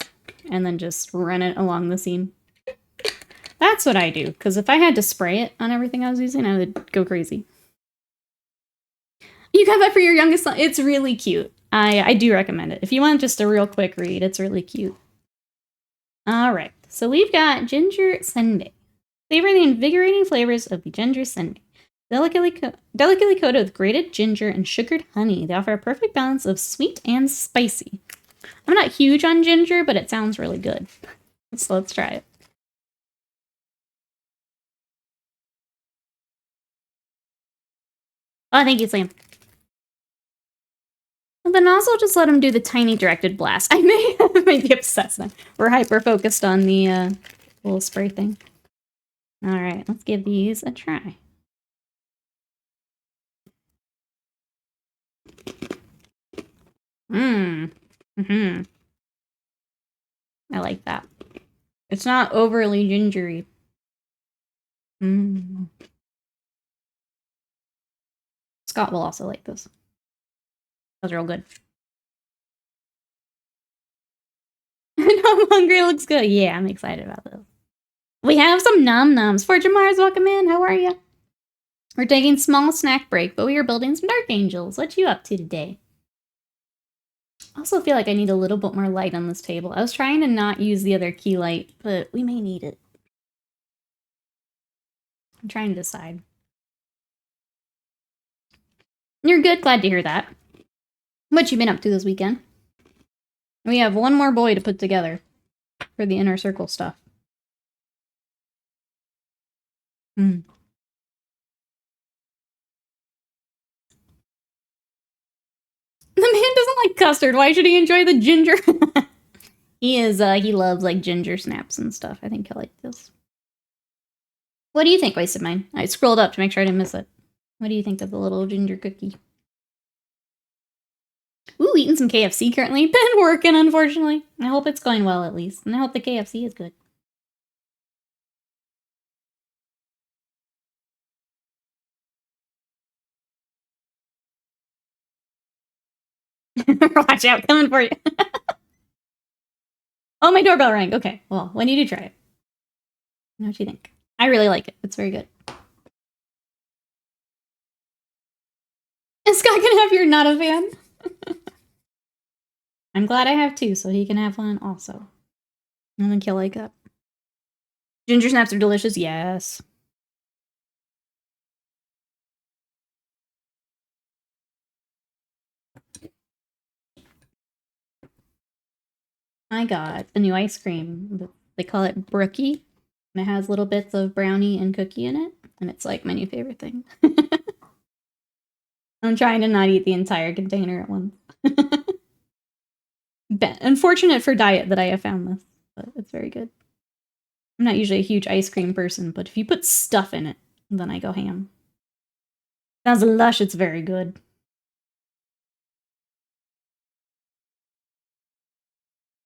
and then just run it along the seam. That's what I do, because if I had to spray it on everything I was using, I would go crazy. You got that for your youngest son? It's really cute. I do recommend it. If you want just a real quick read, it's really cute. Alright, so we've got Ginger Sundae. Savor the invigorating flavors of the Ginger Sundae. Delicately coated with grated ginger and sugared honey, they offer a perfect balance of sweet and spicy. I'm not huge on ginger, but it sounds really good. So let's try it. Oh, thank you, Sam. And then also just let him do the tiny directed blast. I may be obsessed now. We're hyper-focused on the little spray thing. Alright, let's give these a try. I like that. It's not overly gingery. Scott will also like this. Those are all good. I'm hungry, it looks good. Yeah, I'm excited about this. We have some nom-noms. Fortune Mars, welcome in. How are you? We're taking a small snack break, but we are building some Dark Angels. What you up to today? I also feel like I need a little bit more light on this table. I was trying to not use the other key light, but we may need it. I'm trying to decide. You're good. Glad to hear that. What you been up to this weekend? We have one more boy to put together for the inner circle stuff. The man doesn't like custard. Why should he enjoy the ginger? He loves, like, ginger snaps and stuff. I think he'll like this. What do you think, Wasted Mine? I scrolled up to make sure I didn't miss it. What do you think of the little ginger cookie? Ooh, eating some KFC currently. Been working, unfortunately. I hope it's going well, at least. And I hope the KFC is good. Watch out, coming for you. Oh, my doorbell rang. Okay, well, when you do try it. What do you think? I really like it. It's very good. Is Scott gonna have your not a fan? I'm glad I have two, so he can have one also. I think he'll like it. Ginger snaps are delicious, yes. I got a new ice cream. They call it Brookie. And it has little bits of brownie and cookie in it. And it's like my new favorite thing. I'm trying to not eat the entire container at once. Unfortunate for diet that I have found this, but it's very good. I'm not usually a huge ice cream person, but if you put stuff in it, then I go ham. Sounds lush, it's very good.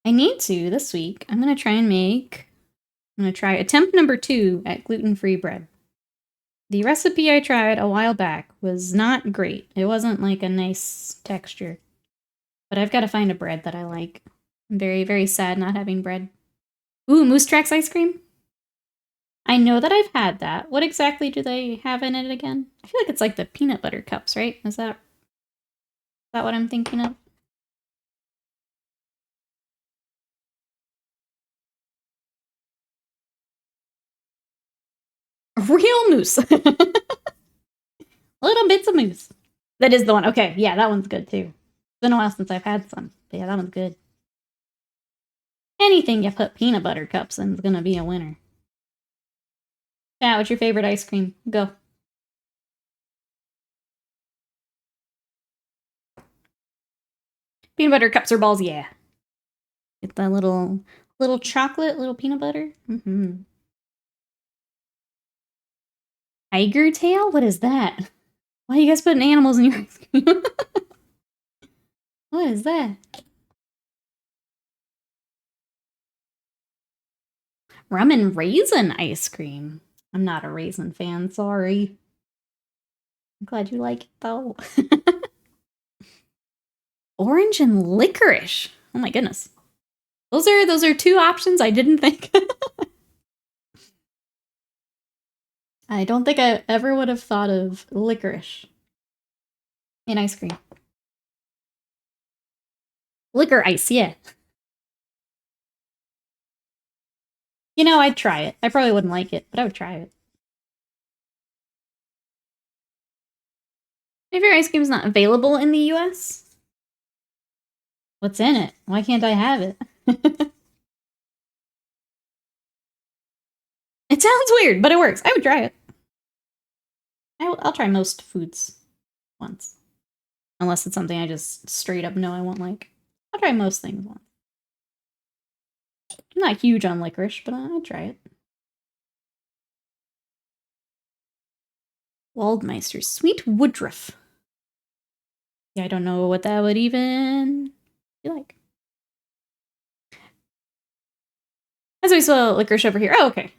I need to this week. I'm gonna try attempt number 2 at gluten-free bread. The recipe I tried a while back was not great. It wasn't like a nice texture. But I've got to find a bread that I like. I'm very, very sad not having bread. Ooh, Moose Tracks ice cream? I know that I've had that. What exactly do they have in it again? I feel like it's like the peanut butter cups, right? Is that what I'm thinking of? Real mousse. Little bits of mousse. That is the one. Okay, yeah, that one's good too. It's been a while since I've had some. But yeah, that one's good. Anything you put peanut butter cups in is gonna be a winner. Yeah, what's your favorite ice cream? Go. Peanut butter cups or balls, yeah. Get that little chocolate, little peanut butter. Mm-hmm. Tiger tail? What is that? Why are you guys putting animals in your ice cream? What is that? Rum and raisin ice cream. I'm not a raisin fan, sorry. I'm glad you like it though. Orange and licorice. Oh my goodness. Those are 2 options I didn't think. I don't think I ever would have thought of licorice in ice cream. Liquor ice, yeah. You know, I'd try it. I probably wouldn't like it, but I would try it. If your ice cream is not available in the US, what's in it? Why can't I have it? It sounds weird, but it works. I would try it. I'll try most foods once. Unless it's something I just straight up know I won't like. I'll try most things once. I'm not huge on licorice, but I'll try it. Waldmeister. Sweet Woodruff. Yeah, I don't know what that would even be like. As we saw licorice over here. Oh, okay.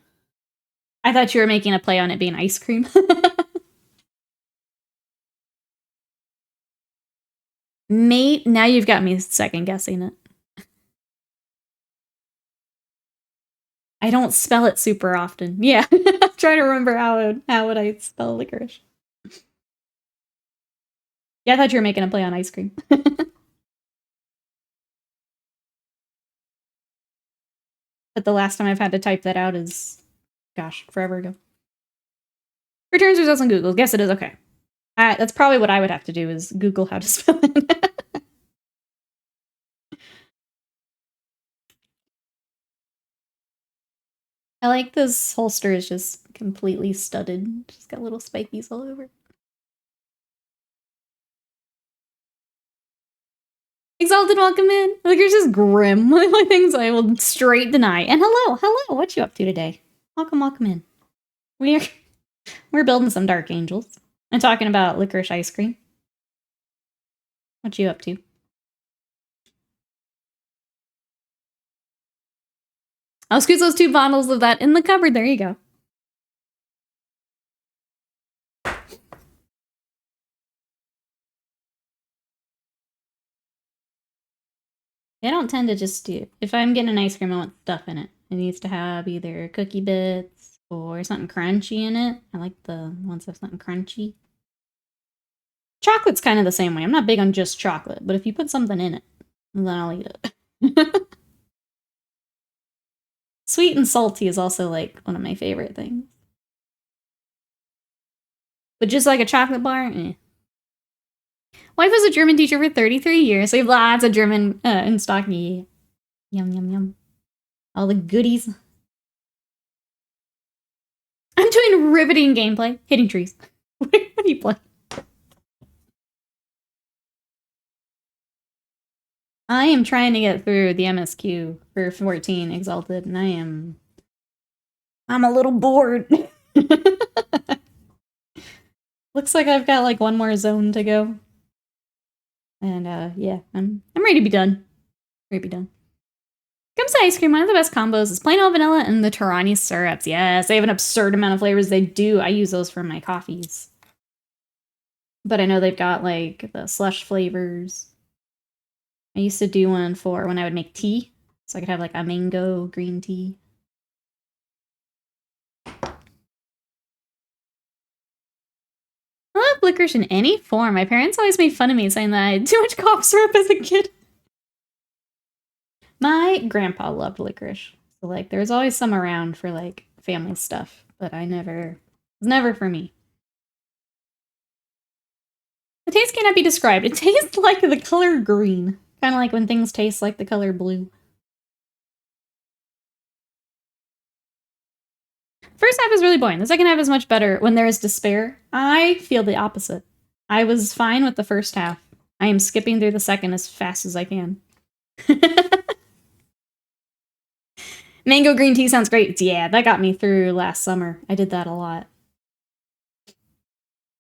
I thought you were making a play on it being ice cream. Mate, now you've got me second guessing it. I don't spell it super often. Yeah, I'm trying to remember how would I spell licorice. Yeah, I thought you were making a play on ice cream. But the last time I've had to type that out is, gosh, forever ago. Returns results on Google. Guess it is okay. That's probably what I would have to do is Google how to spell it. I like this holster is just completely studded. Just got little spikies all over. Exalted, welcome in. Like you're just grim. One of my things I will straight deny. And hello. What you up to today? Welcome in. We're building some dark angels. I'm talking about licorice ice cream. What you up to? I'll squeeze those 2 bottles of that in the cupboard. There you go. I don't tend to just do. If I'm getting an ice cream, I want stuff in it. It needs to have either cookie bits or something crunchy in it. I like the ones that have something crunchy. Chocolate's kind of the same way. I'm not big on just chocolate, but if you put something in it, then I'll eat it. Sweet and salty is also like one of my favorite things. But just like a chocolate bar, eh. Wife was a German teacher for 33 years, so we have lots of German in stock. Yeah. Yum. All the goodies. I'm doing riveting gameplay. Hitting trees. What do you play? I am trying to get through the MSQ for 14 Exalted, and I'm a little bored. Looks like I've got like one more zone to go. And yeah, I'm ready to be done. Ready to be done. Comes to ice cream, one of the best combos is plain old vanilla and the Tarani syrups. Yes, they have an absurd amount of flavors. They do. I use those for my coffees. But I know they've got, like, the slush flavors. I used to do one for when I would make tea. So I could have, like, a mango green tea. I love licorice in any form. My parents always made fun of me saying that I had too much cough syrup as a kid. My grandpa loved licorice. So, like, there's always some around for, like, family stuff. But it was never for me. The taste cannot be described. It tastes like the color green. Kind of like when things taste like the color blue. First half is really boring. The second half is much better. When there is despair, I feel the opposite. I was fine with the first half. I am skipping through the second as fast as I can. Mango green tea sounds great. Yeah, that got me through last summer. I did that a lot.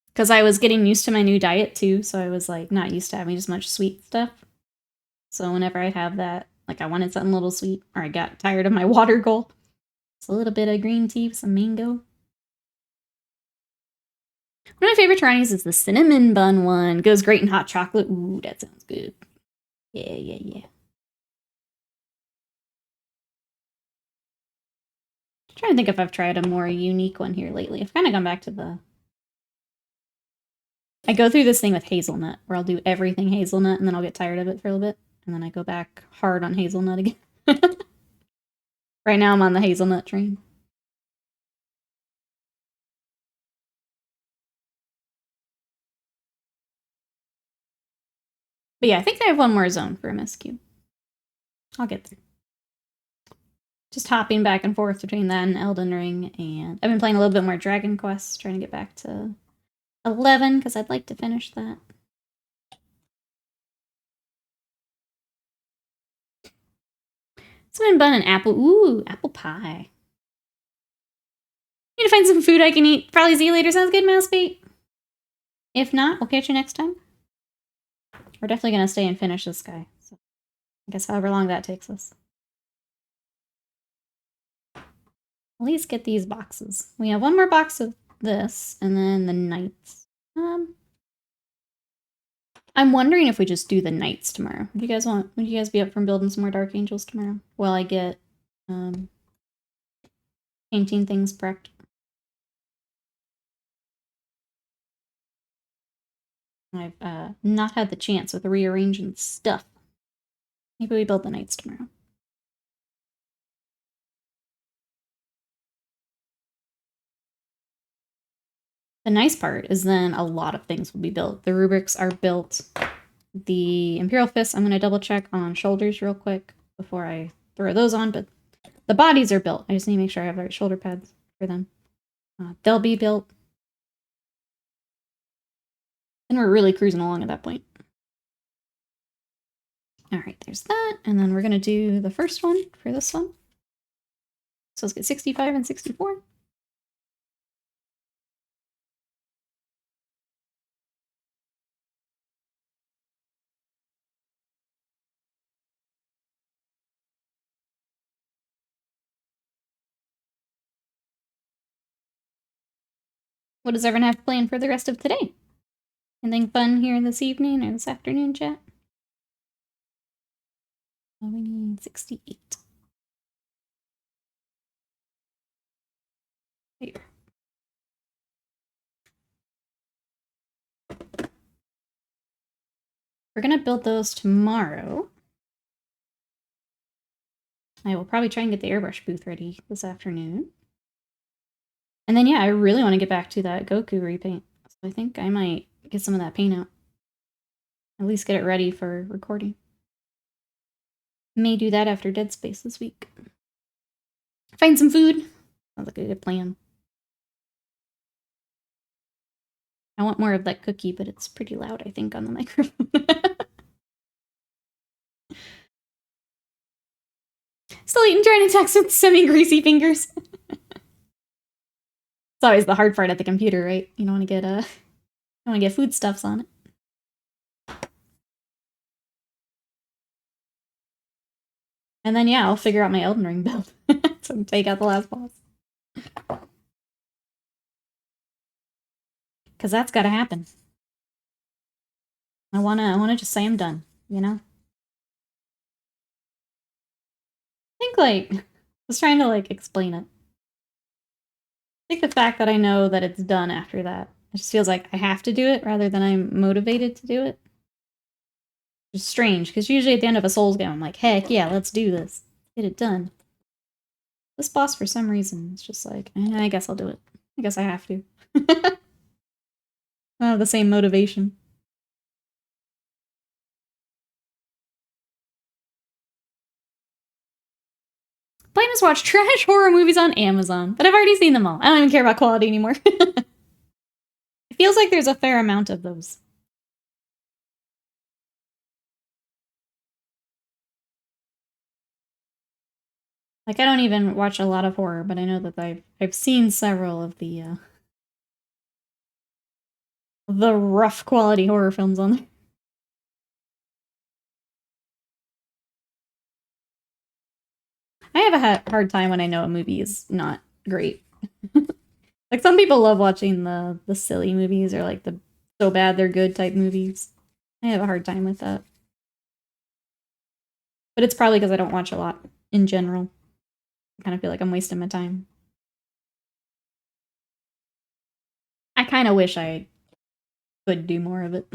Because I was getting used to my new diet too, so I was like not used to having as much sweet stuff. So whenever I'd have that, like I wanted something a little sweet, or I got tired of my water goal, it's a little bit of green tea with some mango. One of my favorite Taranis is the cinnamon bun one. Goes great in hot chocolate. Ooh, that sounds good. Yeah, yeah, yeah. I'm trying to think if I've tried a more unique one here lately. I've kind of gone back to the... I go through this thing with hazelnut, where I'll do everything hazelnut, and then I'll get tired of it for a little bit, and then I go back hard on hazelnut again. Right now I'm on the hazelnut train. But yeah, I think I have one more zone for MSQ. I'll get there. Just hopping back and forth between that and Elden Ring, and I've been playing a little bit more Dragon Quest, trying to get back to 11, because I'd like to finish that. Cinnamon bun and apple. Ooh, apple pie. Need to find some food I can eat. Probably see you later. Sounds good, Mousebait. If not, we'll catch you next time. We're definitely going to stay and finish this guy. So I guess however long that takes us. At least get these boxes. We have one more box of this, and then the knights. I'm wondering if we just do the knights tomorrow. Would you guys be up from building some more Dark Angels tomorrow? While I get painting things prepped. I've not had the chance with rearranging stuff. Maybe we build the knights tomorrow. The nice part is then a lot of things will be built. The rubrics are built. The Imperial Fists, I'm going to double check on shoulders real quick before I throw those on, but the bodies are built. I just need to make sure I have the right shoulder pads for them. They'll be built. And we're really cruising along at that point. All right, there's that. And then we're going to do the first one for this one. So let's get 65 and 64. What does everyone have planned for the rest of today? Anything fun here this evening or this afternoon, chat? Oh, we need 68. Here. We're going to build those tomorrow. I will probably try and get the airbrush booth ready this afternoon. And then, yeah, I really want to get back to that Goku repaint. So I think I might get some of that paint out. At least get it ready for recording. May do that after Dead Space this week. Find some food. Sounds like a good plan. I want more of that cookie, but it's pretty loud, I think, on the microphone. Still eating trying to text with semi-greasy fingers. It's always the hard part at the computer, right? You don't want to get foodstuffs on it. And then, yeah, I'll figure out my Elden Ring build. So take out the last boss. Because that's gotta happen. I wanna just say I'm done, you know? I think, like, I was trying to, like, explain it. I think the fact that I know that it's done after that, it just feels like I have to do it rather than I'm motivated to do it. Which is strange, because usually at the end of a Souls game, I'm like, heck yeah, let's do this. Get it done. This boss, for some reason, is just like, I guess I'll do it. I guess I have to. I don't have the same motivation. Plan is watch trash horror movies on Amazon, but I've already seen them all. I don't even care about quality anymore. It feels like there's a fair amount of those. Like, I don't even watch a lot of horror, but I know that I've seen several of the rough quality horror films on there. I have a hard time when I know a movie is not great. Like, some people love watching the silly movies or like the so bad they're good type movies. I have a hard time with that. But it's probably because I don't watch a lot in general. I kind of feel like I'm wasting my time. I kind of wish I could do more of it.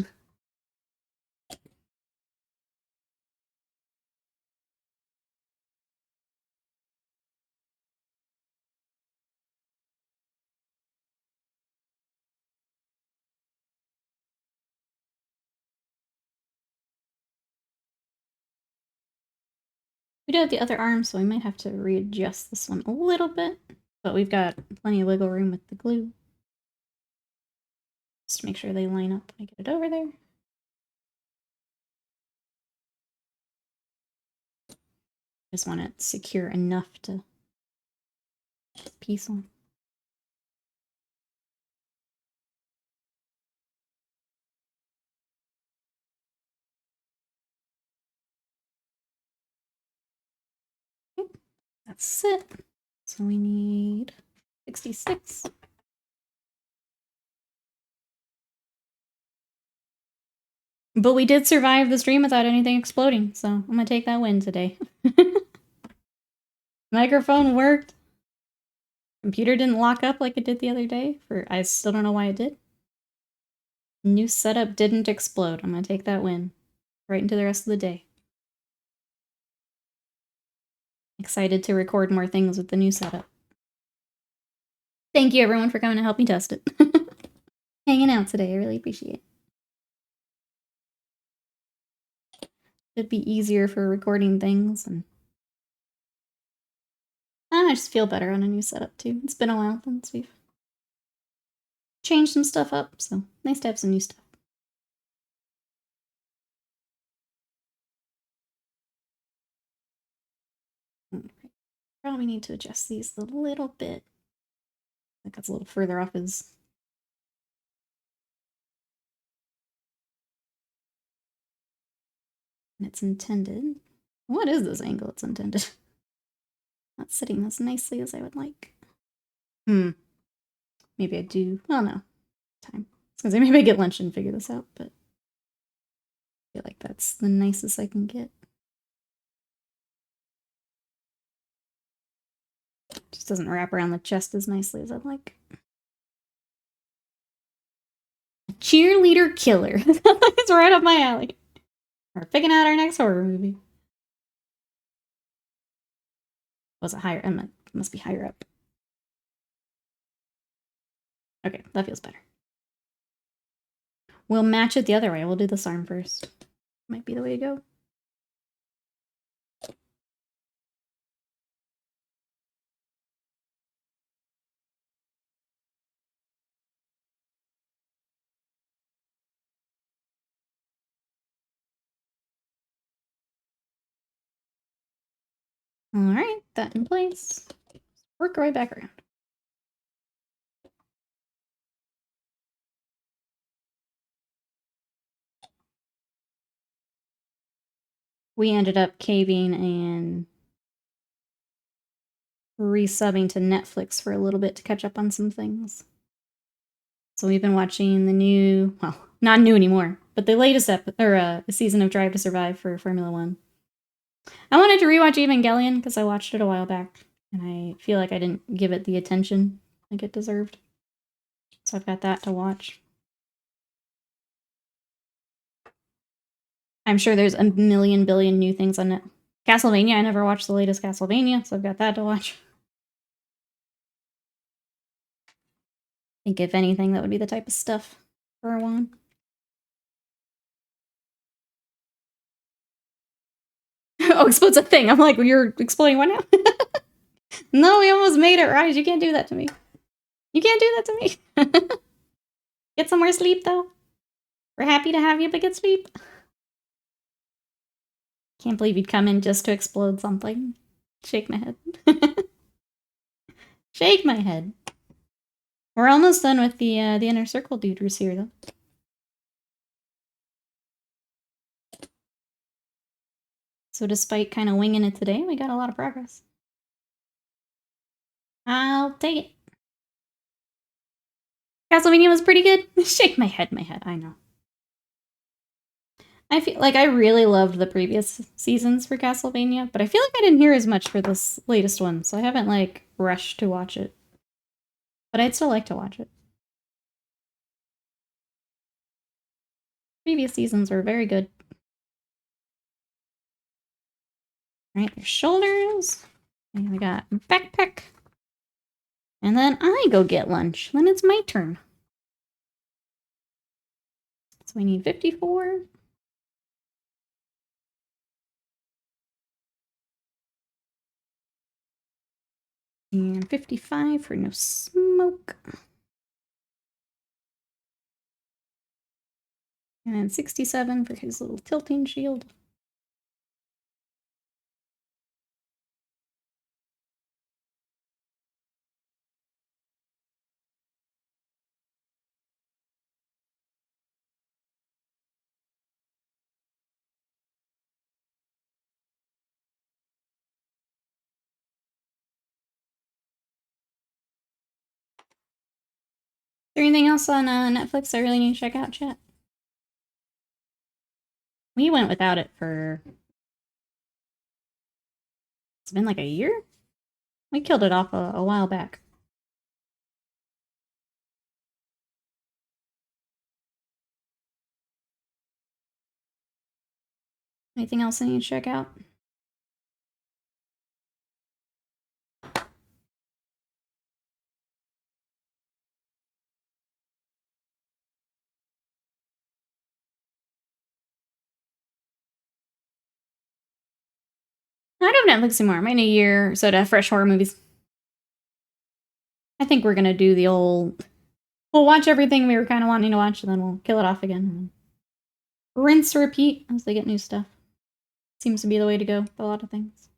We do have the other arm, so we might have to readjust this one a little bit. But we've got plenty of wiggle room with the glue. Just to make sure they line up when I get it over there. Just want it secure enough to piece on. Okay, that's it. So we need 66. But we did survive the stream without anything exploding, so I'm gonna take that win today. Microphone worked. Computer didn't lock up like it did the other day. I still don't know why it did. New setup didn't explode. I'm gonna take that win right into the rest of the day. Excited to record more things with the new setup. Thank you everyone for coming to help me test it. Hanging out today, I really appreciate it. It'd be easier for recording things, and I just feel better on a new setup too. It's been a while since we've changed some stuff up, so nice to have some new stuff. Probably need to adjust these a little bit. I think that's a little further off as it's intended. What is this angle it's intended? Not sitting as nicely as I would like. Maybe I do. Oh no. Time. I was gonna say maybe I get lunch and figure this out, but I feel like that's the nicest I can get. Just doesn't wrap around the chest as nicely as I'd like. A cheerleader killer. It's right up my alley. We're picking out our next horror movie. Was it higher? It must be higher up. Okay, that feels better. We'll match it the other way. We'll do this arm first. Might be the way to go. Alright, that in place. Work our way back around. We ended up caving and resubbing to Netflix for a little bit to catch up on some things. So we've been watching the new, well, not new anymore, but the latest season of Drive to Survive for Formula One. I wanted to rewatch Evangelion because I watched it a while back, and I feel like I didn't give it the attention like it deserved. So I've got that to watch. I'm sure there's a million billion new things on it. Castlevania, I never watched the latest Castlevania, so I've got that to watch. I think if anything, that would be the type of stuff for one. Oh, explode's a thing. I'm like, well, you're exploding what now? No, we almost made it, Raj. You can't do that to me. You can't do that to me. Get some more sleep, though. We're happy to have you, but get sleep. Can't believe you'd come in just to explode something. Shake my head. Shake my head. We're almost done with the inner circle duders here, though. So despite kind of winging it today, we got a lot of progress. I'll take it. Castlevania was pretty good. Shake my head, I know. I feel like I really loved the previous seasons for Castlevania, but I feel like I didn't hear as much for this latest one, so I haven't, like, rushed to watch it. But I'd still like to watch it. Previous seasons were very good. Alright, there's shoulders. And we got backpack. And then I go get lunch. Then it's my turn. So we need 54. And 55 for no smoke. And then 67 for his little tilting shield. Is there anything else on Netflix I really need to check out, chat? We went without it for... It's been like a year? We killed it off a while back. Anything else I need to check out? I don't have Netflix anymore. I'm in a year or so to have fresh horror movies. I think we're gonna do the old... We'll watch everything we were kind of wanting to watch, and then we'll kill it off again. Rinse, repeat as they get new stuff. Seems to be the way to go with a lot of things.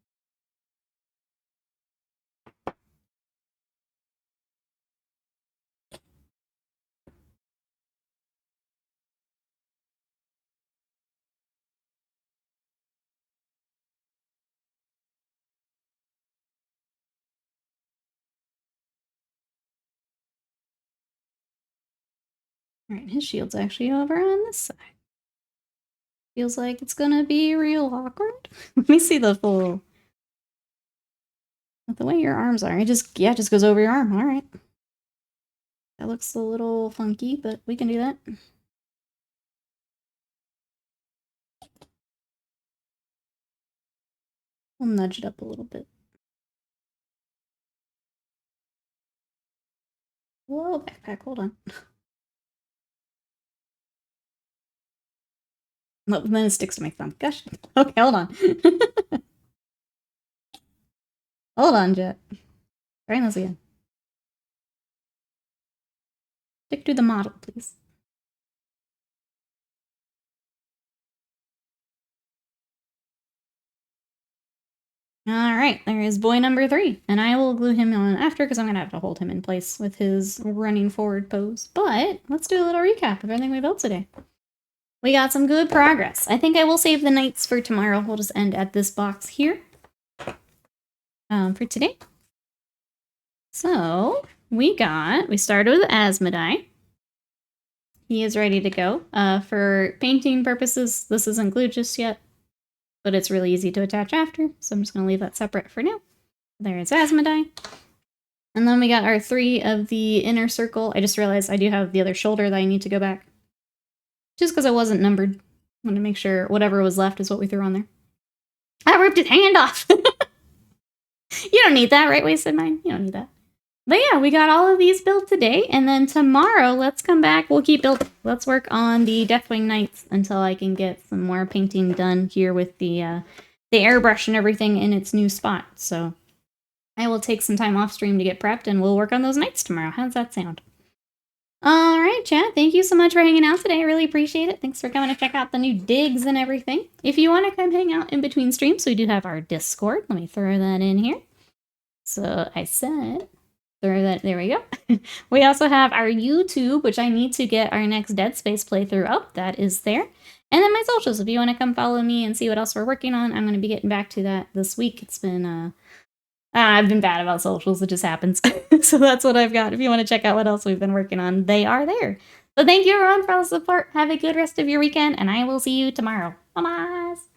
Alright, his shield's actually over on this side. Feels like it's gonna be real awkward. Let me see the full... With the way your arms are, it just goes over your arm. Alright. That looks a little funky, but we can do that. We'll nudge it up a little bit. Whoa, backpack, hold on. No, then it sticks to my thumb. Gosh. Okay, hold on. Hold on, Jet. Trying this again. Stick to the model, please. Alright, there is boy number 3. And I will glue him on after because I'm going to have to hold him in place with his running forward pose. But let's do a little recap of everything we built today. We got some good progress. I think I will save the knights for tomorrow. We'll just end at this box here for today. So, we started with Asmodai. He is ready to go. For painting purposes, this isn't glued just yet, but it's really easy to attach after, so I'm just going to leave that separate for now. There's Asmodai. And then we got our 3 of the inner circle. I just realized I do have the other shoulder that I need to go back. Just because it wasn't numbered. I want to make sure whatever was left is what we threw on there. I ripped his hand off! You don't need that, right, Wasted Mind? You don't need that. But yeah, we got all of these built today, and then tomorrow, let's come back. We'll keep building. Let's work on the Deathwing Knights until I can get some more painting done here with the airbrush and everything in its new spot. So I will take some time off stream to get prepped, and we'll work on those knights tomorrow. How's that sound? All right, chat. Thank you so much for hanging out today. I really appreciate it. Thanks for coming to check out the new digs and everything. If you want to come hang out in between streams, we do have our Discord. Let me throw that in here. So I said... there we go. We also have our YouTube, which I need to get our next Dead Space playthrough up. That is there. And then my socials, if you want to come follow me and see what else we're working on. I'm going to be getting back to that this week. It's been, I've been bad about socials. It just happens. So that's what I've got. If you want to check out what else we've been working on, they are there. So thank you everyone for all the support. Have a good rest of your weekend, and I will see you tomorrow. Bye-bye.